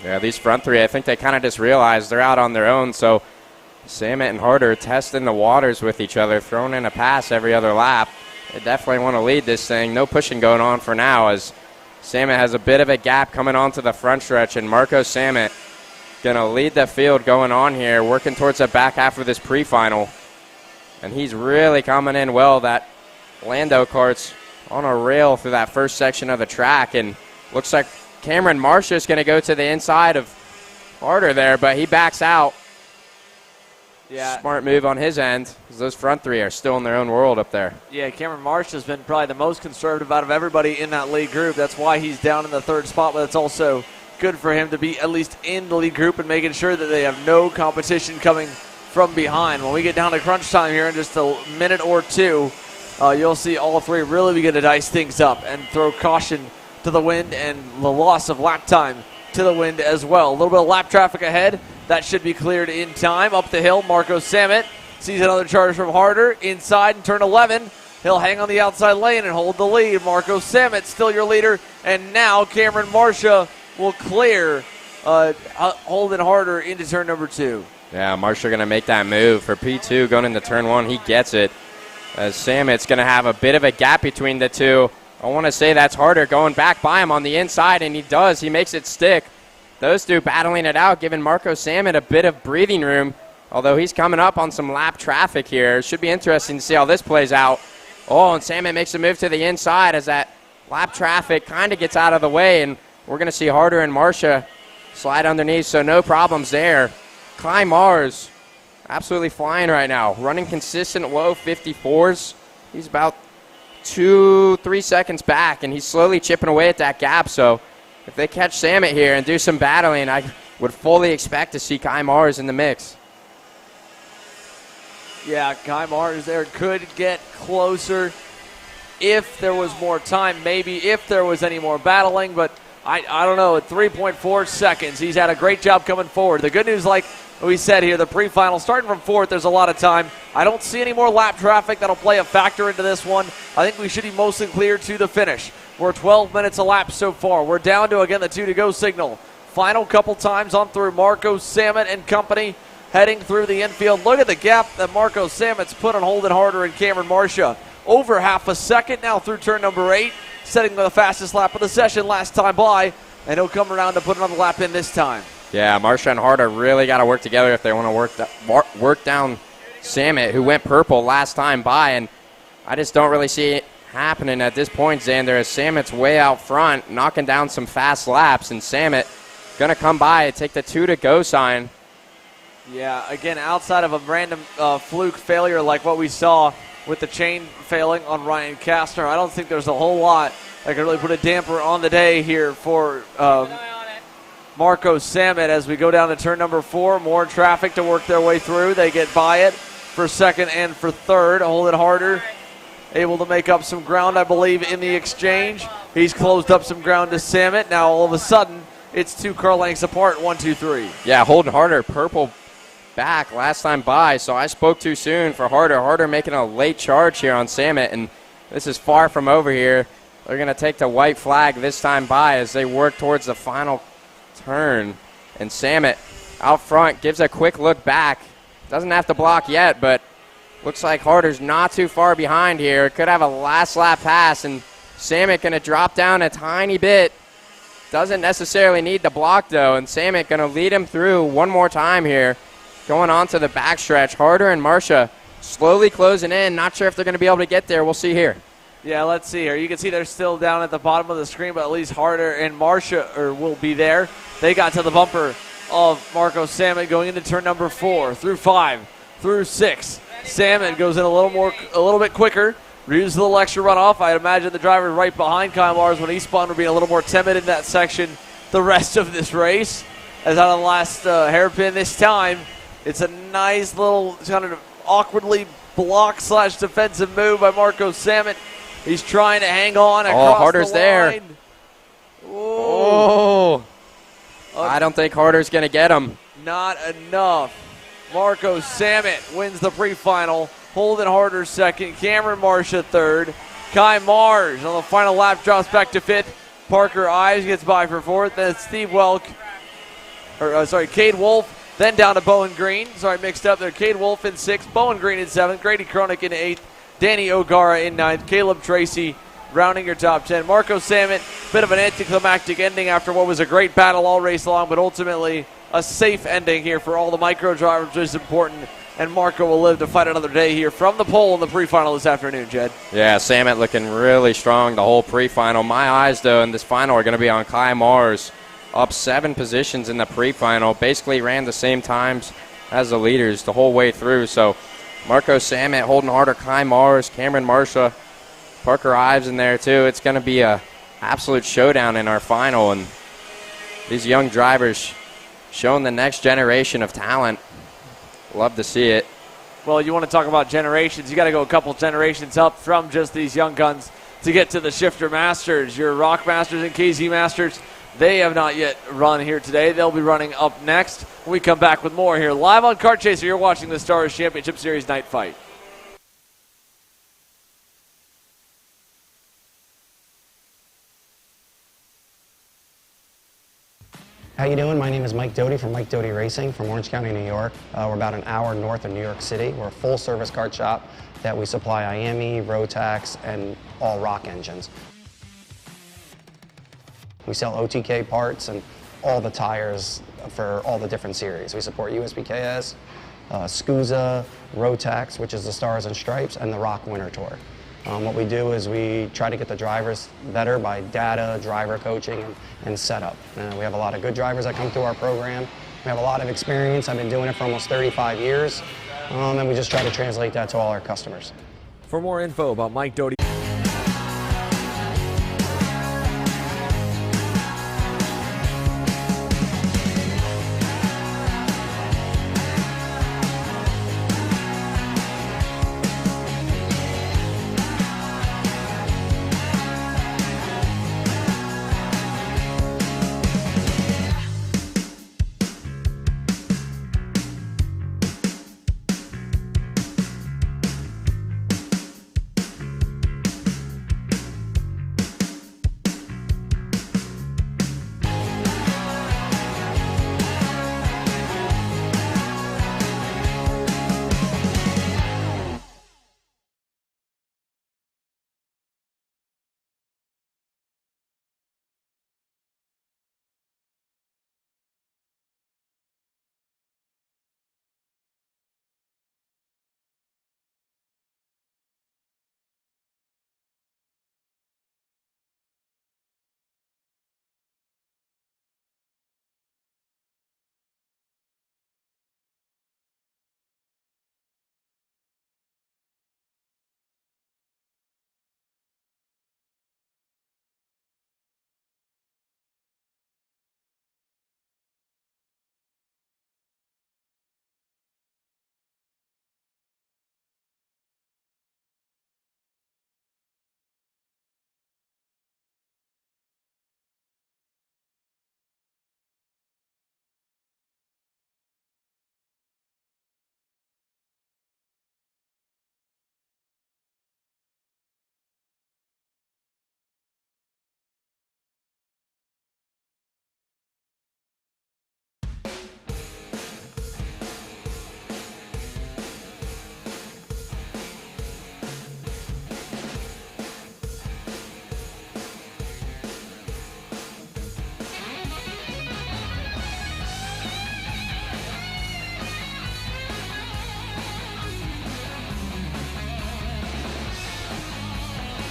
Yeah, these front three, I think they kind of just realized they're out on their own, so Samet and Harder testing the waters with each other, throwing in a pass every other lap. They definitely want to lead this thing. No pushing going on for now, as Samet has a bit of a gap coming onto the front stretch, and Marco Samet going to lead the field going on here, working towards the back half of this pre-final. And he's really coming in well. That Lando kart's on a rail through that first section of the track, and looks like Cameron Marcia is going to go to the inside of Harder there, but he backs out. Yeah. Smart move on his end, because those front three are still in their own world up there. Yeah, Cameron Marsh has been probably the most conservative out of everybody in that lead group. That's why he's down in the third spot, but it's also good for him to be at least in the lead group and making sure that they have no competition coming from behind. When we get down to crunch time here in just a minute or two, you'll see all three really begin to dice things up and throw caution to the wind and the loss of lap time to the wind as well. A little bit of lap traffic ahead. That should be cleared in time. Up the hill, Marco Samet sees another charge from Harder. Inside in turn 11, he'll hang on the outside lane and hold the lead. Marco Samet still your leader. And now Cameron Marcia will clear Holden Harder into turn number 2. Yeah, Marcia going to make that move for P2 going into turn 1. He gets it, as Samet's going to have a bit of a gap between the two. I want to say that's Harder going back by him on the inside, and he does. He makes it stick. Those two battling it out, giving Marco Samet a bit of breathing room, although he's coming up on some lap traffic here. It should be interesting to see how this plays out. Oh, and Samet makes a move to the inside as that lap traffic kind of gets out of the way, and we're going to see Harder and Marcia slide underneath, so no problems there. Kai Mars absolutely flying right now, running consistent low 54s. He's about 2-3 seconds back, and he's slowly chipping away at that gap, so if they catch Samet here and do some battling, I would fully expect to see Kai Mars in the mix. Yeah, Kai Mars there could get closer if there was more time, maybe if there was any more battling, but I don't know. At 3.4 seconds, he's had a great job coming forward. The good news, like we said here, the pre-final, starting from 4th, there's a lot of time. I don't see any more lap traffic that'll play a factor into this one. I think we should be mostly clear to the finish. We're 12 minutes elapsed so far. We're down to, again, the 2-to-go signal. Final couple times on through Marco Samet and company heading through the infield. Look at the gap that Marco Samet's put on Holden Harder and Cameron Marcia. Over half a second now through turn number 8, setting the fastest lap of the session last time by, and he'll come around to put another lap in this time. Yeah, Marcia and Harder really got to work together if they want to work down Samet, who went purple last time by, and I just don't really see it happening at this point, Xander, as Samet's way out front, knocking down some fast laps, and Samet going to come by and take the 2-to-go sign. Yeah, again, outside of a random fluke failure like what we saw with the chain failing on Ryan Kastner, I don't think there's a whole lot that could really put a damper on the day here for Marco Samet as we go down to turn number 4. More traffic to work their way through. They get by it for second and for third. Holden Harder able to make up some ground, I believe, in the exchange. He's closed up some ground to Samet. Now all of a sudden, it's 2 car lengths apart, 1, 2, 3. Yeah, Holden Harder, purple back last time by, so I spoke too soon for Harder. Harder making a late charge here on Samet, and this is far from over here. They're going to take the white flag this time by as they work towards the final turn. And Samet out front gives a quick look back. Doesn't have to block yet, but looks like Harder's not too far behind here. Could have a last lap pass, and Samet going to drop down a tiny bit. Doesn't necessarily need the block, though, and Samet going to lead him through one more time here. Going on to the backstretch. Harder and Marcia slowly closing in. Not sure if they're going to be able to get there. We'll see here. Yeah, let's see here. You can see they're still down at the bottom of the screen, but at least Harder and Marcia will be there. They got to the bumper of Marco Salmon going into turn number 4, through 5, through 6. Salmon goes in a little bit quicker, uses a little extra runoff. I'd imagine the driver right behind Kyle Mars when he spun would be a little more timid in that section the rest of this race. As out of the last hairpin this time, it's a nice little kind of awkwardly block/defensive move by Marco Salmon. He's trying to hang on across Harder's the line. there. Oh. I don't think Harder's going to get him. Not enough. Marco Salmon wins the pre-final. Holden Harder second. Cameron Marcia third. Kai Mars on the final lap drops back to 5th. Parker Ives gets by for 4th. Then Steve Cade Wolf. Then down to Bowen Green. Mixed up there. Cade Wolf in 6th. Bowen Green in 7th. Grady Cronick in 8th. Danny O'Gara in 9th. Caleb Tracy rounding your top 10. Marco Salmon, bit of an anticlimactic ending after what was a great battle all race long, but ultimately a safe ending here for all the micro drivers, which is important. And Marco will live to fight another day here from the pole in the pre-final this afternoon, Jed. Yeah, Salmon looking really strong the whole pre-final. My eyes, though, in this final are going to be on Kai Mars, up 7 positions in the pre-final. Basically ran the same times as the leaders the whole way through. So Marco Salmon, Holden Harder, Kai Mars, Cameron Marcia, Parker Ives in there, too. It's going to be a absolute showdown in our final. And these young drivers showing the next generation of talent. Love to see it. Well, you want to talk about generations. You got to go a couple generations up from just these young guns to get to the Shifter Masters. Your Rock Masters and KZ Masters, they have not yet run here today. They'll be running up next when we come back with more here live on Kart Chaser. You're watching the Stars Championship Series Night Fight. How you doing? My name is Mike Doty from Mike Doty Racing from Orange County, New York. We're about an hour north of New York City. We're a full-service kart shop that we supply IAME, Rotax, and all Rock engines. We sell OTK parts and all the tires for all the different series. We support USPKS, SCUSA, Rotax, which is the Stars and Stripes, and the Rock Winter Tour. What we do is we try to get the drivers better by data, driver coaching, and setup. We have a lot of good drivers that come through our program. We have a lot of experience. I've been doing it for almost 35 years, and we just try to translate that to all our customers. For more info about Mike Doty,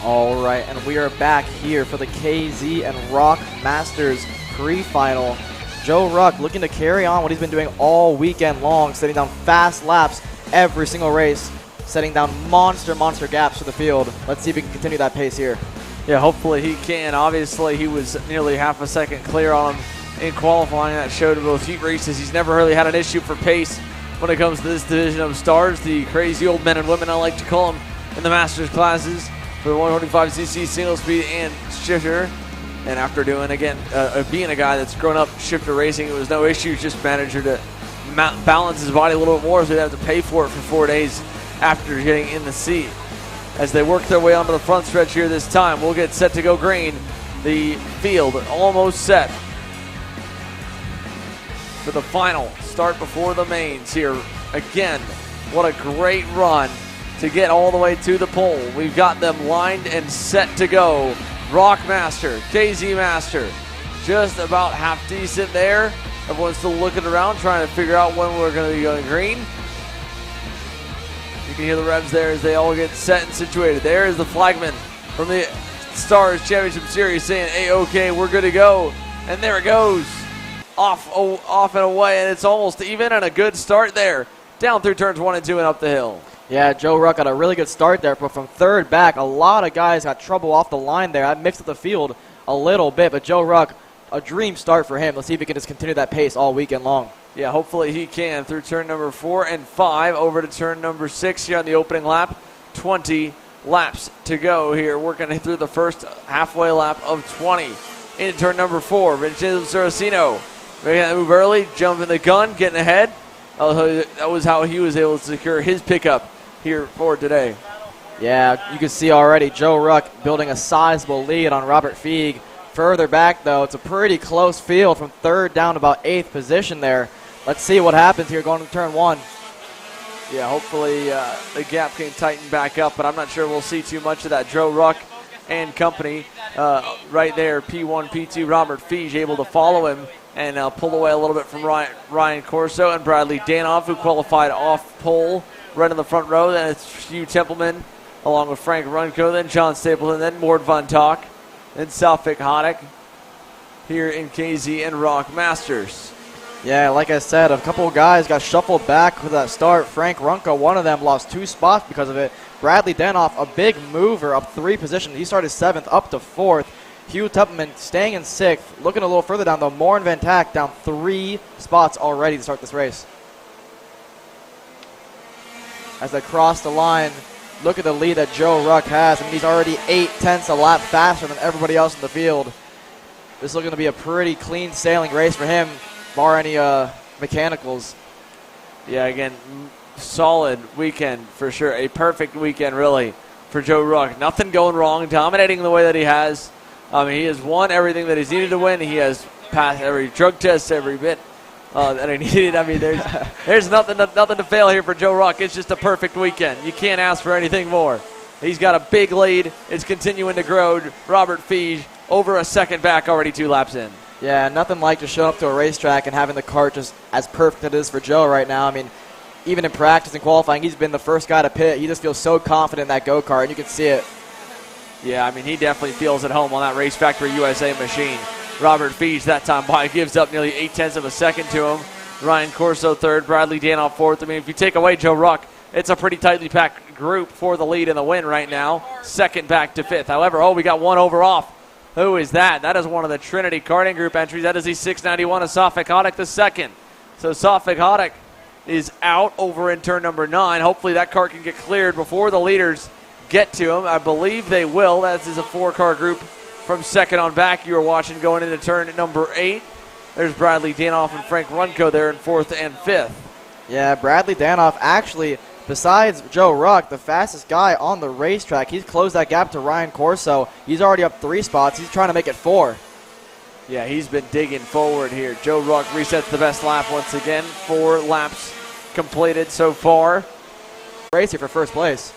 All right, and we are back here for the KZ and Rock Masters pre-final. Joe Ruck looking to carry on what he's been doing all weekend long, setting down fast laps every single race, setting down monster gaps for the field. Let's see if he can continue that pace here. Yeah, hopefully he can. Obviously, he was nearly half a second clear on him in qualifying. That showed in both heat races. He's never really had an issue for pace when it comes to this division of stars, the crazy old men and women, I like to call them, in the Masters classes for the 125cc single speed and shifter. And after doing, again, being a guy that's grown up shifter racing, it was no issue, just managed to balance his body a little bit more, so he'd have to pay for it for 4 days after getting in the seat. As they work their way onto the front stretch here this time, we'll get set to go green. The field almost set for the final start before the mains here. Again, what a great run to get all the way to the pole. We've got them lined and set to go. Rock Master, KZ Master, just about half decent there. Everyone's still looking around, trying to figure out when we're going to be going green. You can hear the revs there as they all get set and situated. There is the flagman from the Stars Championship Series saying, hey, okay, we're good to go. And there it goes. Off and away, and it's almost even and a good start there. Down through turns 1 and 2 and up the hill. Yeah, Joe Ruck got a really good start there, but from third back, a lot of guys got trouble off the line there. I mixed up the field a little bit, but Joe Ruck, a dream start for him. Let's see if he can just continue that pace all weekend long. Yeah, hopefully he can through turn number 4 and 5 over to turn number 6 here on the opening lap. 20 laps to go here, working through the first halfway lap of 20. Into turn number 4, Vincenzo Saraceno. Making that move early, jumping the gun, getting ahead. That was how he was able to secure his pickup here for today. Yeah, you can see already Joe Ruck building a sizable lead on Robert Feig. Further back, though, it's a pretty close field from third down to about 8th position there. Let's see what happens here going to turn 1. Yeah, hopefully the gap can tighten back up, but I'm not sure we'll see too much of that. Joe Ruck and company right there, P1, P2, Robert Feig able to follow him and pull away a little bit from Ryan Corso and Bradley Danoff, who qualified off pole right in the front row. Then it's Hugh Templeman along with Frank Runco, then John Stapleton, then Mort Von Talk, then Salfik Hodek here in KZ and Rock Masters. Yeah, like I said, a couple of guys got shuffled back with that start. Frank Runco, one of them, lost 2 spots because of it. Bradley Danoff, a big mover, up 3 positions. He started 7th, up to 4th. Hugh Tupman staying in 6th. Looking a little further down, though, Morin Van Tack down 3 spots already to start this race. As they cross the line, look at the lead that Joe Ruck has. I mean, he's already 8/10 a lap faster than everybody else in the field. This is looking to be a pretty clean sailing race for him, bar any mechanicals. Yeah, again, solid weekend for sure. A perfect weekend, really, for Joe Ruck. Nothing going wrong, dominating the way that he has. He has won everything that he's needed to win. He has passed every drug test, every bit that he needed. I mean, there's nothing to fail here for Joe Ruck. It's just a perfect weekend. You can't ask for anything more. He's got a big lead. It's continuing to grow. Robert Feig over a second back, already 2 laps in. Yeah, nothing like just showing up to a racetrack and having the kart just as perfect as it is for Joe right now. I mean, even in practice and qualifying, he's been the first guy to pit. He just feels so confident in that go-kart, and you can see it. Yeah, I mean, he definitely feels at home on that Race Factory USA machine. Robert Feig, that time by, gives up nearly 8/10 of a second to him. Ryan Corso 3rd, Bradley Danoff 4th. I mean, if you take away Joe Ruck, it's a pretty tightly packed group for the lead and the win right now. 2nd back to 5th. However, we got one over off. Who is that? That is one of the Trinity Karting Group entries. That is the 691 of Salfik Hodek the 2nd. So Salfik Hodek is out over in turn number 9. Hopefully that car can get cleared before the leaders get to him. I believe they will. That is a 4-car group from 2nd on back you are watching going into turn number 8. There's Bradley Danoff and Frank Runco there in 4th and 5th. Yeah, Bradley Danoff actually, besides Joe Ruck, the fastest guy on the racetrack. He's closed that gap to Ryan Corso. He's already up 3 spots. He's trying to make it 4. Yeah, he's been digging forward here. Joe Ruck resets the best lap once again. 4 laps completed so far. Race here for first place.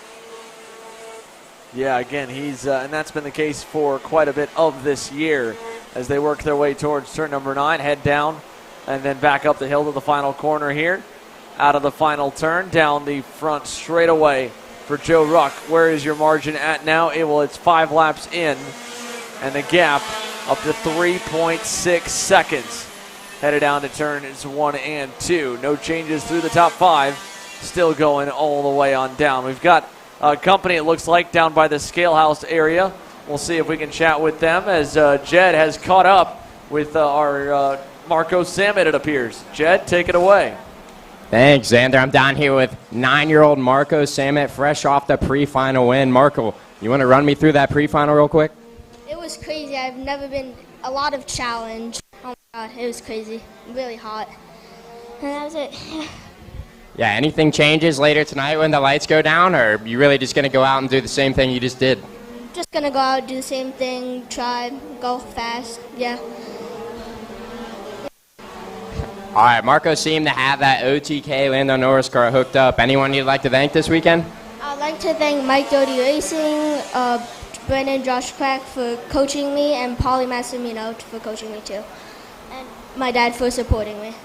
Yeah, again, he's and that's been the case for quite a bit of this year as they work their way towards turn number 9, head down, and then back up the hill to the final corner here. Out of the final turn, down the front straightaway for Joe Ruck. Where is your margin at now? Well, it's 5 laps in, and the gap up to 3.6 seconds. Headed down to turns 1 and 2. No changes through the top 5. Still going all the way on down. We've got a company, it looks like, down by the scale house area. We'll see if we can chat with them as Jed has caught up with our Marco Sammet, it appears. Jed, take it away. Thanks, Xander. I'm down here with 9-year-old Marco Sammet, fresh off the pre-final win. Marco, you want to run me through that pre-final real quick? It was crazy. I've never been a lot of challenge. Oh, my God, it was crazy. Really hot. And that was it. Yeah, anything changes later tonight when the lights go down, or are you really just going to go out and do the same thing you just did? Just going to go out, do the same thing, try, go fast, yeah. All right, Marco seemed to have that OTK Lando Norris car hooked up. Anyone you'd like to thank this weekend? I'd like to thank Mike Doty Racing, Brennan Josh Crack for coaching me, and Paulie Massimino for coaching me too. And my dad for supporting me.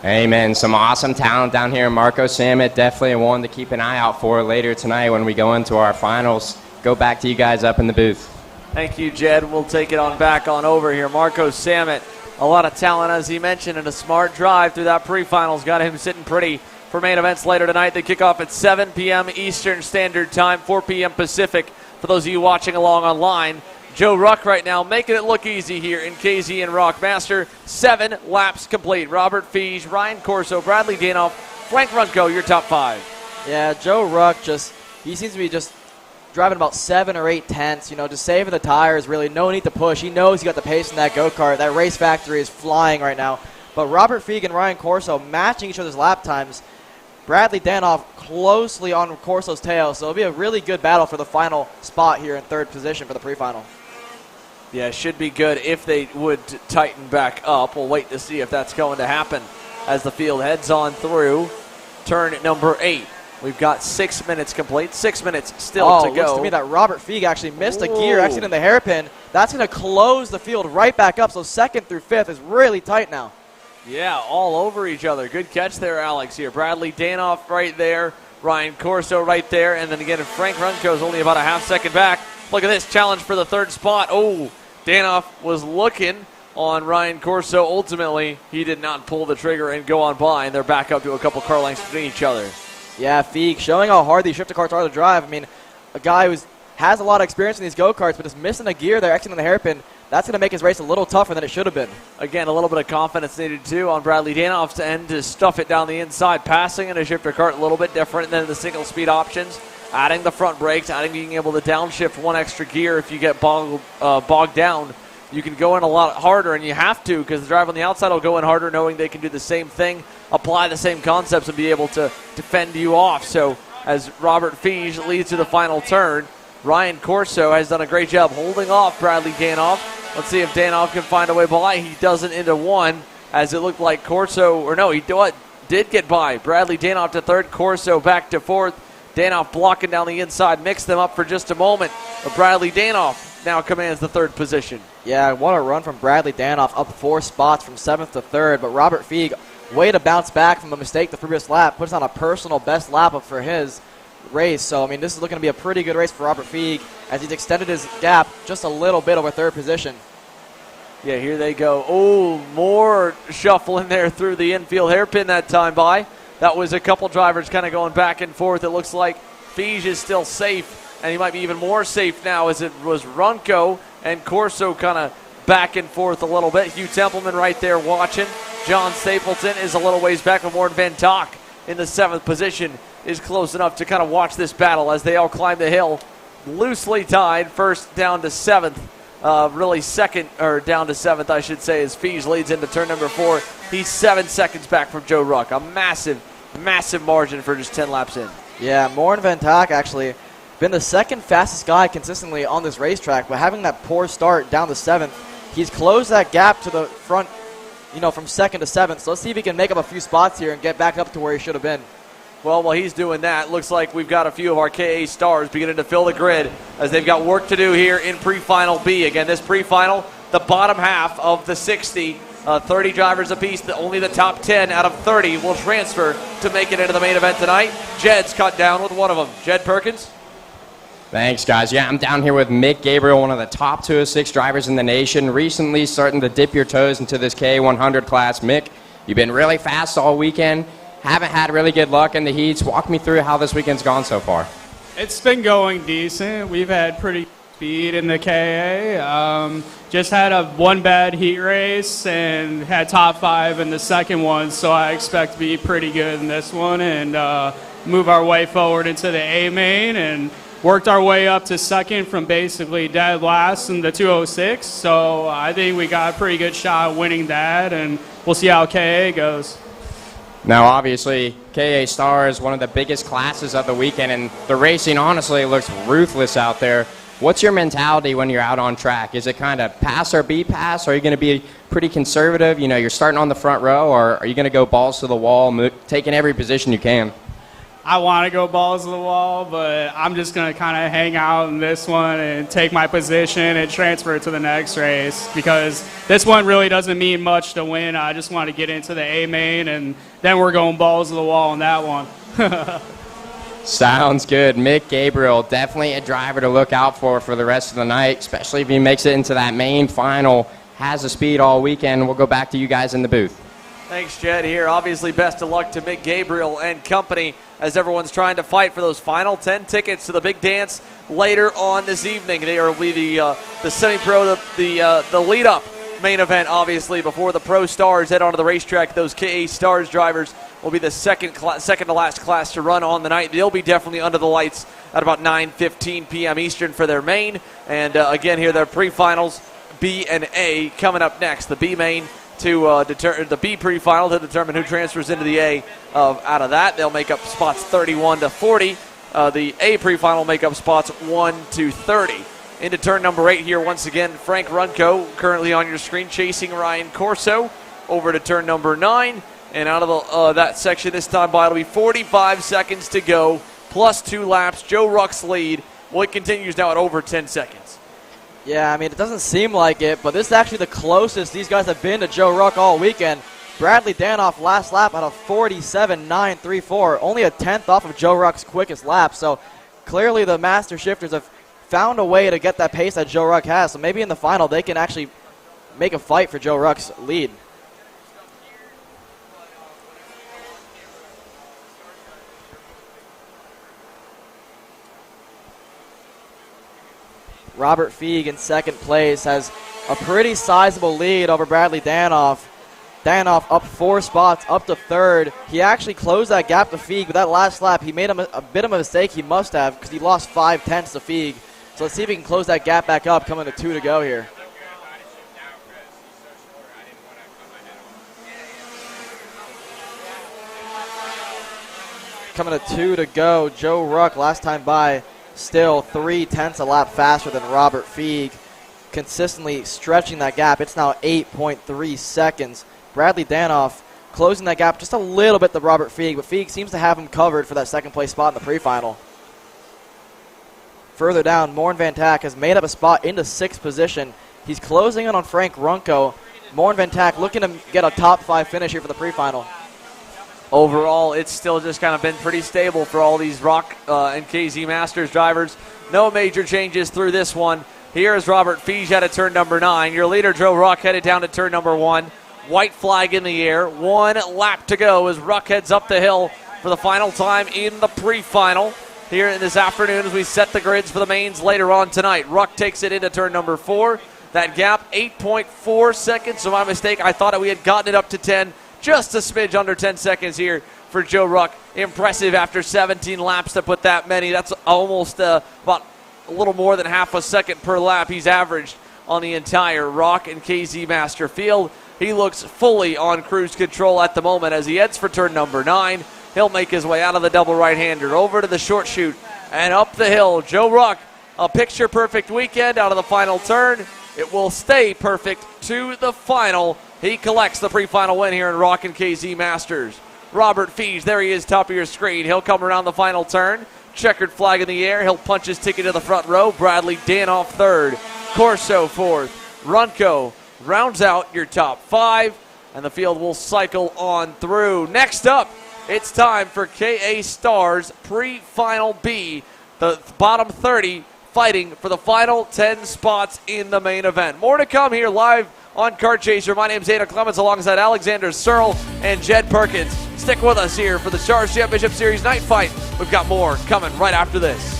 Amen. Some awesome talent down here. Marco Sammet, definitely one to keep an eye out for later tonight when we go into our finals. Go back to you guys up in the booth. Thank you, Jed. We'll take it on back on over here. Marco Sammet, a lot of talent, as he mentioned, and a smart drive through that pre-finals. Got him sitting pretty for main events later tonight. They kick off at 7 p.m. Eastern Standard Time, 4 p.m. Pacific. For those of you watching along online, Joe Ruck right now making it look easy here in KZ and Rockmaster. 7 laps complete. Robert Fiege, Ryan Corso, Bradley Danoff, Frank Runco, your top 5. Yeah, Joe Ruck he seems to be just driving about 7 or 8 tenths, just saving the tires, really no need to push. He knows he got the pace in that go-kart. That race factory is flying right now. But Robert Fiege and Ryan Corso matching each other's lap times. Bradley Danoff closely on Corso's tail, so it'll be a really good battle for the final spot here in 3rd position for the pre-final. Yeah, it should be good if they would tighten back up. We'll wait to see if that's going to happen as the field heads on through turn number 8. We've got 6 minutes complete. 6 minutes still to go. Looks to me that Robert Fiege actually missed a gear, actually in the hairpin. That's going to close the field right back up, so 2nd through 5th is really tight now. Yeah, all over each other. Good catch there, Alex, here. Bradley Danoff right there. Ryan Corso right there. And then again, Frank Runco is only about a half second back. Look at this challenge for the 3rd spot. Oh, Danoff was looking on Ryan Corso. Ultimately, he did not pull the trigger and go on by, and they're back up to a couple car lengths between each other. Yeah, Fiege showing how hard these shifter carts are to drive. I mean, a guy who has a lot of experience in these go-karts, but just missing a gear there, exiting the hairpin, that's going to make his race a little tougher than it should have been. Again, a little bit of confidence needed, too, on Bradley Danoff's end to stuff it down the inside. Passing in a shifter cart a little bit different than the single-speed options. Adding the front brakes, adding being able to downshift 1 extra gear if you get bogged down. You can go in a lot harder, and you have to, because the driver on the outside will go in harder knowing they can do the same thing, apply the same concepts, and be able to defend you off. So as Robert Fiege leads to the final turn, Ryan Corso has done a great job holding off Bradley Danoff. Let's see if Danoff can find a way by. He doesn't into 1, as it looked like Corso, or no, he did get by. Bradley Danoff to 3rd, Corso back to 4th. Danoff blocking down the inside, mixed them up for just a moment. But Bradley Danoff now commands the 3rd position. Yeah, what a run from Bradley Danoff, up 4 spots from 7th to 3rd. But Robert Fiege, way to bounce back from a mistake the previous lap, puts on a personal best lap up for his race. So, I mean, this is looking to be a pretty good race for Robert Fiege as he's extended his gap just a little bit over 3rd position. Yeah, here they go. Oh, more shuffle in there through the infield hairpin that time by. That was a couple drivers kind of going back and forth. It looks like Fiege is still safe, and he might be even more safe now as it was Runco and Corso kind of back and forth a little bit. Hugh Templeman right there watching. John Stapleton is a little ways back, but Warren Van Tock in the 7th position is close enough to kind of watch this battle as they all climb the hill. Loosely tied, 1st down to 7th. Really 2nd, or down to 7th, I should say, as Fiege leads into turn number 4. He's 7 seconds back from Joe Ruck. A massive, massive margin for just 10 laps in. Yeah, Warren Van Tock actually been the 2nd fastest guy consistently on this racetrack, but having that poor start down to 7th, he's closed that gap to the front, from 2nd to 7th. So let's see if he can make up a few spots here and get back up to where he should have been. Well, while he's doing that, looks like we've got a few of our KA stars beginning to fill the grid as they've got work to do here in pre-final B. Again, this pre-final, the bottom half of the 60 30 drivers apiece. Only the top 10 out of 30 will transfer to make it into the main event tonight. Jed's cut down with one of them. Jed Perkins. Thanks, guys. Yeah, I'm down here with Mick Gabriel, one of the top 206 drivers in the nation. Recently starting to dip your toes into this K100 class. Mick, you've been really fast all weekend. Haven't had really good luck in the heats. Walk me through how this weekend's gone so far. It's been going decent. We've had pretty speed in the KA. Just had one bad heat race and had top 5 in the second one, so I expect to be pretty good in this one and move our way forward into the A main, and worked our way up to second from basically dead last in the 206. So I think we got a pretty good shot at winning that, and we'll see how KA goes. Now, obviously, KA Star is one of the biggest classes of the weekend, and the racing, honestly, looks ruthless out there. What's your mentality when you're out on track? Is it kind of pass or be pass? Or are you going to be pretty conservative? You know, you're starting on the front row, or are you going to go balls to the wall, taking every position you can? I want to go balls to the wall, but I'm just going to kind of hang out in this one and take my position and transfer to the next race, because this one really doesn't mean much to win. I just want to get into the A main, and then we're going balls to the wall on that one. Sounds good. Mick Gabriel, definitely a driver to look out for the rest of the night, especially if he makes it into that main final, has the speed all weekend. We'll go back to you guys in the booth. Thanks, Jed, here. Obviously, best of luck to Mick Gabriel and company as everyone's trying to fight for those final 10 tickets to the big dance later on this evening. They will be the semi-pro, the lead-up main event, obviously, before the pro stars head onto the racetrack. Those KA Stars drivers will be the second to last class to run on the night. They'll be definitely under the lights at about 9:15 p.m. Eastern for their main. And again, here, their pre-finals, B and A, coming up next. The B main to the B pre-final to determine who transfers into the A. Out of that, they'll make up spots 31 to 40. The A pre-final will make up spots 1 to 30. Into turn number 8 here, once again, Frank Runco, currently on your screen, chasing Ryan Corso. Over to turn number 9, and out of that section this time by, it'll be 45 seconds to go, plus 2 laps. Joe Ruck's lead. Well, it continues now at over 10 seconds. Yeah, I mean, it doesn't seem like it, but this is actually the closest these guys have been to Joe Ruck all weekend. Bradley Danoff last lap at a 47.934, only a tenth off of Joe Ruck's quickest lap. So clearly the master shifters have found a way to get that pace that Joe Ruck has. So maybe in the final they can actually make a fight for Joe Ruck's lead. Robert Feig in second place has a pretty sizable lead over Bradley Danoff. Danoff up 4 spots, up to third. He actually closed that gap to Feig, but that last lap he made a bit of a mistake. He must have, because he lost 5 tenths to Feig. So let's see if he can close that gap back up, coming to 2 to go here. Coming to 2 to go, Joe Ruck last time by, still 3 tenths a lap faster than Robert Feig, consistently stretching that gap. It's now 8.3 seconds. Bradley Danoff closing that gap just a little bit to Robert Feig, but Feig seems to have him covered for that second place spot in the pre-final. Further down, Morn Van Tack has made up a spot into 6th position. He's closing in on Frank Runco. Morn Van Tack looking to get a top 5 finish here for the pre-final. Overall, it's still just kind of been pretty stable for all these Rock and KZ Masters drivers. No major changes through this one. Here is Robert Feig at turn number 9. Your leader, Joe Ruck, headed down to turn number 1. White flag in the air. 1 lap to go as Ruck heads up the hill for the final time in the pre-final here this afternoon as we set the grids for the mains later on tonight. Ruck takes it into turn number 4. That gap, 8.4 seconds. So my mistake, I thought we had gotten it up to 10. Just a smidge under 10 seconds here for Joe Ruck. Impressive after 17 laps to put that many. That's almost about a little more than half a second per lap he's averaged on the entire Rock and KZ Master field. He looks fully on cruise control at the moment as he heads for turn number 9. He'll make his way out of the double right-hander over to the short chute and up the hill. Joe Ruck, a picture-perfect weekend out of the final turn. It will stay perfect to the final. He collects the pre-final win here in Rock and KZ Masters. Robert Feig, there he is, top of your screen. He'll come around the final turn. Checkered flag in the air. He'll punch his ticket to the front row. Bradley Danoff third. Corso fourth. Runco rounds out your top 5, and the field will cycle on through. Next up, it's time for KA Stars pre-final B, the bottom 30 fighting for the final 10 spots in the main event. More to come here live on Kart Chaser. My name's Dana Clemens alongside Alexander Searle and Jed Perkins. Stick with us here for the Stars Championship Series Night Fight. We've got more coming right after this.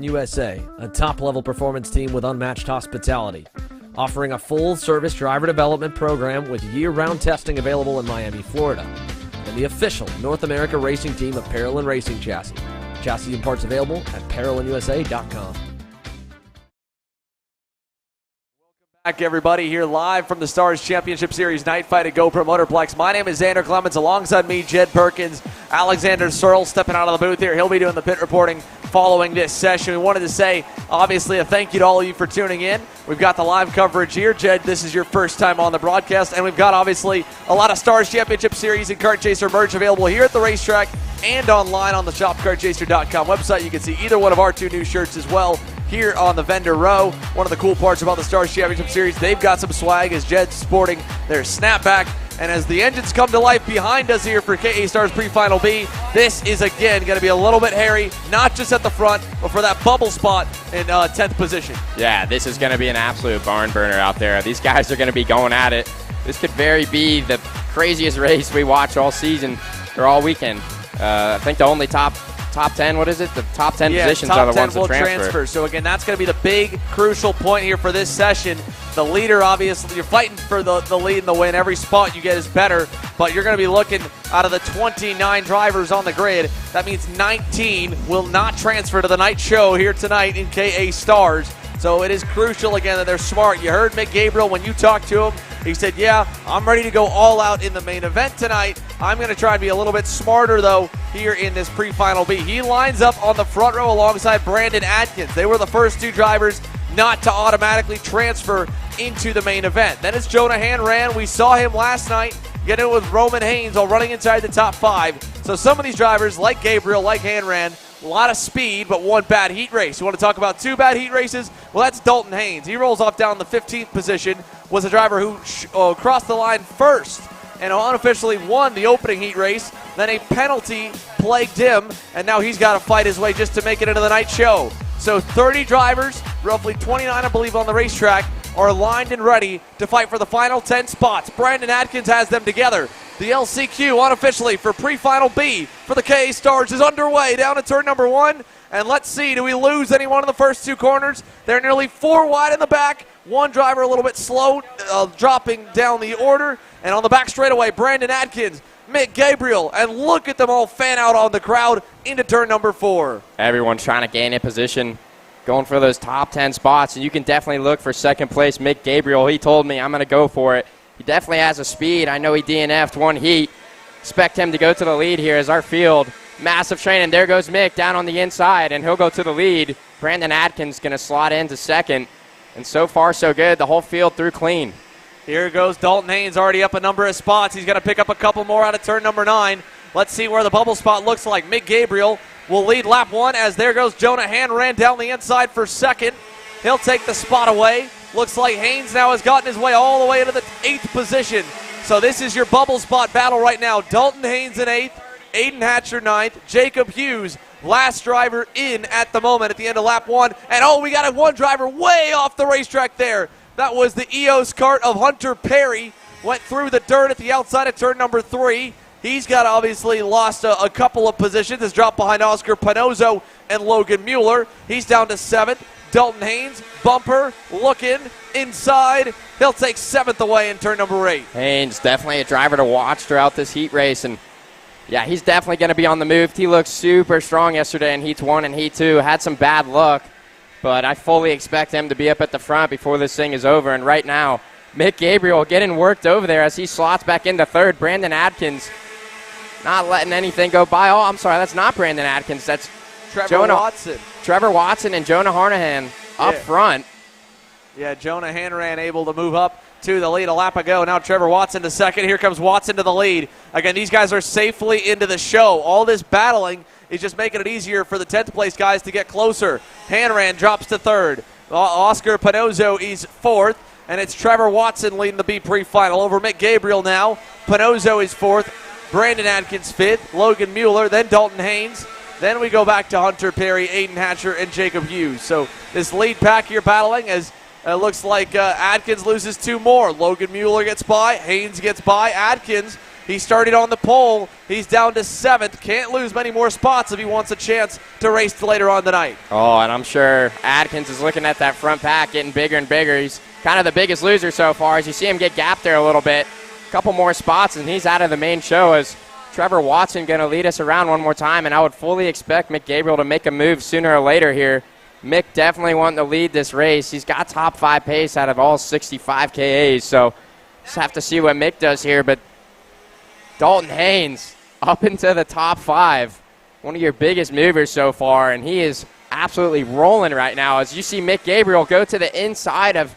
USA, a top-level performance team with unmatched hospitality, offering a full-service driver development program with year-round testing available in Miami, Florida, and the official North America racing team of Parolin Racing Chassis. Chassis and parts available at ParolinUSA.com. Back, everybody, here live from the Stars Championship Series Night Fight at GoPro Motorplex. My name is Xander Clemens. Alongside me, Jed Perkins, Alexander Searle stepping out of the booth here. He'll be doing the pit reporting following this session. We wanted to say, obviously, a thank you to all of you for tuning in. We've got the live coverage here. Jed, this is your first time on the broadcast, and we've got, obviously, a lot of Stars Championship Series and Kart Chaser merch available here at the racetrack and online on the shopkartchaser.com website. You can see either one of our 2 new shirts as well here on the vendor row. One of the cool parts about the Stars Championship Series, they've got some swag as Jed's sporting their snapback. And as the engines come to life behind us here for KA Stars Pre-Final B, this is again going to be a little bit hairy, not just at the front, but for that bubble spot in 10th position. Yeah, this is going to be an absolute barn burner out there. These guys are going to be going at it. This could very be the craziest race we watch all season or all weekend. I think the only top 10, what is it? The top 10 positions are the ones that transfer. So again, that's going to be the big crucial point here for this session. The leader, obviously, you're fighting for the lead and the win. Every spot you get is better, but you're going to be looking out of the 29 drivers on the grid. That means 19 will not transfer to the night show here tonight in KA Stars. So it is crucial, again, that they're smart. You heard Mick Gabriel when you talked to him. He said, yeah, I'm ready to go all out in the main event tonight. I'm going to try and be a little bit smarter, though, here in this pre-final B. He lines up on the front row alongside Brandon Adkins. They were the first 2 drivers not to automatically transfer into the main event. Then it's Jonah Hanran. We saw him last night get in with Roman Haynes while running inside the top 5. So some of these drivers, like Gabriel, like Hanran, a lot of speed, but 1 bad heat race. You want to talk about 2 bad heat races? Well, that's Dalton Haynes. He rolls off down the 15th position, was a driver who crossed the line first and unofficially won the opening heat race. Then a penalty plagued him, and now he's got to fight his way just to make it into the night show. So 30 drivers, roughly 29, I believe, on the racetrack, are lined and ready to fight for the final 10 spots. Brandon Adkins has them together. The LCQ unofficially for pre-final B for the KA Stars is underway down at turn number 1. And let's see, do we lose anyone in the first 2 corners? They're nearly 4 wide in the back. One driver a little bit slow, dropping down the order. And on the back straightaway, Brandon Adkins, Mick Gabriel, and look at them all fan out on the crowd into turn number 4. Everyone's trying to gain a position, going for those top 10 spots, and you can definitely look for second place Mick Gabriel. He told me I'm going to go for it. He definitely has a speed. I know he DNF'd one heat. Expect him to go to the lead here as our field. Massive train, and there goes Mick down on the inside, and he'll go to the lead. Brandon Atkins going to slot into second, and so far so good. The whole field through clean. Here goes Dalton Haynes, already up a number of spots. He's going to pick up a couple more out of turn number 9. Let's see where the bubble spot looks like. Mick Gabriel will lead lap 1 as there goes Jonah Hanran down the inside for second. He'll take the spot away. Looks like Haynes now has gotten his way all the way into the 8th position. So this is your bubble spot battle right now. Dalton Haynes in 8th, Aiden Hatcher 9th, Jacob Hughes, last driver in at the moment at the end of lap 1. And oh, we got a one driver way off the racetrack there. That was the EOS kart of Hunter Perry. Went through the dirt at the outside of turn number 3. He's got obviously lost a couple of positions. Has dropped behind Oscar Panozzo and Logan Mueller. He's down to 7th. Dalton Haynes, bumper, looking, inside. He'll take 7th away in turn number 8. Haynes, definitely a driver to watch throughout this heat race. And, yeah, he's definitely going to be on the move. He looked super strong yesterday in Heats 1 and Heat 2. Had some bad luck, but I fully expect him to be up at the front before this thing is over. And right now, Mick Gabriel getting worked over there as he slots back into 3rd. Brandon Adkins not letting anything go by. Oh, I'm sorry, that's not Brandon Adkins. That's Trevor Watson and Jonah Harnahan up front. Yeah, Jonah Hanran able to move up to the lead a lap ago. Now Trevor Watson to second. Here comes Watson to the lead. Again, these guys are safely into the show. All this battling is just making it easier for the 10th place guys to get closer. Hanran drops to 3rd. Oscar Panozzo is 4th. And it's Trevor Watson leading the B pre-final over Mick Gabriel now. Panozzo is 4th. Brandon Adkins 5th. Logan Mueller, then Dalton Haynes. Then we go back to Hunter Perry, Aiden Hatcher, and Jacob Hughes. So this lead pack here battling as it looks like Adkins loses 2 more. Logan Mueller gets by. Haynes gets by. Adkins, he started on the pole. He's down to 7th. Can't lose many more spots if he wants a chance to race later on tonight. Oh, and I'm sure Adkins is looking at that front pack getting bigger and bigger. He's kind of the biggest loser so far as you see him get gapped there a little bit. A couple more spots, and he's out of the main show as Trevor Watson going to lead us around one more time, and I would fully expect Mick Gabriel to make a move sooner or later here. Mick definitely wanting to lead this race. He's got top 5 pace out of all 65 KAs, so just have to see what Mick does here. But Dalton Haynes up into the top 5, one of your biggest movers so far, and he is absolutely rolling right now as you see Mick Gabriel go to the inside of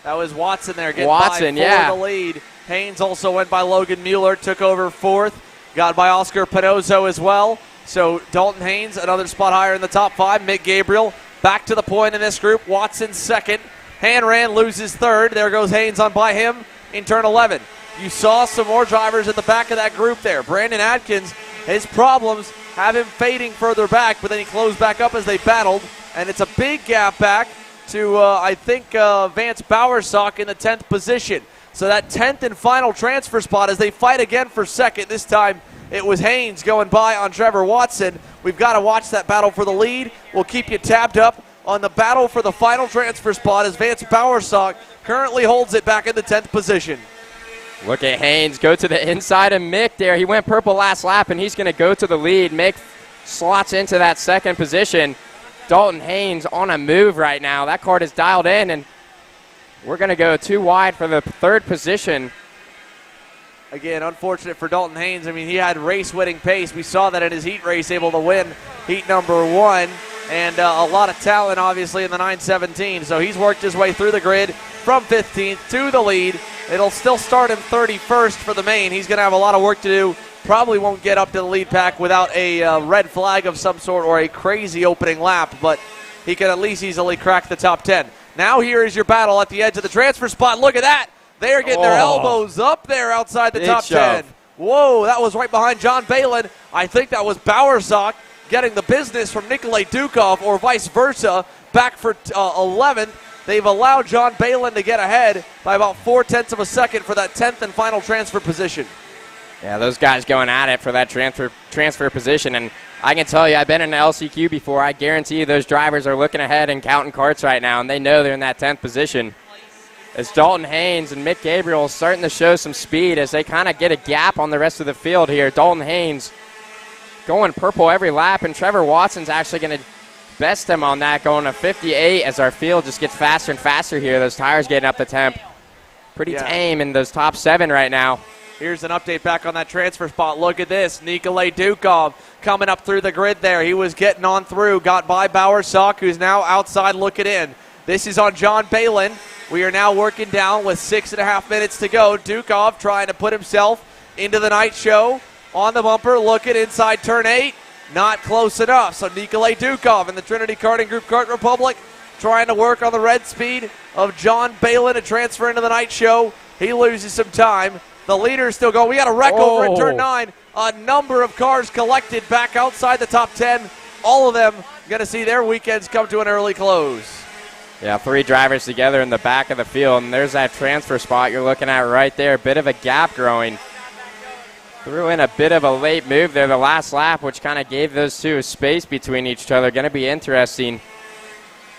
that was Watson there getting by for the lead. Haynes also went by Logan Mueller, took over 4th, got by Oscar Panozzo as well. So Dalton Haynes, another spot higher in the top 5. Mick Gabriel back to the point in this group. Watson 2nd. Hanran loses 3rd. There goes Haynes on by him in turn 11. You saw some more drivers in the back of that group there. Brandon Adkins, his problems have him fading further back, but then he closed back up as they battled. And it's a big gap back to, I think, Vance Bowersock in the 10th position. So that 10th and final transfer spot as they fight again for 2nd. This time it was Haynes going by on Trevor Watson. We've got to watch that battle for the lead. We'll keep you tabbed up on the battle for the final transfer spot as Vance Bowersock currently holds it back in the 10th position. Look at Haynes go to the inside of Mick there. He went purple last lap, and he's going to go to the lead. Mick slots into that 2nd position. Dalton Haynes on a move right now. That card is dialed in, and we're going to go 2 wide for the 3rd position. Again, unfortunate for Dalton Haynes. I mean, he had race-winning pace. We saw that in his heat race, able to win heat number 1. And a lot of talent, obviously, in the 917. So he's worked his way through the grid from 15th to the lead. It'll still start him 31st for the main. He's going to have a lot of work to do. Probably won't get up to the lead pack without a red flag of some sort or a crazy opening lap. But he can at least easily crack the top 10. Now here is your battle at the edge of the transfer spot. Look at that. They are getting their elbows up there outside the top 10. Whoa, that was right behind John Balin. I think that was Bowersock getting the business from Nikolay Dukov or vice versa back for 11th. they've allowed John Balin to get ahead by about 0.4 of a second for that 10th and final transfer position. Yeah, those guys going at it for that transfer position. And I can tell you, I've been in the LCQ before. I guarantee you those drivers are looking ahead and counting carts right now, and they know they're in that 10th position. As Dalton Haynes and Mick Gabriel starting to show some speed as they kind of get a gap on the rest of the field here. Dalton Haynes going purple every lap, and Trevor Watson's actually going to best him on that, going to 58 as our field just gets faster and faster here. Those tires getting up the temp. Pretty tame in those top 7 right now. Here's an update back on that transfer spot. Look at this. Nikolay Dukov coming up through the grid there. He was getting on through, got by Bowersock, who's now outside looking in. This is on John Balin. We are now working down with 6.5 minutes to go. Dukov trying to put himself into the night show on the bumper, looking inside turn 8. Not close enough. So Nikolay Dukov in the Trinity Karting Group Kart Republic trying to work on the red speed of John Balin to transfer into the night show. He loses some time. The leader's still going. We got a wreck over at turn 9. A number of cars collected back outside the top 10. All of them going to see their weekends come to an early close. Yeah, 3 drivers together in the back of the field, and there's that transfer spot you're looking at right there. Bit of a gap growing. Threw in a bit of a late move there the last lap, which kind of gave those two a space between each other. Going to be interesting.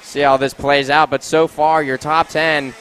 See how this plays out, but so far your top 10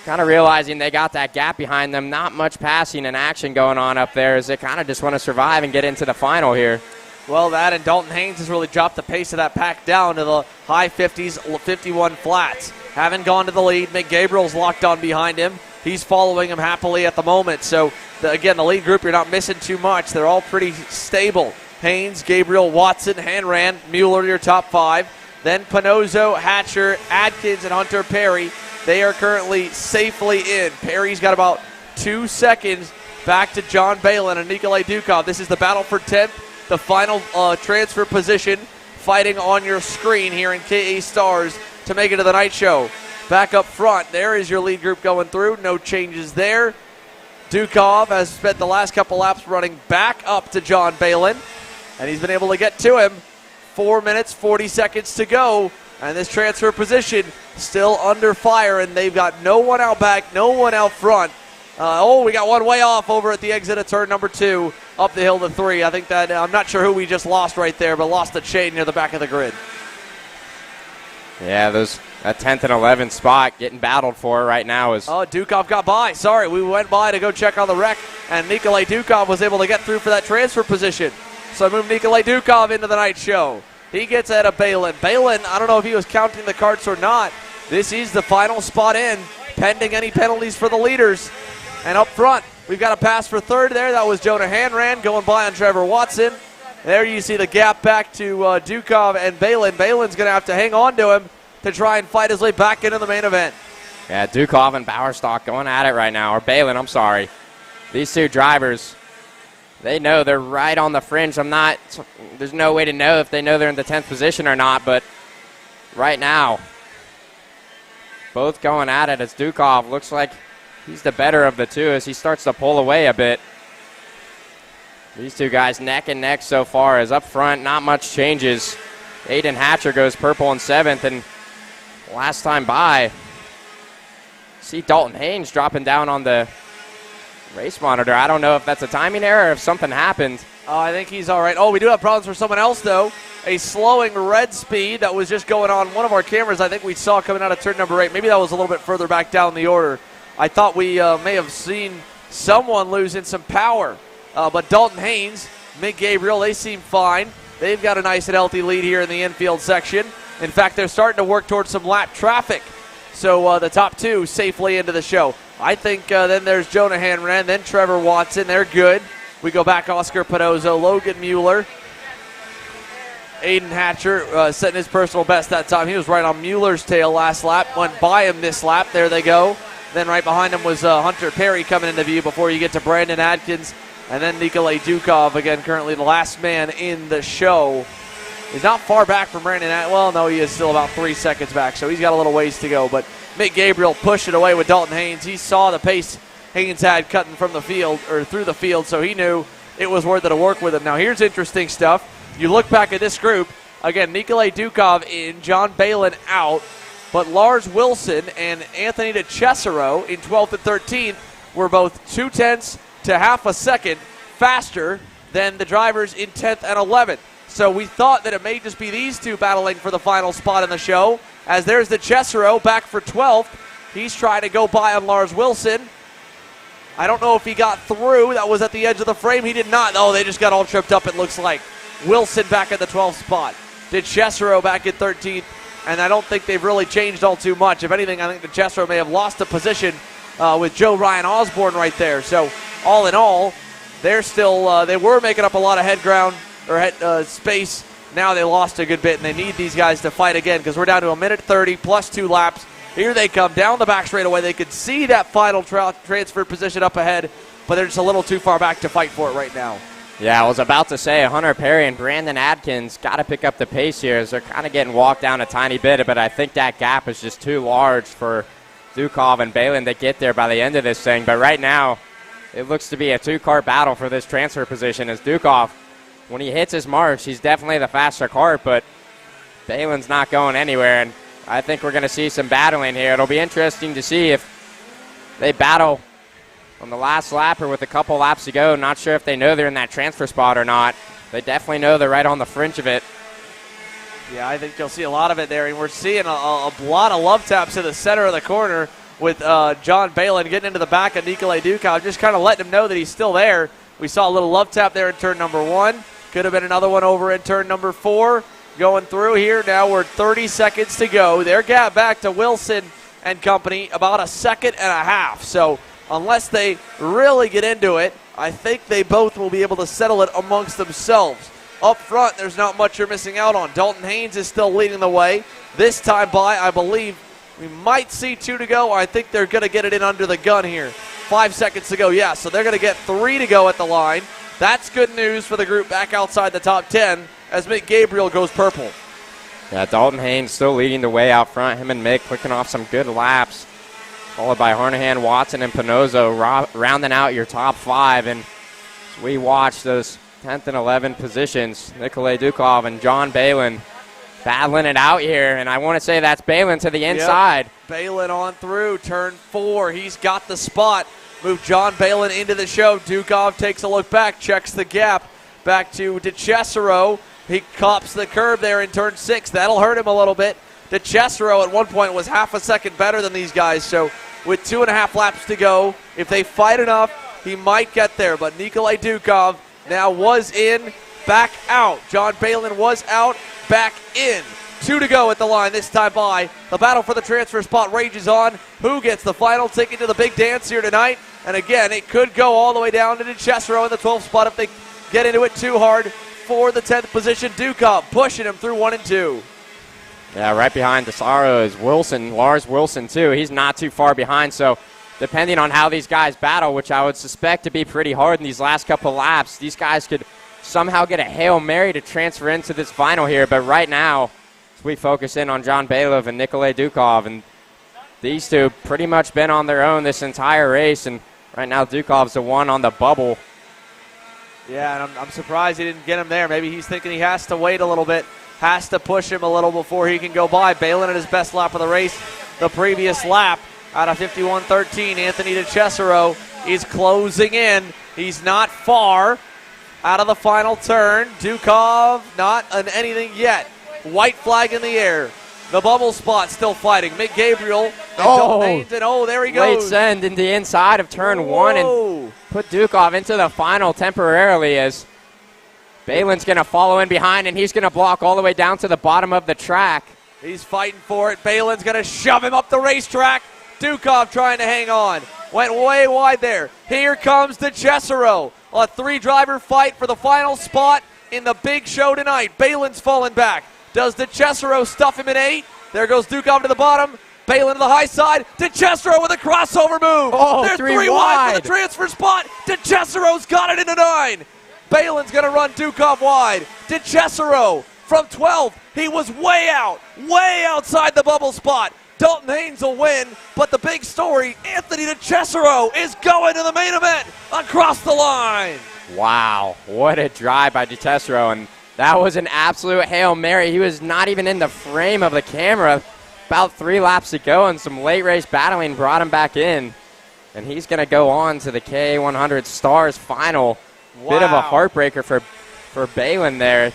kind of realizing they got that gap behind them. Not much passing and action going on up there as they kind of just want to survive and get into the final here. Well, that and Dalton Haynes has really dropped the pace of that pack down to the high 50s, 51 flats. Haven't gone to the lead. Mick Gabriel's locked on behind him. He's following him happily at the moment. So, again, the lead group, you're not missing too much. They're all pretty stable. Haynes, Gabriel, Watson, Hanran, Mueller, your top 5. Then Panozzo, Hatcher, Adkins, and Hunter Perry. They are currently safely in. Perry's got about 2 seconds back to John Balin and Nikolay Dukov. This is the battle for 10th. The final transfer position fighting on your screen here in KA Stars to make it to the night show. Back up front, there is your lead group going through. No changes there. Dukov has spent the last couple laps running back up to John Balin, and he's been able to get to him. 4 minutes, 40 seconds to go, and this transfer position still under fire, and they've got no one out back, no one out front. We got one way off over at the exit of turn number 2, up the hill to 3. I think that, I'm not sure who we just lost right there, but lost the chain near the back of the grid. Yeah, that 10th and 11th spot getting battled for right now is... Oh, Dukov got by. Sorry, we went by to go check on the wreck, and Nikolay Dukov was able to get through for that transfer position. So I moved Nikolay Dukov into the night show. He gets ahead of Balin. Balin, I don't know if he was counting the carts or not. This is the final spot in, pending any penalties for the leaders. And up front, we've got a pass for third there. That was Jonah Hanran going by on Trevor Watson. There you see the gap back to Dukov and Balin. Balin's going to have to hang on to him to try and fight his way back into the main event. Yeah, Dukov and Bowerstock going at it right now. Or Balin, I'm sorry. These two drivers, they know they're right on the fringe. There's no way to know if they know they're in the 10th position or not, but right now, both going at it as Dukov looks like he's the better of the two as he starts to pull away a bit. These two guys neck and neck so far as up front, not much changes. Aiden Hatcher goes purple in 7th, and last time by, see Dalton Haynes dropping down on the race monitor. I don't know if that's a timing error or if something happened. I think he's all right. Oh, we do have problems for someone else, though. A slowing red speed that was just going on one of our cameras I think we saw coming out of turn number 8. Maybe that was a little bit further back down the order. I thought we may have seen someone losing some power. But Dalton Haynes, Mick Gabriel, they seem fine. They've got a nice and healthy lead here in the infield section. In fact, they're starting to work towards some lap traffic. So the top two safely into the show. I think then there's Jonah Hanran, then Trevor Watson. They're good. We go back Oscar Panozzo, Logan Mueller. Aiden Hatcher setting his personal best that time. He was right on Mueller's tail last lap. Went by him this lap. There they go. Then right behind him was Hunter Perry coming into view before you get to Brandon Adkins. And then Nikolay Dukov, again, currently the last man in the show. He's not far back from Brandon. Well, no, he is still about 3 seconds back, so he's got a little ways to go. But Mick Gabriel pushed it away with Dalton Haynes. He saw the pace Haynes had cutting from the field, or through the field, so he knew it was worth it to work with him. Now, here's interesting stuff. You look back at this group. Again, Nikolay Dukov in, John Balin out. but Lars Wilson and Anthony DeCesaro in 12th and 13th were both 0.2 to half a second faster than the drivers in 10th and 11th. So we thought that it may just be these two battling for the final spot in the show, as there's DeCesaro back for 12th. He's trying to go by on Lars Wilson. I don't know if he got through. That was at the edge of the frame. He did not. Oh, they just got all tripped up, it looks like. Wilson back at the 12th spot. DeCesaro back at 13th. And I don't think they've really changed all too much. If anything, I think DeCesaro may have lost a position with Joe Ryan Osborne right there. So all in all, they're still, they were making up a lot of head ground or head space. Now they lost a good bit, and they need these guys to fight again because we're down to 1:30 plus 2 laps. Here they come down the back straightaway. They could see that final transfer position up ahead, but they're just a little too far back to fight for it right now. Yeah, I was about to say Hunter Perry and Brandon Adkins got to pick up the pace here as they're kind of getting walked down a tiny bit, but I think that gap is just too large for Dukov and Balin to get there by the end of this thing. But right now, it looks to be a 2-car battle for this transfer position as Dukov, when he hits his marks, he's definitely the faster kart, but Balin's not going anywhere, and I think we're going to see some battling here. It'll be interesting to see if they battle on the last lap or with a couple laps to go. Not sure if they know they're in that transfer spot or not. They definitely know they're right on the fringe of it. Yeah, I think you'll see a lot of it there, and we're seeing a lot of love taps to the center of the corner with John Balin getting into the back of Nikolai Dukov, just kind of letting him know that he's still there. We saw a little love tap there in turn number 1. Could have been another one over in turn number 4. Going through here, now we're 30 seconds to go. Their gap back to Wilson and company, about a second and a half. So unless they really get into it, I think they both will be able to settle it amongst themselves. Up front, there's not much you're missing out on. Dalton Haynes is still leading the way. This time by, I believe, we might see 2 to go. I think they're going to get it in under the gun here. 5 seconds to go, yeah, so they're going to get 3 to go at the line. That's good news for the group back outside the top 10 as Mick Gabriel goes purple. Yeah, Dalton Haynes still leading the way out front. Him and Mick clicking off some good laps, followed by Harnahan, Watson, and Pinozzo rounding out your top 5. And as we watch those 10th and 11th positions, Nikolai Dukov and John Balin battling it out here. And I want to say that's Balin to the inside. Yep. Balin on through turn 4. He's got the spot. Move John Balin into the show. Dukov takes a look back, checks the gap. Back to DeCesaro. He cops the curb there in turn 6. That'll hurt him a little bit. DeCesaro at one point was half a second better than these guys. So with 2.5 laps to go, if they fight enough, he might get there. But Nikolai Dukov now was in, back out. John Balin was out, back in. 2 to go at the line this time by. The battle for the transfer spot rages on. Who gets the final ticket to the big dance here tonight? And again, it could go all the way down to DeCesaro in the 12th spot if they get into it too hard. For the 10th position, Dukov pushing him through 1 and 2. Yeah, right behind DeSaro is Wilson, Lars Wilson too. He's not too far behind, so depending on how these guys battle, which I would suspect to be pretty hard in these last couple laps, these guys could somehow get a Hail Mary to transfer into this final here. But right now, we focus in on John Balin and Nikolai Dukov, and these two pretty much been on their own this entire race, and right now Dukov's the one on the bubble. Yeah, and I'm surprised he didn't get him there. Maybe he's thinking he has to wait a little bit, has to push him a little before he can go by. Balin at his best lap of the race the previous lap out of 51.13. Anthony DeCesaro is closing in. He's not far out of the final turn. Dukov not on anything yet. White flag in the air. The bubble spot still fighting. Mick Gabriel and there he goes. Late send in the inside of turn 1 and put Dukov into the final temporarily as Balin's going to follow in behind, and he's going to block all the way down to the bottom of the track. He's fighting for it. Balin's going to shove him up the racetrack. Dukov trying to hang on. Went way wide there. Here comes DeCesaro. A 3-driver fight for the final spot in the big show tonight. Balin's falling back. Does DeCesaro stuff him in 8? There goes Dukov to the bottom. Balin to the high side. DeCesaro with a crossover move. Oh, they're 3 wide for the transfer spot. DeCesaro's got it into 9. Balin's going to run Dukov wide. DeCesaro from 12. He was way outside the bubble spot. Dalton Haynes will win, but the big story, Anthony DeCesaro is going to the main event across the line. Wow, what a drive by DeCesaro, and that was an absolute Hail Mary. He was not even in the frame of the camera. about 3 laps to go, and some late race battling brought him back in. And he's going to go on to the KA100 Stars final. Wow. Bit of a heartbreaker for Balin there.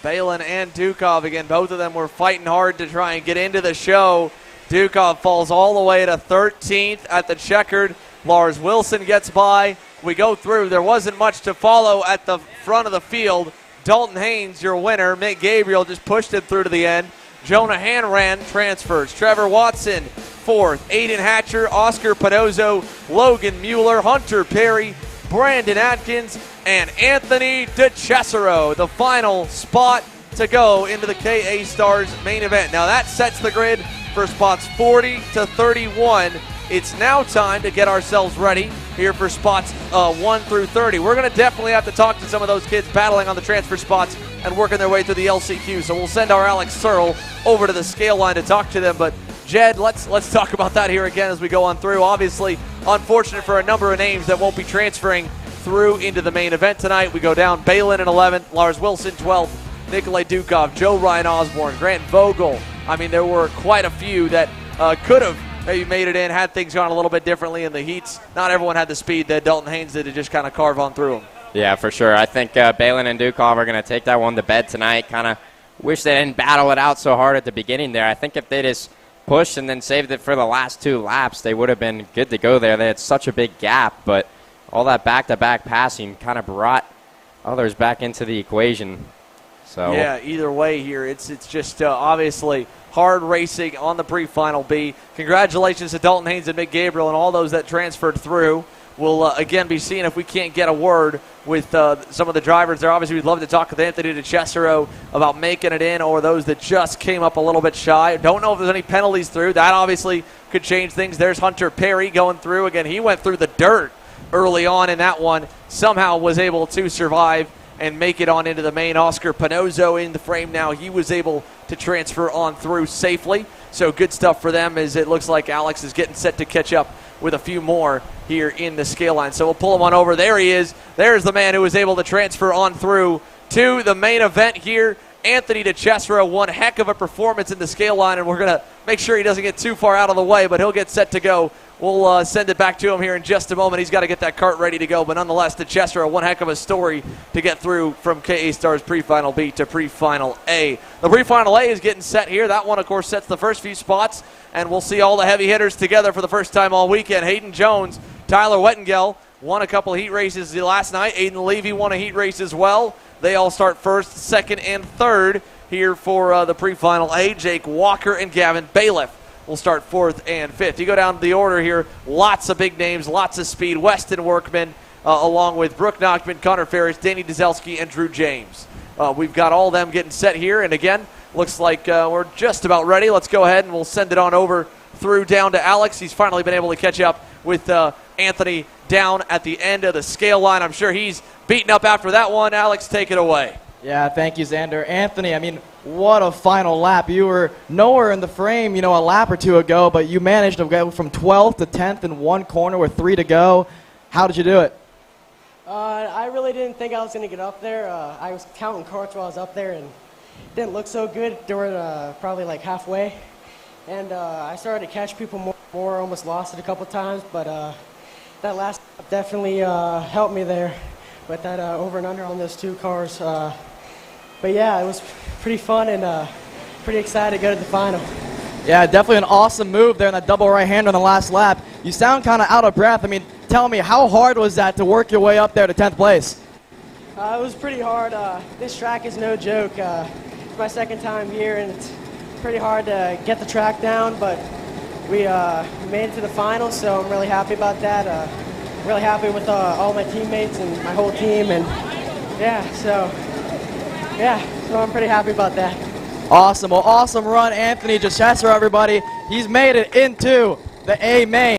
Balin and Dukov, again, both of them were fighting hard to try and get into the show. Dukov falls all the way to 13th at the checkered. Lars Wilson gets by. We go through. There wasn't much to follow at the front of the field. Dalton Haynes, your winner. Mick Gabriel just pushed him through to the end. Jonah Hanran transfers. Trevor Watson, 4th. Aiden Hatcher, Oscar Panozo, Logan Mueller, Hunter Perry, Brandon Atkins, and Anthony DeCesaro. The final spot to go into the KA Stars main event. Now that sets the grid for spots 40 to 31. It's now time to get ourselves ready here for spots 1 through 30. We're going to definitely have to talk to some of those kids battling on the transfer spots and working their way through the LCQ. So we'll send our Alex Searle over to the scale line to talk to them. But Jed, let's talk about that here again as we go on through. Obviously, unfortunate for a number of names that won't be transferring through into the main event tonight. We go down Balin in 11th, Lars Wilson 12th, Nikolai Dukov, Joe Ryan Osborne, Grant Vogel. I mean, there were quite a few that could have maybe made it in had things gone a little bit differently in the heats. Not everyone had the speed that Dalton Haynes did to just kind of carve on through them. Yeah, for sure. I think Balin and Dukov are going to take that one to bed tonight. Kind of wish they didn't battle it out so hard at the beginning there. I think if they just pushed and then saved it for the last 2 laps, they would have been good to go there. They had such a big gap, but all that back-to-back passing kind of brought others back into the equation. So yeah, either way here, it's just obviously hard racing on the pre-final B. Congratulations to Dalton Haynes and Mick Gabriel and all those that transferred through. We'll again be seeing if we can't get a word with some of the drivers there. Obviously, we'd love to talk with Anthony DeCesaro about making it in, or those that just came up a little bit shy. Don't know if there's any penalties through. That obviously could change things. There's Hunter Perry going through. Again, he went through the dirt early on in that one. Somehow was able to survive and make it on into the main. Oscar Panozo in the frame now. He was able to transfer on through safely. So good stuff for them, as it looks like Alex is getting set to catch up with a few more here in the scale line. So we'll pull him on over. There he is. There's the man who was able to transfer on through to the main event here. Anthony DeCesaro, one heck of a performance in the scale line, and we're going to make sure he doesn't get too far out of the way, but he'll get set to go. We'll send it back to him here in just a moment. He's got to get that cart ready to go, but nonetheless, DeCesaro, one heck of a story to get through from KA Stars pre-final B to pre-final A. The pre-final A is getting set here. That one, of course, sets the first few spots, and we'll see all the heavy hitters together for the first time all weekend. Hayden Jones, Tyler Wettengel won a couple heat races last night. Aiden Levy won a heat race as well. They all start first, second, and third here for the pre-final A. Jake Walker and Gavin Bailiff will start 4th and 5th. You go down the order here, lots of big names, lots of speed. Weston Workman, along with Brooke Knockman, Connor Ferris, Danny Dzelski, and Drew James. We've got all of them getting set here, and again, looks like we're just about ready. Let's go ahead and we'll send it on over through down to Alex. He's finally been able to catch up with Anthony down at the end of the scale line. I'm sure he's beaten up after that one. Alex, take it away. Yeah, thank you, Xander. Anthony, I mean, what a final lap. You were nowhere in the frame, a lap or two ago, but you managed to go from 12th to 10th in one corner with 3 to go. How did you do it? I really didn't think I was going to get up there. I was counting carts while I was up there, and it didn't look so good during probably like halfway. And I started to catch people more, almost lost it a couple times, but that last lap definitely helped me there with that over and under on those 2 cars. But yeah, it was pretty fun and pretty excited to go to the final. Yeah, definitely an awesome move there in that double right-hander on the last lap. You sound kind of out of breath. I mean, tell me, how hard was that to work your way up there to 10th place? It was pretty hard. This track is no joke. It's my second time here, and it's pretty hard to get the track down, but we made it to the final, so I'm really happy about that. Really happy with all my teammates and my whole team, and so I'm pretty happy about that. Awesome. Well, awesome run, Anthony DeCesaro, everybody. He's made it into the A main.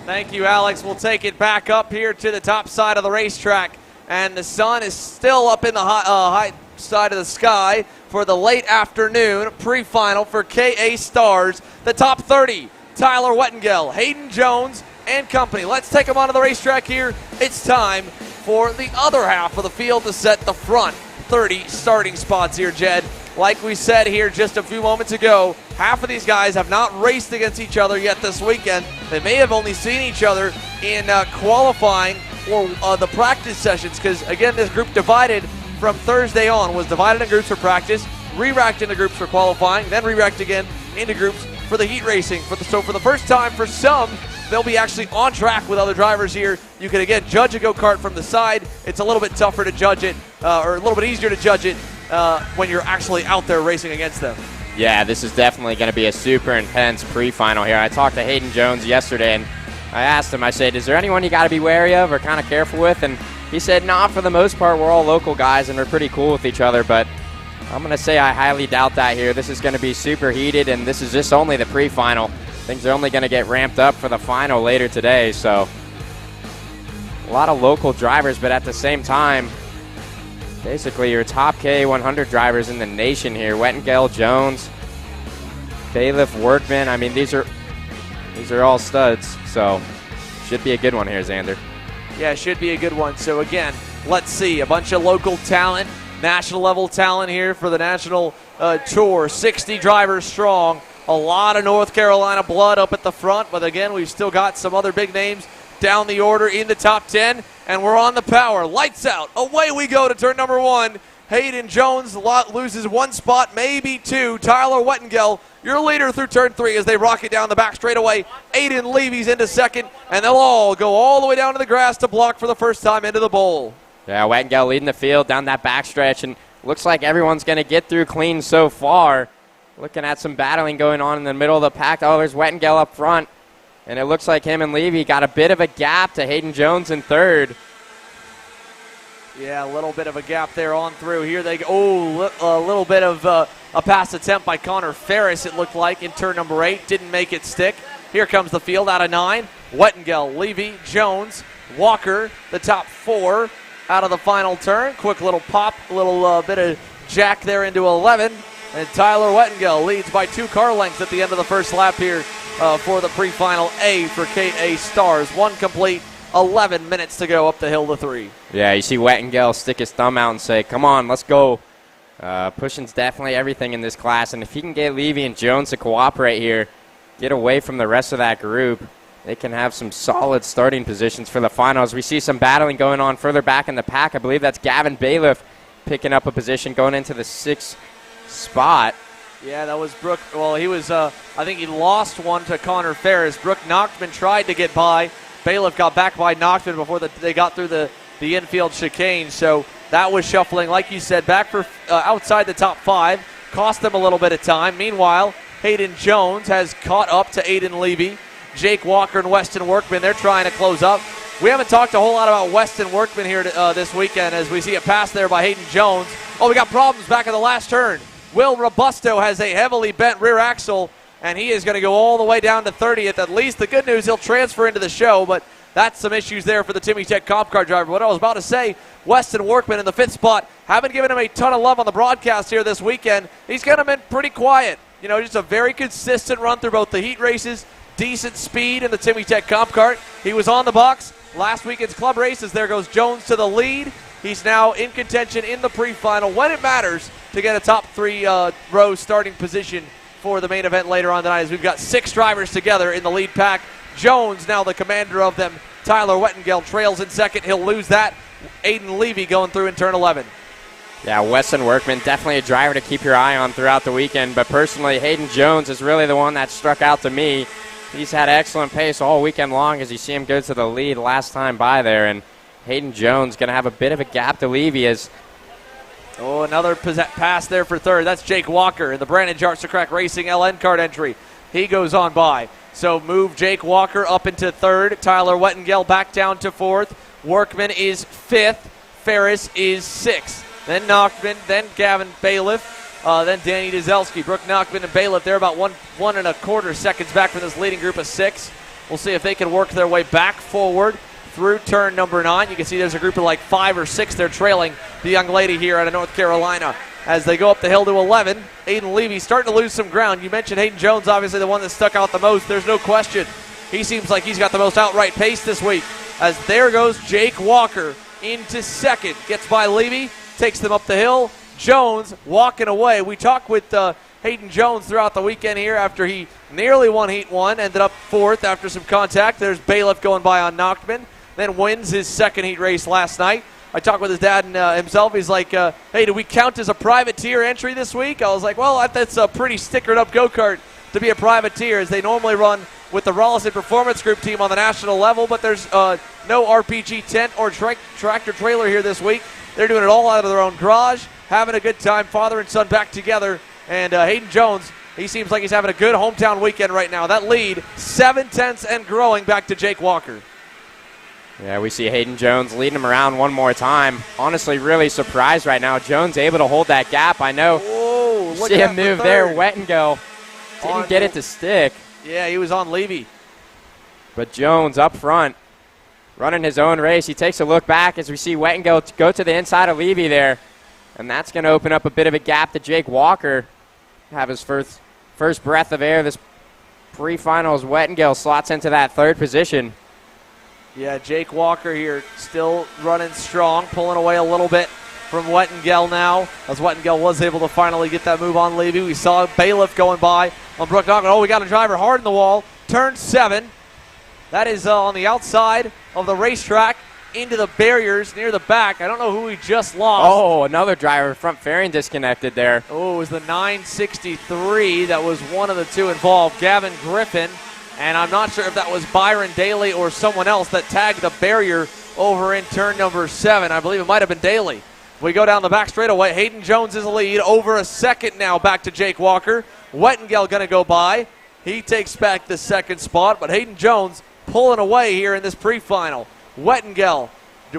Thank you, Alex. We'll take it back up here to the top side of the racetrack, and the sun is still up in the high side of the sky for the late afternoon pre-final for KA Stars. The top 30, Tyler Wettengel, Hayden Jones, and company. Let's take them onto the racetrack here. It's time for the other half of the field to set the front 30 starting spots here, Jed. like we said here just a few moments ago, half of these guys have not raced against each other yet this weekend. They may have only seen each other in qualifying or the practice sessions, because, again, this group divided from Thursday on, was divided in groups for practice, re-racked into groups for qualifying, then re-racked again into groups for the heat racing. So for the first time, for some, they'll be actually on track with other drivers here. You can, again, judge a go-kart from the side. It's a little bit tougher to judge it, or a little bit easier to judge it when you're actually out there racing against them. Yeah, this is definitely going to be a super intense pre-final here. I talked to Hayden Jones yesterday, and I asked him, I said, is there anyone you got to be wary of or kind of careful with? And he said, nah, for the most part, we're all local guys, and we're pretty cool with each other, but I'm going to say I highly doubt that here. This is going to be super heated, and this is just only the pre-final. Things are only going to get ramped up for the final later today, so a lot of local drivers, but at the same time, basically your top K100 drivers in the nation here. Wettengel, Jones, Bailiff, Workman. I mean, these are all studs, so should be a good one here, Xander. Yeah, should be a good one. So again, let's see, a bunch of local talent, national level talent here for the national tour. 60 drivers strong. A lot of North Carolina blood up at the front, but again, we've still got some other big names down the order in the top 10, and we're on the power. Lights out. Away we go to turn number 1. Hayden Jones loses 1 spot, maybe 2. Tyler Wettengel, your leader through turn 3 as they rocket down the back straightaway. Aiden Levy's into second, and they'll all go all the way down to the grass to block for the first time into the bowl. Yeah, Wettengel leading the field down that backstretch, and looks like everyone's going to get through clean so far. Looking at some battling going on in the middle of the pack. Oh, there's Wettengel up front. And it looks like him and Levy got a bit of a gap to Hayden Jones in third. Yeah, a little bit of a gap there on through. Here they go. Oh, a little bit of a pass attempt by Connor Ferris, it looked like, in turn number 8. Didn't make it stick. Here comes the field out of 9. Wettengel, Levy, Jones, Walker, the top 4 out of the final turn. Quick little pop, a little bit of jack there into 11. And Tyler Wettengel leads by 2 car lengths at the end of the first lap here for the pre-final A for KA Stars. 1 complete, 11 minutes to go up the hill to 3. Yeah, you see Wettengel stick his thumb out and say, come on, let's go. Pushing's definitely everything in this class, and if he can get Levy and Jones to cooperate here, get away from the rest of that group, they can have some solid starting positions for the finals. We see some battling going on further back in the pack. I believe that's Gavin Bailiff picking up a position going into the 6th spot. Yeah, that was Brooke. Well, he was, I think he lost one to Connor Ferris. Brooke Nochtman tried to get by. Bailiff got back by Nochtman before they got through the infield chicane. So that was shuffling, like you said, back for outside the top 5. Cost them a little bit of time. Meanwhile, Hayden Jones has caught up to Aiden Levy. Jake Walker and Weston Workman, they're trying to close up. We haven't talked a whole lot about Weston Workman here this weekend as we see a pass there by Hayden Jones. Oh, we got problems back in the last turn. Will Robusto has a heavily bent rear axle, and he is going to go all the way down to 30th. At least the good news, he'll transfer into the show, but that's some issues there for the Timmy Tech Comp Car driver. What I was about to say, Weston Workman in the 5th spot. Haven't given him a ton of love on the broadcast here this weekend. He's kind of been pretty quiet. You know, just a very consistent run through both the heat races, decent speed in the Timmy Tech Comp Cart. He was on the box last weekend's club races. There goes Jones to the lead. He's now in contention in the pre-final when it matters to get a top 3 row starting position for the main event later on tonight, as we've got 6 drivers together in the lead pack. Jones now the commander of them. Tyler Wettengel trails in second. He'll lose that. Aiden Levy going through in turn 11. Yeah, Weston Workman, definitely a driver to keep your eye on throughout the weekend, but personally, Hayden Jones is really the one that struck out to me. He's had excellent pace all weekend long as you see him go to the lead last time by there, and Hayden Jones going to have a bit of a gap to Levy as... Oh, another pass there for third. That's Jake Walker in the Brandon Jartzer Racing LN card entry. He goes on by. So move Jake Walker up into third. Tyler Wettengel back down to 4th. Workman is 5th. Ferris is 6th. Then Nochtman, then Gavin Bailiff, then Danny Dzelski. Brooke Nochtman and Bailiff, they're about one and a quarter seconds back from this leading group of 6. We'll see if they can work their way back forward through turn number 9. You can see there's a group of like 5 or 6. They're trailing the young lady here out of North Carolina as they go up the hill to 11. Aiden Levy starting to lose some ground. You mentioned Hayden Jones, obviously the one that stuck out the most. There's no question. He seems like he's got the most outright pace this week. As there goes Jake Walker into second. Gets by Levy, takes them up the hill. Jones walking away. We talked with Hayden Jones throughout the weekend here after he nearly won Heat 1, ended up fourth after some contact. There's Bailiff going by on Nachtman, then wins his second heat race last night. I talked with his dad and himself. He's like, hey, do we count as a privateer entry this week? I was like, well, that's a pretty stickered up go-kart to be a privateer, as they normally run with the Rollison Performance Group team on the national level, but there's no RPG tent or tractor trailer here this week. They're doing it all out of their own garage, having a good time, father and son back together. And Hayden Jones, he seems like he's having a good hometown weekend right now. That lead, 7/10 and growing back to Jake Walker. Yeah, we see Hayden Jones leading him around one more time. Honestly, really surprised right now. Jones able to hold that gap. I know. Whoa, see him move there. Wet and go. Didn't get it to stick. Yeah, he was on Levy. But Jones up front, running his own race. He takes a look back as we see Wet and go to the inside of Levy there. And that's going to open up a bit of a gap to Jake Walker. Have his first breath of air this pre-finals. Wettengale slots into that third position. Yeah, Jake Walker here still running strong, pulling away a little bit from Wettengale now, as Wettengale was able to finally get that move on Levy. We saw Bailiff going by on Brook Nachtman. Oh, we got a driver hard in the wall. Turn 7. That is on the outside of the racetrack into the barriers near the back. I don't know who we just lost. Oh, another driver, front fairing disconnected there. Oh, it was the 963 that was one of the two involved, Gavin Griffin. And I'm not sure if that was Byron Daly or someone else that tagged the barrier over in turn number 7. I believe it might have been Daly. We go down the back straightaway. Hayden Jones is the lead. Over a second now back to Jake Walker. Wettengale going to go by. He takes back the second spot, but Hayden Jones pulling away here in this pre-final. Wettengale,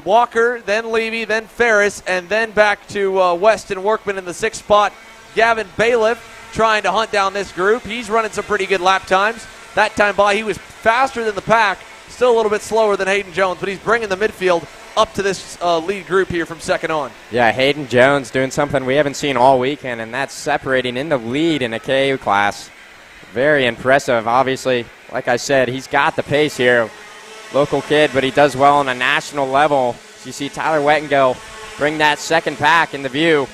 Walker, then Levy, then Ferris, and then back to Weston Workman in the 6th spot. Gavin Bailiff trying to hunt down this group. He's running some pretty good lap times. That time by, he was faster than the pack, still a little bit slower than Hayden Jones, but he's bringing the midfield up to this lead group here from second on. Yeah, Hayden Jones doing something we haven't seen all weekend, and that's separating in the lead in a KU class. Very impressive. Obviously, like I said, he's got the pace here. Local kid, but he does well on a national level. So you see Tyler Wettengale bring that second pack into view.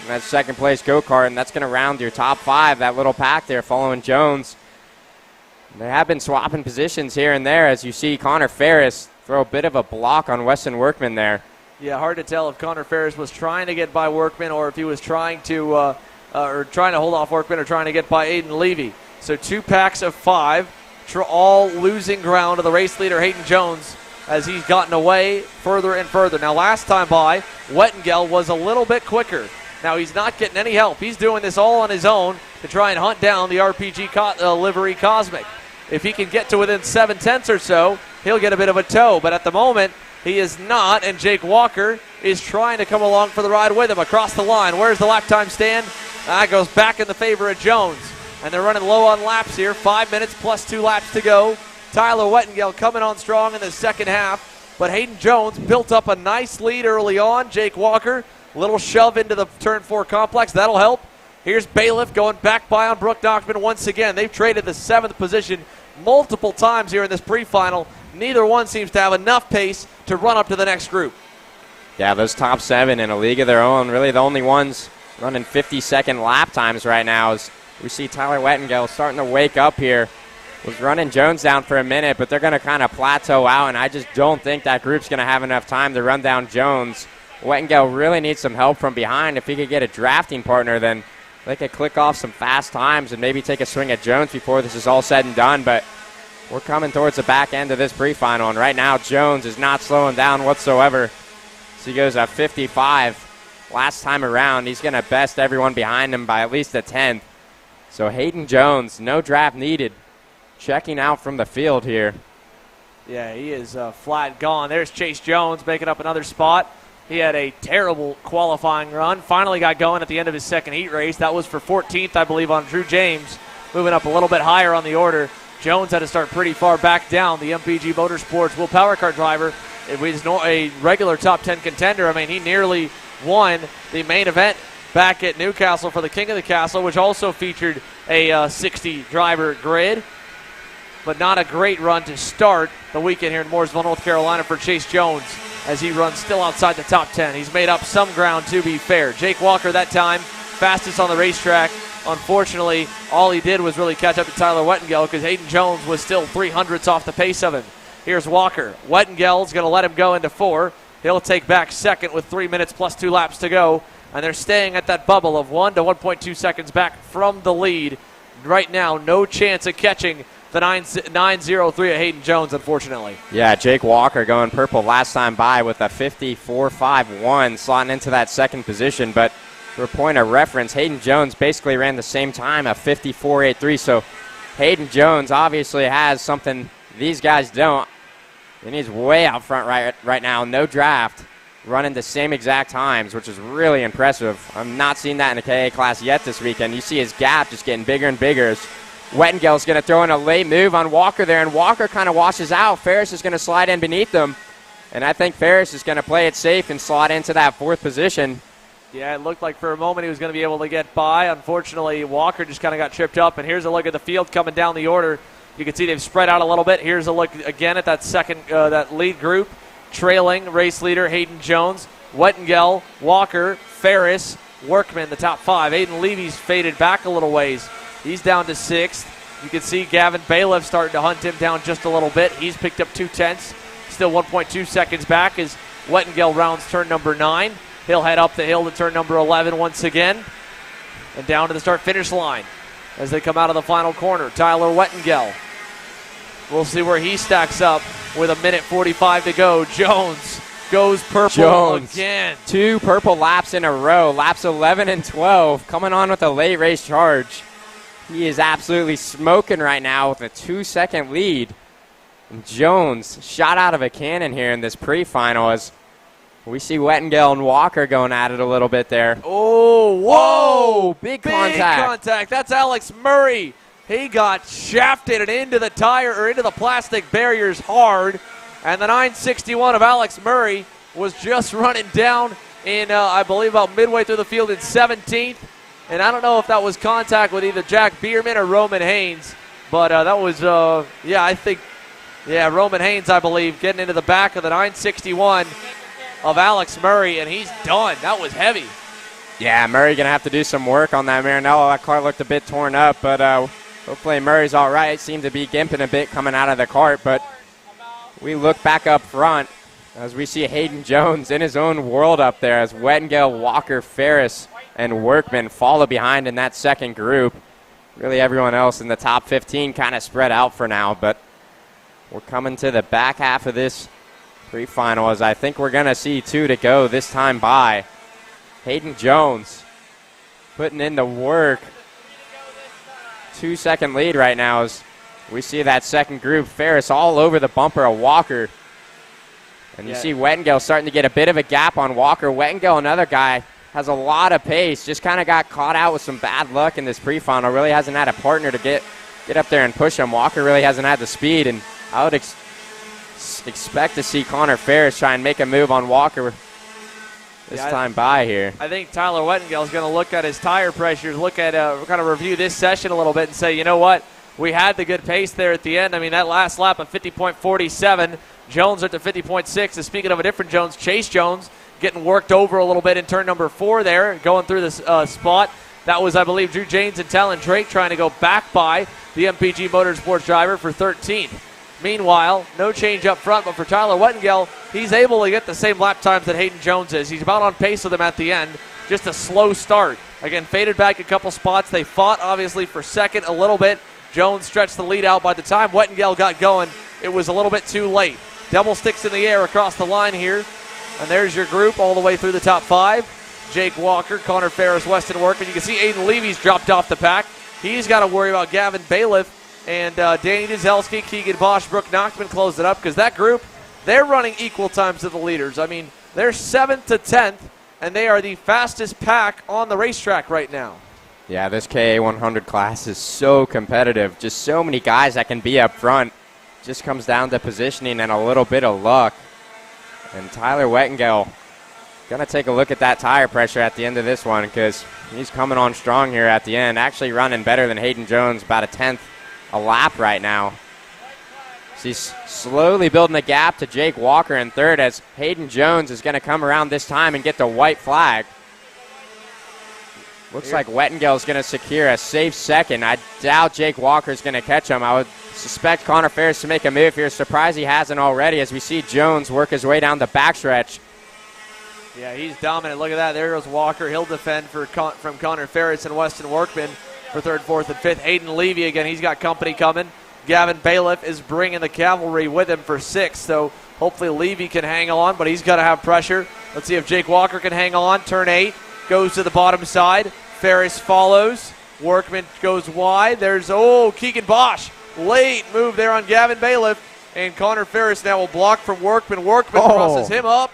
And that second place go-kart, and that's going to round your top 5, that little pack there following Jones. They have been swapping positions here and there as you see Connor Ferris throw a bit of a block on Weston Workman there. Yeah, hard to tell if Connor Ferris was trying to get by Workman or if he was trying to hold off Workman or trying to get by Aiden Levy. So 2 packs of 5, all losing ground to the race leader Hayden Jones as he's gotten away further and further. Now last time by, Wettengale was a little bit quicker. Now he's not getting any help. He's doing this all on his own to try and hunt down the RPG livery Cosmic. If he can get to within 7/10 or so, he'll get a bit of a tow. But at the moment, he is not, and Jake Walker is trying to come along for the ride with him across the line. Where's the lap time stand? That goes back in the favor of Jones. And they're running low on laps here. 5 minutes plus 2 laps to go. Tyler Wettengale coming on strong in the second half. But Hayden Jones built up a nice lead early on. Jake Walker, little shove into the turn 4 complex. That'll help. Here's Bailiff going back by on Brook Nachtman once again. They've traded the 7th position multiple times here in this pre-final. Neither one seems to have enough pace to run up to the next group. Yeah, those top 7 in a league of their own, really the only ones running 50-second lap times right now. Is we see Tyler Wettengale starting to wake up here. Was running Jones down for a minute, but they're going to kind of plateau out, and I just don't think that group's going to have enough time to run down Jones. Wettengale really needs some help from behind. If he could get a drafting partner, then they could click off some fast times and maybe take a swing at Jones before this is all said and done. But we're coming towards the back end of this pre-final, and right now Jones is not slowing down whatsoever. So he goes at 55. Last time around, he's going to best everyone behind him by at least a 10th. So Hayden Jones, no draft needed, checking out from the field here. Yeah, he is flat gone. There's Chase Jones making up another spot. He had a terrible qualifying run. Finally got going at the end of his second heat race. That was for 14th, I believe, on Drew James. Moving up a little bit higher on the order. Jones had to start pretty far back down. The MPG Motorsports Will Power Car driver. It was a regular top 10 contender. I mean, he nearly won the main event back at Newcastle for the King of the Castle, which also featured a 60 driver grid. But not a great run to start the weekend here in Mooresville, North Carolina for Chase Jones. as he runs still outside the top 10. He's made up some ground, to be fair. Jake Walker that time, fastest on the racetrack. Unfortunately, all he did was really catch up to Tyler Wettengel because Hayden Jones was still 300ths off the pace of him. Here's Walker. Wettengel's going to let him go into 4. He'll take back second with 3 minutes plus 2 laps to go. And they're staying at that bubble of 1 to 1.2 seconds back from the lead. Right now, no chance of catching the 9.03 at Hayden Jones, unfortunately. Yeah, Jake Walker going purple last time by with a 54.51, slotting into that second position. But for a point of reference, Hayden Jones basically ran the same time, a 54.83. So Hayden Jones obviously has something these guys don't. And he's way out front right now, no draft, running the same exact times, which is really impressive. I'm not seeing that in the KA class yet this weekend. You see his gap just getting bigger and bigger. Wettengel's going to throw in a late move on Walker there, and Walker kind of washes out. Ferris is going to slide in beneath him, and I think Ferris is going to play it safe and slot into that 4th position. Yeah, it looked like for a moment he was going to be able to get by. Unfortunately, Walker just kind of got tripped up, and here's a look at the field coming down the order. You can see they've spread out a little bit. Here's a look again at that that lead group. Trailing race leader Hayden Jones, Wettengel, Walker, Ferris, Workman, the top 5. Aiden Levy's faded back a little ways. He's down to 6th. You can see Gavin Bailiff starting to hunt him down just a little bit. He's picked up 2/10. Still 1.2 seconds back as Wettengel rounds turn number 9. He'll head up the hill to turn number 11 once again. And down to the start-finish line as they come out of the final corner. Tyler Wettengel. We'll see where he stacks up with 1:45 to go. Jones goes purple again. 2 purple laps in a row. Laps 11 and 12. Coming on with a late race charge. He is absolutely smoking right now with a 2-second lead. And Jones shot out of a cannon here in this pre-final as we see Wettengel and Walker going at it a little bit there. Oh, whoa! Big contact. That's Alex Murray. He got shafted and into the tire or into the plastic barriers hard. And the 961 of Alex Murray was just running down in, I believe, about midway through the field in 17th. And I don't know if that was contact with either Jack Bierman or Roman Haynes. But that was, Roman Haynes, I believe, getting into the back of the 961 of Alex Murray. And he's done. That was heavy. Yeah, Murray going to have to do some work on that Marinello. That car looked a bit torn up, but hopefully Murray's all right. Seemed to be gimping a bit coming out of the cart, but we look back up front as we see Hayden Jones in his own world up there as Wettengel, Walker, Ferris, and Workman follow behind in that second group. Really everyone else in the top 15 kind of spread out for now, but we're coming to the back half of this pre-final as I think we're going to see 2 to go this time by. Hayden Jones putting in the work. 2-second lead right now as we see that second group. Ferris all over the bumper of Walker. And you see Wettengel starting to get a bit of a gap on Walker. Wettengel, another guy, has a lot of pace. Just kind of got caught out with some bad luck in this pre-final. Really hasn't had a partner to get up there and push him. Walker really hasn't had the speed. And I would expect to see Connor Ferris try and make a move on Walker this time by here. I think Tyler Wettengel is going to look at his tire pressures, look at kind of review this session a little bit and say, you know what, we had the good pace there at the end. I mean, that last lap of 50.47, Jones at the 50.6. And speaking of a different Jones, Chase Jones getting worked over a little bit in turn number 4 there, going through this spot. That was, I believe, Drew Janes and Talon Drake trying to go back by the MPG Motorsports driver for 13th. Meanwhile, no change up front, but for Tyler Wettengel, he's able to get the same lap times that Hayden Jones is. He's about on pace with him at the end. Just a slow start. Again, faded back a couple spots. They fought, obviously, for second a little bit. Jones stretched the lead out. By the time Wettengel got going, it was a little bit too late. Double sticks in the air across the line here. And there's your group all the way through the top 5. Jake Walker, Connor Ferris, Weston Workman. You can see Aiden Levy's dropped off the pack. He's got to worry about Gavin Bailiff. And Danny Dzelski, Keegan Bosch, Brooke Knockman closed it up because that group, they're running equal times to the leaders. I mean, they're 7th to 10th, and they are the fastest pack on the racetrack right now. Yeah, this KA100 class is so competitive. Just so many guys that can be up front. Just comes down to positioning and a little bit of luck. And Tyler Wettengel going to take a look at that tire pressure at the end of this one because he's coming on strong here at the end. Actually running better than Hayden Jones, about a 10th a lap right now. He's slowly building the gap to Jake Walker in third as Hayden Jones is going to come around this time and get the white flag. Looks like Wettengel's going to secure a safe second. I doubt Jake Walker's going to catch him. I would suspect Connor Ferris to make a move here. Surprised he hasn't already as we see Jones work his way down the backstretch. Yeah, he's dominant. Look at that. There goes Walker. He'll defend from Connor Ferris and Weston Workman for third, fourth, and fifth. Hayden Levy again. He's got company coming. Gavin Bailiff is bringing the cavalry with him for sixth, so hopefully Levy can hang on, but he's got to have pressure. Let's see if Jake Walker can hang on. Turn 8, goes to the bottom side. Ferris follows. Workman goes wide. There's, Keegan Bosch. Late move there on Gavin Bailiff, and Connor Ferris now will block from Workman. Workman crosses him up.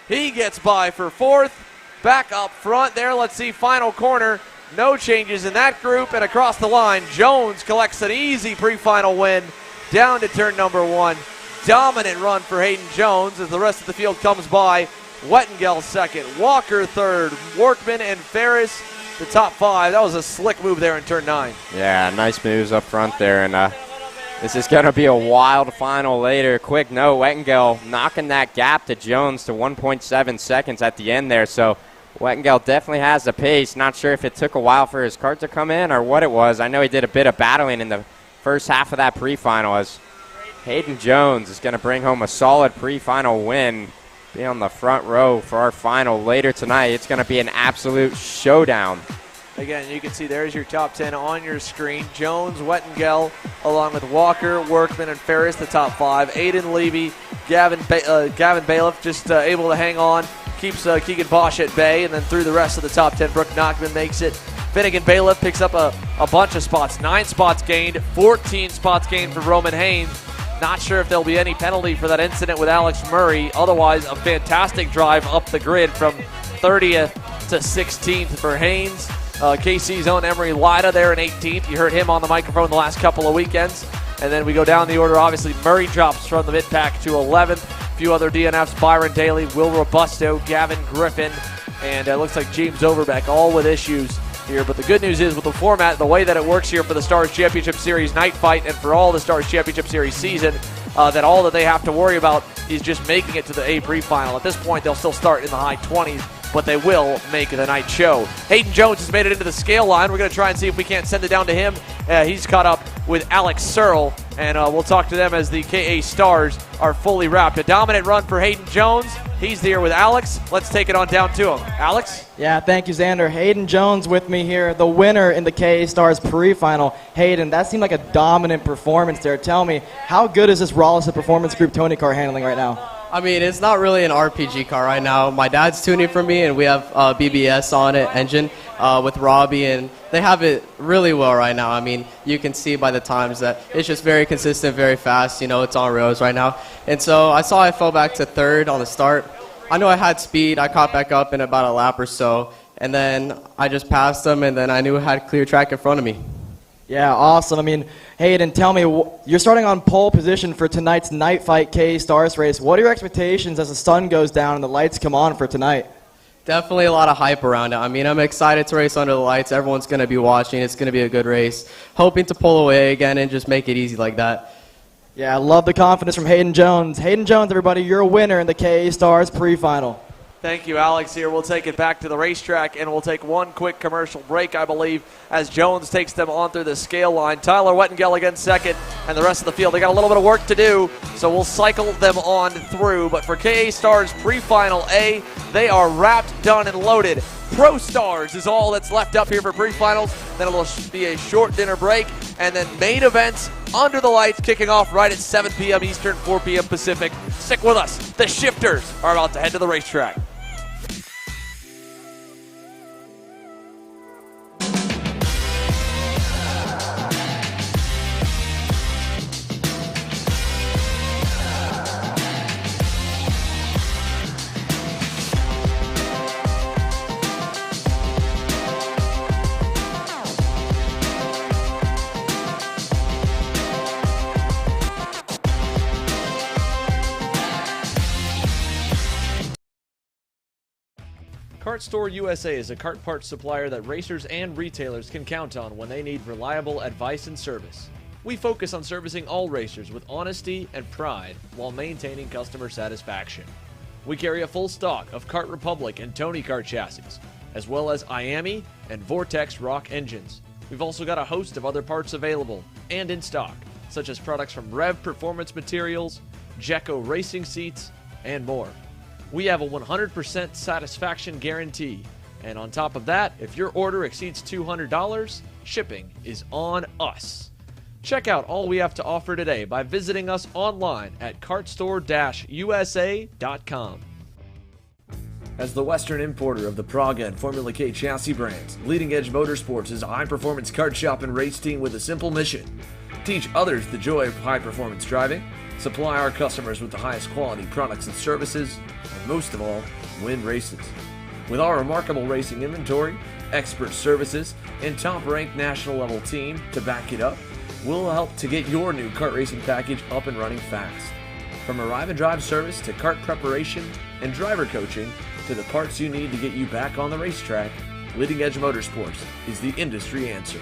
He gets by for fourth. Back up front there. Let's see, final corner. No changes in that group, and across the line, Jones collects an easy pre-final win down to turn number 1. Dominant run for Hayden Jones as the rest of the field comes by. Wettengel second, Walker third, Workman and Ferris the top 5. That was a slick move there in turn 9. Yeah, nice moves up front there, and this is going to be a wild final later. Quick note, Wettengel knocking that gap to Jones to 1.7 seconds at the end there, so Wettengel definitely has the pace. Not sure if it took a while for his cart to come in or what it was. I know he did a bit of battling in the first half of that pre-final as Hayden Jones is going to bring home a solid pre-final win. Be on the front row for our final later tonight. It's going to be an absolute showdown. Again, you can see there's your top 10 on your screen. Jones, Wettengel, along with Walker, Workman, and Ferris, the top 5. Aiden Levy, Gavin Bailiff just able to hang on. Keeps Keegan Bosch at bay, and then through the rest of the top 10, Brooke Knockman makes it. Finnegan Bailiff picks up a bunch of spots. 9 spots gained, 14 spots gained for Roman Haynes. Not sure if there'll be any penalty for that incident with Alex Murray. Otherwise, a fantastic drive up the grid from 30th to 16th for Haynes. KC's own Emery Lida there in 18th. You heard him on the microphone the last couple of weekends. And then we go down the order. Obviously, Murray drops from the mid-pack to 11th. A few other DNFs, Byron Daly, Will Robusto, Gavin Griffin, and it looks like James Overbeck, all with issues here. But the good news is with the format, the way that it works here for the Stars Championship Series night fight and for all the Stars Championship Series season, that all that they have to worry about is just making it to the A pre-final. At this point, they'll still start in the high 20s, but they will make the night show. Hayden Jones has made it into the scale line. We're going to try and see if we can't send it down to him. He's caught up with Alex Searle, and we'll talk to them as the KA Stars are fully wrapped. A dominant run for Hayden Jones. He's here with Alex. Let's take it on down to him. Alex? Yeah, thank you, Xander. Hayden Jones with me here, the winner in the KA Stars pre-final. Hayden, that seemed like a dominant performance there. Tell me, how good is this Rollison Performance Group Tony car handling right now? I mean, it's not really an RPG car right now. My dad's tuning for me, and we have BBS on it, engine, with Robbie, and they have it really well right now. I mean, you can see by the times that it's just very consistent, very fast. You know, it's on rails right now. And so I saw I fell back to third on the start. I know I had speed. I caught back up in about a lap or so, and then I just passed them, and then I knew I had clear track in front of me. Yeah, awesome. I mean, Hayden, tell me, you're starting on pole position for tonight's night fight KA Stars race. What are your expectations as the sun goes down and the lights come on for tonight? Definitely a lot of hype around it. I mean, I'm excited to race under the lights. Everyone's going to be watching. It's going to be a good race. Hoping to pull away again and just make it easy like that. Yeah, I love the confidence from Hayden Jones. Hayden Jones, everybody, you're a winner in the KA Stars pre-final. Thank you, Alex. Here we'll take it back to the racetrack, and we'll take one quick commercial break, I believe, as Jones takes them on through the scale line. Tyler Wettengel again second, and the rest of the field, they got a little bit of work to do, so we'll cycle them on through. But for KA Stars pre-final A, they are wrapped, done, and loaded. Pro Stars is all that's left up here for pre-finals. Then it'll be a short dinner break, and then main events under the lights kicking off right at 7 p.m. Eastern, 4 p.m. Pacific. Stick with us. The Shifters are about to head to the racetrack. Kart Store USA is a kart parts supplier that racers and retailers can count on when they need reliable advice and service. We focus on servicing all racers with honesty and pride while maintaining customer satisfaction. We carry a full stock of Kart Republic and Tony Kart chassis, as well as IAMI and Vortex Rock engines. We've also got a host of other parts available and in stock, such as products from Rev Performance Materials, Jecco Racing Seats, and more. We have a 100% satisfaction guarantee, and on top of that, if your order exceeds $200, shipping is on us. Check out all we have to offer today by visiting us online at kartstore-usa.com. As the Western importer of the Praga and Formula K chassis brands, Leading Edge Motorsports is a high-performance kart shop and race team with a simple mission: teach others the joy of high-performance driving, supply our customers with the highest quality products and services, and most of all, win races. With our remarkable racing inventory, expert services, and top-ranked national-level team to back it up, we'll help to get your new kart racing package up and running fast. From arrive and drive service to kart preparation and driver coaching to the parts you need to get you back on the racetrack, Leading Edge Motorsports is the industry answer.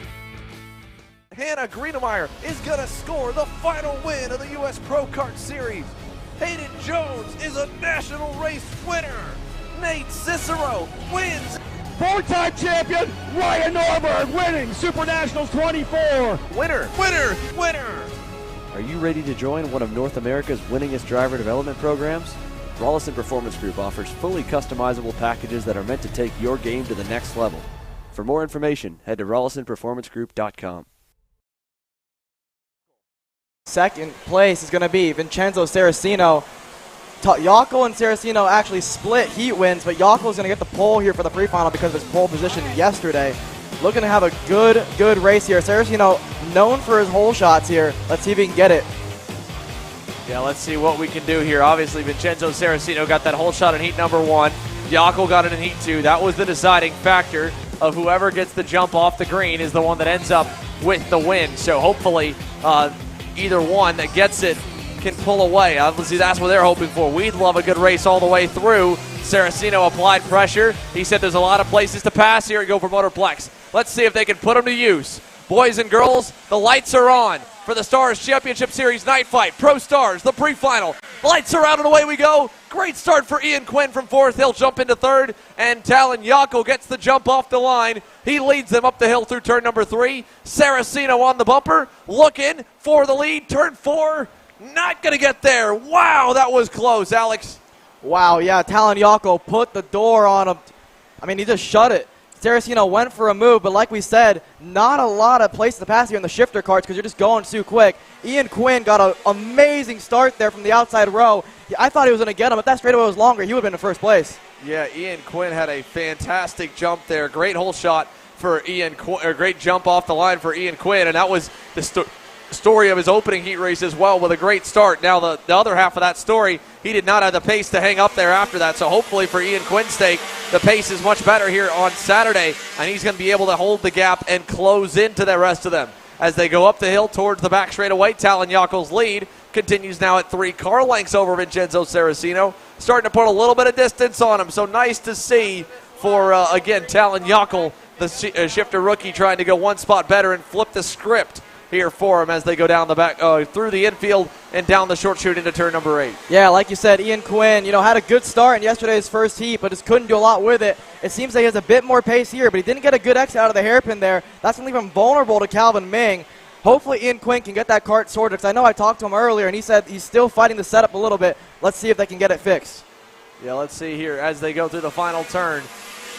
Hannah Greenemeyer is going to score the final win of the U.S. Pro Kart Series. Hayden Jones is a national race winner. Nate Cicero wins. Four-time champion Ryan Norberg winning Super Nationals 24. Winner, winner, winner. Are you ready to join one of North America's winningest driver development programs? Rollison Performance Group offers fully customizable packages that are meant to take your game to the next level. For more information, head to rollisonperformancegroup.com. Second place is going to be Vincenzo Saracino. Yockel and Saracino actually split heat wins, but Yockel is going to get the pole here for the pre-final because of his pole position yesterday. Looking to have a good race here. Saracino known for his hole shots here. Let's see if he can get it. Yeah, let's see what we can do here. Obviously, Vincenzo Saracino got that hole shot in heat number 1. Yockel got it in heat 2. That was the deciding factor of whoever gets the jump off the green is the one that ends up with the win. So hopefully either one that gets it can pull away. Obviously, that's what they're hoping for. We'd love a good race all the way through. Saracino applied pressure. He said there's a lot of places to pass here at Go for Motorplex. Let's see if they can put them to use. Boys and girls, the lights are on for the Stars Championship Series night fight. Pro Stars, the pre-final. Lights are out and away we go. Great start for Ian Quinn from 4th. He'll jump into 3rd, and Talon Yockel gets the jump off the line. He leads them up the hill through turn number 3. Saracino on the bumper, looking for the lead. Turn 4, not going to get there. Wow, that was close, Alex. Wow, yeah, Talon Yockel put the door on him. I mean, he just shut it. Saracino went for a move, but like we said, not a lot of places to pass here in the shifter carts because you're just going too quick. Ian Quinn got an amazing start there from the outside row. I thought he was going to get him. If that straightaway was longer, he would have been in first place. Yeah, Ian Quinn had a fantastic jump there. Great hole shot for Ian Quinn, or great jump off the line for Ian Quinn, and that was the story of his opening heat race as well, with a great start. Now the other half of that story, he did not have the pace to hang up there after that, so hopefully for Ian Quinn's sake, the pace is much better here on Saturday, and he's going to be able to hold the gap and close into the rest of them. As they go up the hill towards the back straightaway, Talon Yockel's lead continues now at 3 car lengths over Vincenzo Saracino, starting to put a little bit of distance on him, so nice to see for, again, Talon Yockel, the shifter rookie, trying to go one spot better and flip the script here for him as they go down the back, through the infield and down the short chute into turn number 8. Yeah, like you said, Ian Quinn, had a good start in yesterday's first heat, but just couldn't do a lot with it. It seems like he has a bit more pace here, but he didn't get a good exit out of the hairpin there. That's going to leave him vulnerable to Calvin Ming. Hopefully Ian Quinn can get that cart sorted, because I know I talked to him earlier, and he said he's still fighting the setup a little bit. Let's see if they can get it fixed. Yeah, let's see here as they go through the final turn.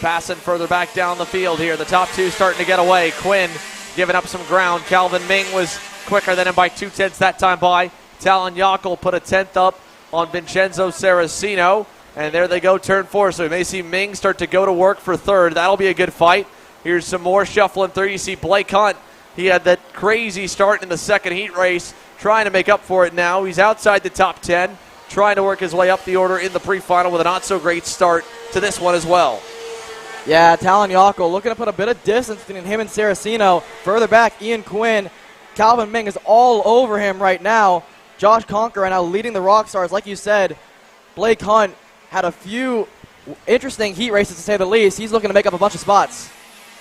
Passing further back down the field here. The top 2 starting to get away. Quinn giving up some ground. Calvin Ming was quicker than him by 2/10 that time by. Talon Yockel put a 10th up on Vincenzo Saracino. And there they go, turn 4. So we may see Ming start to go to work for 3rd. That'll be a good fight. Here's some more shuffling through. You see Blake Hunt. He had that crazy start in the second heat race, trying to make up for it now. He's outside the top 10, trying to work his way up the order in the pre-final with a not-so-great start to this one as well. Yeah, Talon Yockel looking to put a bit of distance between him and Saracino. Further back, Ian Quinn. Calvin Ming is all over him right now. Josh Conker now leading the Rockstars. Like you said, Blake Hunt had a few interesting heat races, to say the least. He's looking to make up a bunch of spots.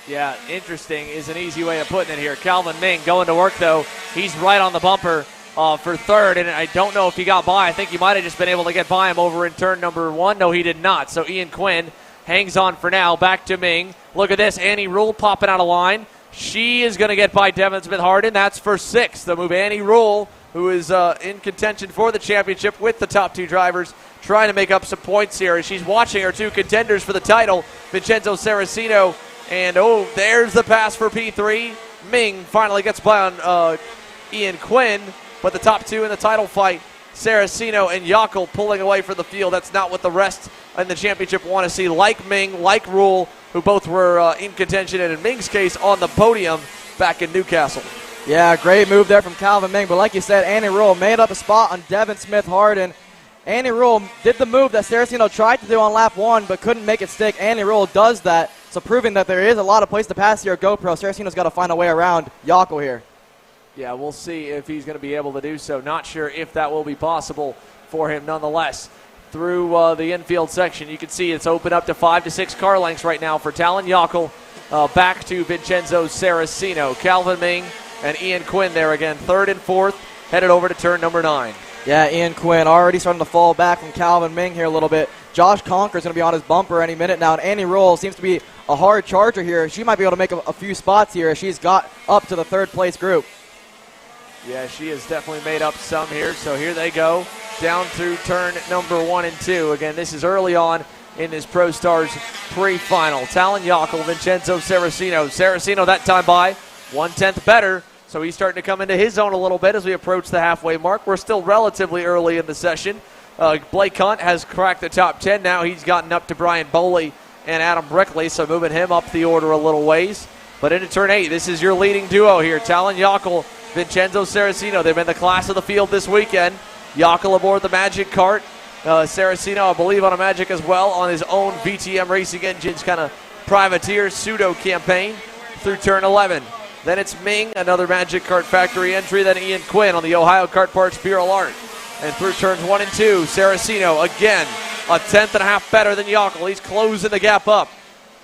Yeah, interesting is an easy way of putting it here. Calvin Ming going to work, though, He's right on the bumper for third, and I don't know if he got by. I think he might have just been able to get by him over in turn number 1. No, he did not. So Ian Quinn hangs on for now. Back to Ming. Look at this. Annie Rule popping out of line. She is going to get by Devin Smith-Harden. That's for 6th. The move Annie Rule, who is in contention for the championship with the top 2 drivers, trying to make up some points here as she's watching her 2 contenders for the title, Vincenzo Saraceno, and there's the pass for P3. Ming finally gets by on Ian Quinn, but the top 2 in the title fight, Saraceno and Yockel, pulling away from the field. That's not what the rest in the championship want to see, like Ming, like Rule, who both were in contention, and in Ming's case, on the podium back in Newcastle. Yeah, great move there from Calvin Ming, but like you said, Annie Rule made up a spot on Devin Smith-Harden. Annie Rule did the move that Saraceno tried to do on lap 1, but couldn't make it stick. Annie Rule does that, so proving that there is a lot of place to pass here at GoPro. Saraceno's got to find a way around Yockel here. Yeah, we'll see if he's going to be able to do so. Not sure if that will be possible for him nonetheless. Through the infield section, you can see it's open up to 5 to 6 car lengths right now for Talon Yockel. Back to Vincenzo Saraceno. Calvin Ming and Ian Quinn there again, 3rd and 4th, headed over to turn number 9. Yeah, Ian Quinn already starting to fall back from Calvin Ming here a little bit. Josh Conker's going to be on his bumper any minute now, and Annie Rule seems to be a hard charger here. She might be able to make a few spots here as she's got up to the 3rd place group. Yeah, she has definitely made up some here, so here they go down through turn number 1 and 2. Again, this is early on in this Pro Stars pre-final. Talon Yockel, Vincenzo Saraceno. Saraceno that time by 1/10 better. So he's starting to come into his own a little bit as we approach the halfway mark. We're still relatively early in the session. Blake Hunt has cracked the top 10 now. He's gotten up to Brian Boley and Adam Brickley, so moving him up the order a little ways. But into turn 8, this is your leading duo here. Talon Yockel, Vincenzo Saraceno. They've been the class of the field this weekend. Yockel aboard the Magic cart. Saraceno, I believe, on a Magic as well on his own VTM Racing Engines kind of privateer pseudo campaign through turn 11. Then it's Ming, another Magic Kart Factory entry. Then Ian Quinn on the Ohio Kart Parts Bureau Art. And through turns 1 and 2, Saraceno again, 1/10.5 better than Yockel. He's closing the gap up.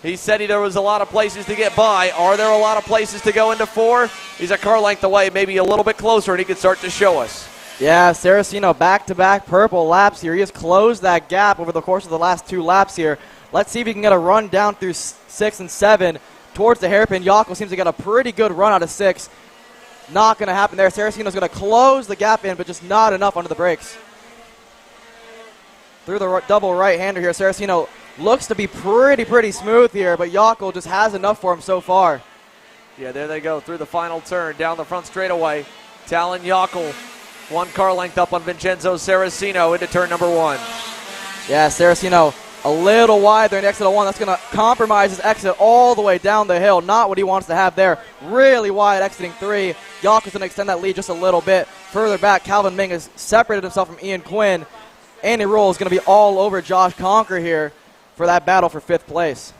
He said there was a lot of places to get by. Are there a lot of places to go into 4? He's a car length away, maybe a little bit closer, and he can start to show us. Yeah, Saraceno back-to-back purple laps here. He has closed that gap over the course of the last 2 laps here. Let's see if he can get a run down through 6 and 7. Towards the hairpin, Yockel seems to get a pretty good run out of 6. Not going to happen there. Saraceno's going to close the gap in, but just not enough under the brakes. Through the double right-hander here, Saraceno looks to be pretty smooth here, but Yockel just has enough for him so far. Yeah, there they go through the final turn, down the front straightaway. Talon Yockel, 1 car length up on Vincenzo Saraceno into turn number 1. Yeah, Saraceno a little wide there in exit 1. That's going to compromise his exit all the way down the hill. Not what he wants to have there. Really wide exiting 3. Yockel's going to extend that lead just a little bit. Further back, Calvin Ming has separated himself from Ian Quinn. Andy Rule is going to be all over Josh Conker here for that battle for 5th place.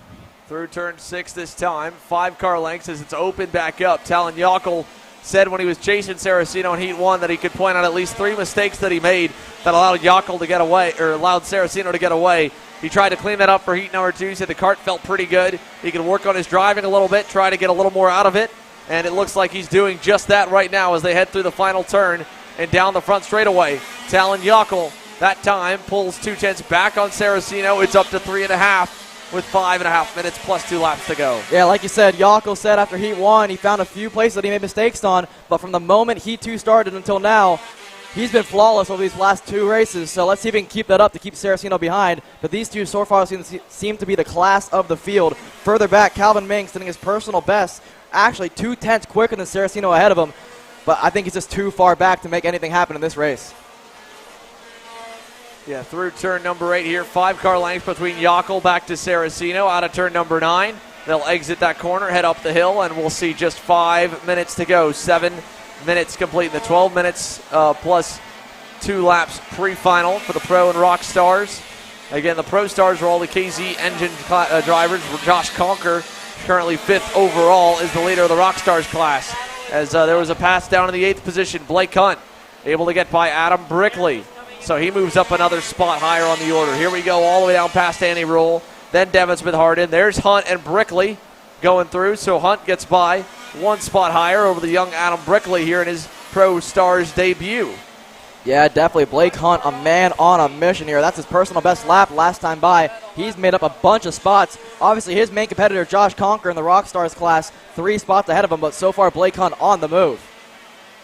Through turn 6 this time. 5 car lengths as it's open back up. Talon Yockel said when he was chasing Saraceno in Heat 1 that he could point out at least 3 mistakes that he made that allowed Yockel to get away, or allowed Saraceno to get away. He tried to clean that up for Heat number 2. He said the kart felt pretty good. He could work on his driving a little bit, try to get a little more out of it, and it looks like he's doing just that right now as they head through the final turn and down the front straightaway. Talon Yockel that time pulls 2/10 back on Saraceno. It's up to 3.5 with 5.5 minutes plus 2 laps to go. Yeah, like you said, Yockel said after Heat 1 he found a few places that he made mistakes on, but from the moment Heat 2 started until now, he's been flawless over these last 2 races, so let's see if he can keep that up to keep Saraceno behind. But these two so far seem to be the class of the field. Further back, Calvin Ming setting his personal best, actually 2/10 quicker than Saraceno ahead of him, but I think he's just too far back to make anything happen in this race. Yeah, through turn number 8 here, 5 car lengths between Yockel back to Saraceno. Out of turn number 9, they'll exit that corner, head up the hill, and we'll see just 5 minutes to go. 7 minutes complete, the 12 minutes plus 2 laps pre-final for the Pro and Rock Stars. Again, the Pro Stars are all the KZ engine drivers. Josh Conker, currently 5th overall, is the leader of the Rock Stars class. As there was a pass down in the 8th position, Blake Hunt able to get by Adam Brickley. So he moves up another spot higher on the order. Here we go all the way down past Annie Rule. Then Devin Smith-Harden. There's Hunt and Brickley going through. So Hunt gets by 1 spot higher over the young Adam Brickley here in his Pro Stars debut. Yeah, definitely. Blake Hunt, a man on a mission here. That's his personal best lap last time by. He's made up a bunch of spots. Obviously, his main competitor, Josh Conker, in the Rock Stars class, 3 spots ahead of him, but so far, Blake Hunt on the move.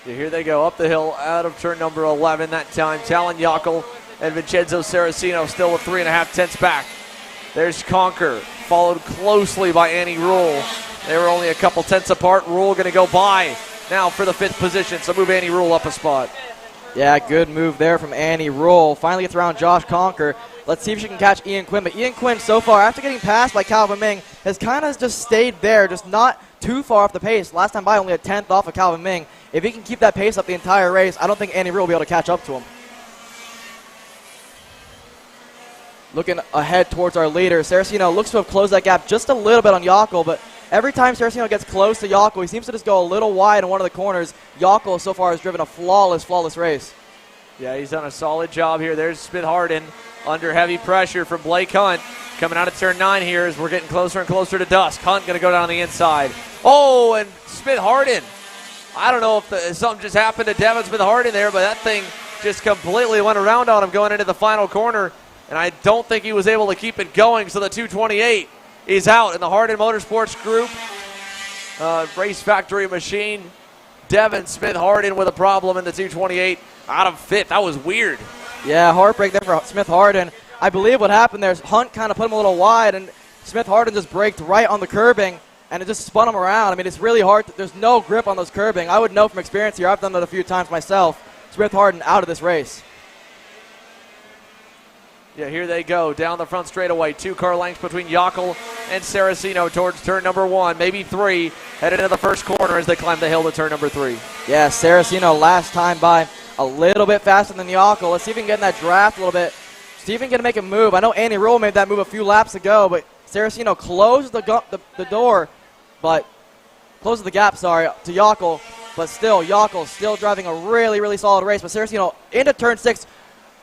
Yeah, here they go up the hill out of turn number 11 that time. Talon Yockel and Vincenzo Saraceno still with 3.5 tenths back. There's Conker, followed closely by Annie Rule. They were only a couple tenths apart. Rule going to go by now for the 5th position, so move Annie Rule up a spot. Yeah, good move there from Annie Rule. Finally gets around Josh Conker. Let's see if she can catch Ian Quinn. But Ian Quinn, so far, after getting passed by Calvin Ming, has kind of just stayed there, just not too far off the pace. Last time by, only a 10th off of Calvin Ming. If he can keep that pace up the entire race, I don't think Annie Rule will be able to catch up to him. Looking ahead towards our leader, Saraceno looks to have closed that gap just a little bit on Yockel, but every time Saraceno gets close to Yockel, he seems to just go a little wide in one of the corners. Yockel so far has driven a flawless race. Yeah, he's done a solid job here. There's Smith Harden under heavy pressure from Blake Hunt. Coming out of turn 9 here as we're getting closer and closer to dusk. Hunt going to go down the inside. Oh, and Smith Harden. I don't know if something just happened to Devin Smith Harden there, but that thing just completely went around on him going into the final corner. And I don't think he was able to keep it going, so the 228 is out in the Harden Motorsports Group. Race Factory Machine. Devin Smith Harden with a problem in the 228 out of 5th. That was weird. Yeah, heartbreak there for Smith Harden. I believe what happened there is Hunt kind of put him a little wide, and Smith Harden just braked right on the curbing, and it just spun him around. I mean, it's really hard. There's no grip on those curbing. I would know from experience here. I've done that a few times myself. Smith Harden out of this race. Yeah, here they go down the front straightaway. 2 car lengths between Yockel and Saraceno towards turn number 1, maybe 3, headed into the first corner as they climb the hill to turn number 3. Yeah, Saraceno last time by a little bit faster than Yockel. Let's see if he can get in that draft a little bit. See if he can make a move. I know Andy Rule made that move a few laps ago, but Saraceno closed the door, but closes the gap, to Yockel. But still, Yockel still driving a really, really solid race. But Saraceno into turn 6.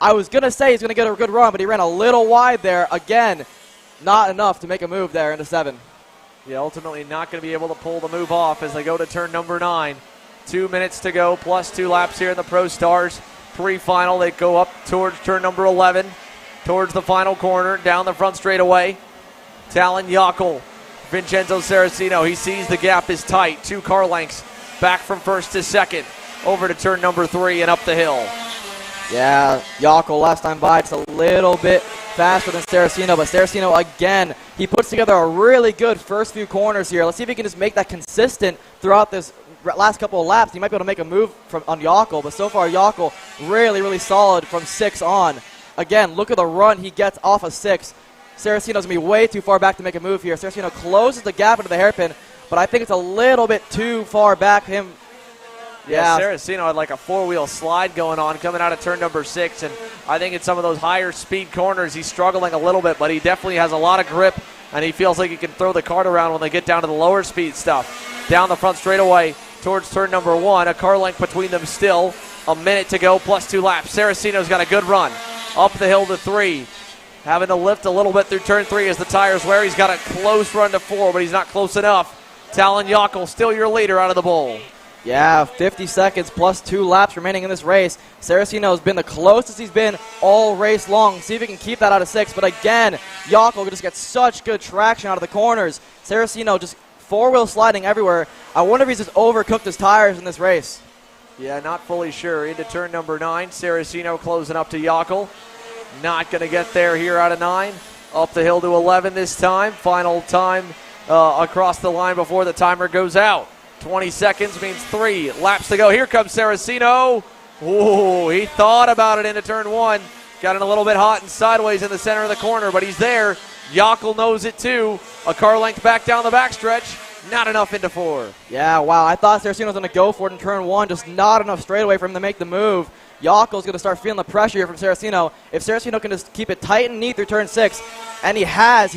I was going to say he's going to get a good run, but he ran a little wide there. Again, not enough to make a move there into 7. Yeah, ultimately not going to be able to pull the move off as they go to turn number 9. 2 minutes to go, plus 2 laps here in the Pro Stars pre-final. They go up towards turn number 11, towards the final corner, down the front straightaway. Talon Yockel, Vincenzo Saraceno. He sees the gap is tight. 2 car lengths back from 1st to 2nd, over to turn number 3 and up the hill. Yeah, Yockel last time by, it's a little bit faster than Saraceno, but Saraceno again, he puts together a really good first few corners here. Let's see if he can just make that consistent throughout this last couple of laps. He might be able to make a move on Yockel, but so far Yockel really, really solid from 6 on. Again, look at the run he gets off of 6. Saraceno's going to be way too far back to make a move here. Saraceno closes the gap into the hairpin, but I think it's a little bit too far back for him. Yeah, Saraceno had like a 4-wheel slide going on coming out of turn number 6, and I think in some of those higher speed corners he's struggling a little bit, but he definitely has a lot of grip, and he feels like he can throw the kart around when they get down to the lower speed stuff. Down the front straightaway towards turn number 1, a car length between them still. A minute to go, plus 2 laps. Saraceno's got a good run. Up the hill to 3. Having to lift a little bit through turn 3 as the tires wear. He's got a close run to 4, but he's not close enough. Talon Yockel still your leader out of the bowl. Yeah, 50 seconds plus 2 laps remaining in this race. Saraceno has been the closest he's been all race long. See if he can keep that out of 6. But again, Yockel just gets such good traction out of the corners. Saraceno just 4-wheel sliding everywhere. I wonder if he's just overcooked his tires in this race. Yeah, not fully sure. Into turn number 9. Saraceno closing up to Yockel. Not going to get there here out of 9. Up the hill to 11 this time. Final time across the line before the timer goes out. 20 seconds means 3 laps to go. Here comes Saraceno. Ooh, he thought about it into turn 1. Got it a little bit hot and sideways in the center of the corner, but he's there. Yockel knows it too. A car length back down the backstretch. Not enough into 4. Yeah, wow. I thought Saraceno was going to go for it in turn 1. Just not enough straightaway for him to make the move. Yockel's going to start feeling the pressure here from Saraceno. If Saraceno can just keep it tight and neat through turn 6, and he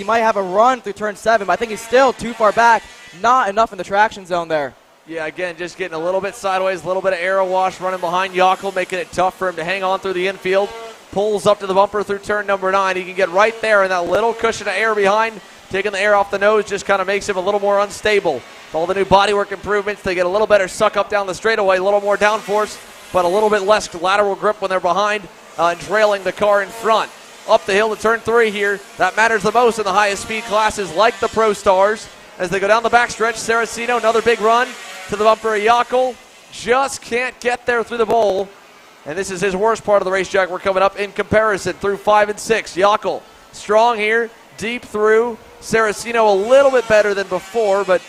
might have a run through turn 7, but I think he's still too far back. Not enough in the traction zone there. Yeah, again, just getting a little bit sideways, a little bit of aero wash running behind Yockel, making it tough for him to hang on through the infield. Pulls up to the bumper through turn number 9. He can get right there, and that little cushion of air behind, taking the air off the nose, just kind of makes him a little more unstable. With all the new bodywork improvements, they get a little better suck up down the straightaway, a little more downforce, but a little bit less lateral grip when they're behind and trailing the car in front. Up the hill to turn 3 here. That matters the most in the highest speed classes like the Pro Stars. As they go down the backstretch, Saraceno, another big run to the bumper of Yockel. Just can't get there through the bowl. And this is his worst part of the racetrack. We're coming up in comparison through 5 and 6. Yockel strong here, deep through. Saraceno a little bit better than before, but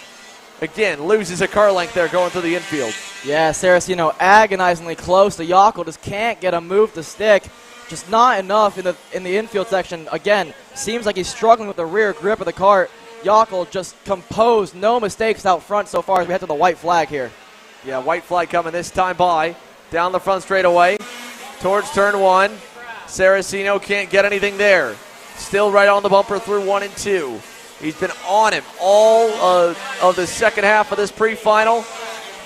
again, loses a car length there going through the infield. Yeah, Saraceno agonizingly close to Yockel. Just can't get a move to stick. Just not enough in the infield section. Again, seems like he's struggling with the rear grip of the cart. Yockel just composed, no mistakes out front so far as we head to the white flag here. Yeah, white flag coming this time by. Down the front straightaway towards turn 1. Saraceno can't get anything there. Still right on the bumper through 1 and 2. He's been on him all of the second half of this pre-final.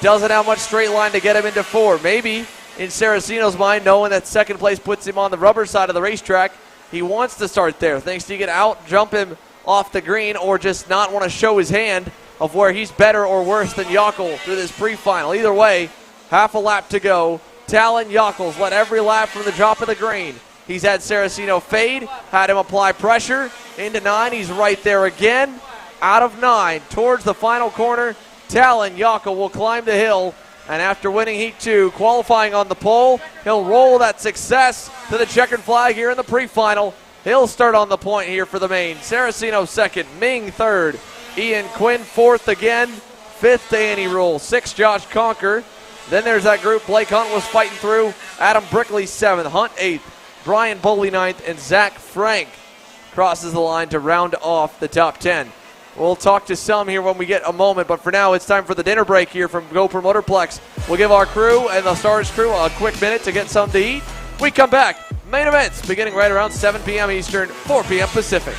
Doesn't have much straight line to get him into 4. Maybe in Saraceno's mind, knowing that second place puts him on the rubber side of the racetrack, he wants to start there. Thinks he can out-jump him off the green or just not want to show his hand of where he's better or worse than Yockel through this pre-final. Either way, half a lap to go. Talon Yockel's led every lap from the drop of the green. He's had Saraceno fade, had him apply pressure. Into 9, he's right there again. Out of 9, towards the final corner, Talon Yockel will climb the hill. And after winning Heat 2, qualifying on the pole, he'll roll that success to the checkered flag here in the pre-final. He'll start on the point here for the main. Saraceno second, Ming third, Ian Quinn fourth again, fifth Danny Rule, sixth Josh Conker. Then there's that group Blake Hunt was fighting through, Adam Brickley seventh, Hunt eighth, Brian Boley ninth, and Zach Frank crosses the line to round off the top 10. We'll talk to some here when we get a moment, but for now it's time for the dinner break here from GoPro Motorplex. We'll give our crew and the Stars crew a quick minute to get something to eat. We come back, main events beginning right around 7 p.m. Eastern, 4 p.m. Pacific.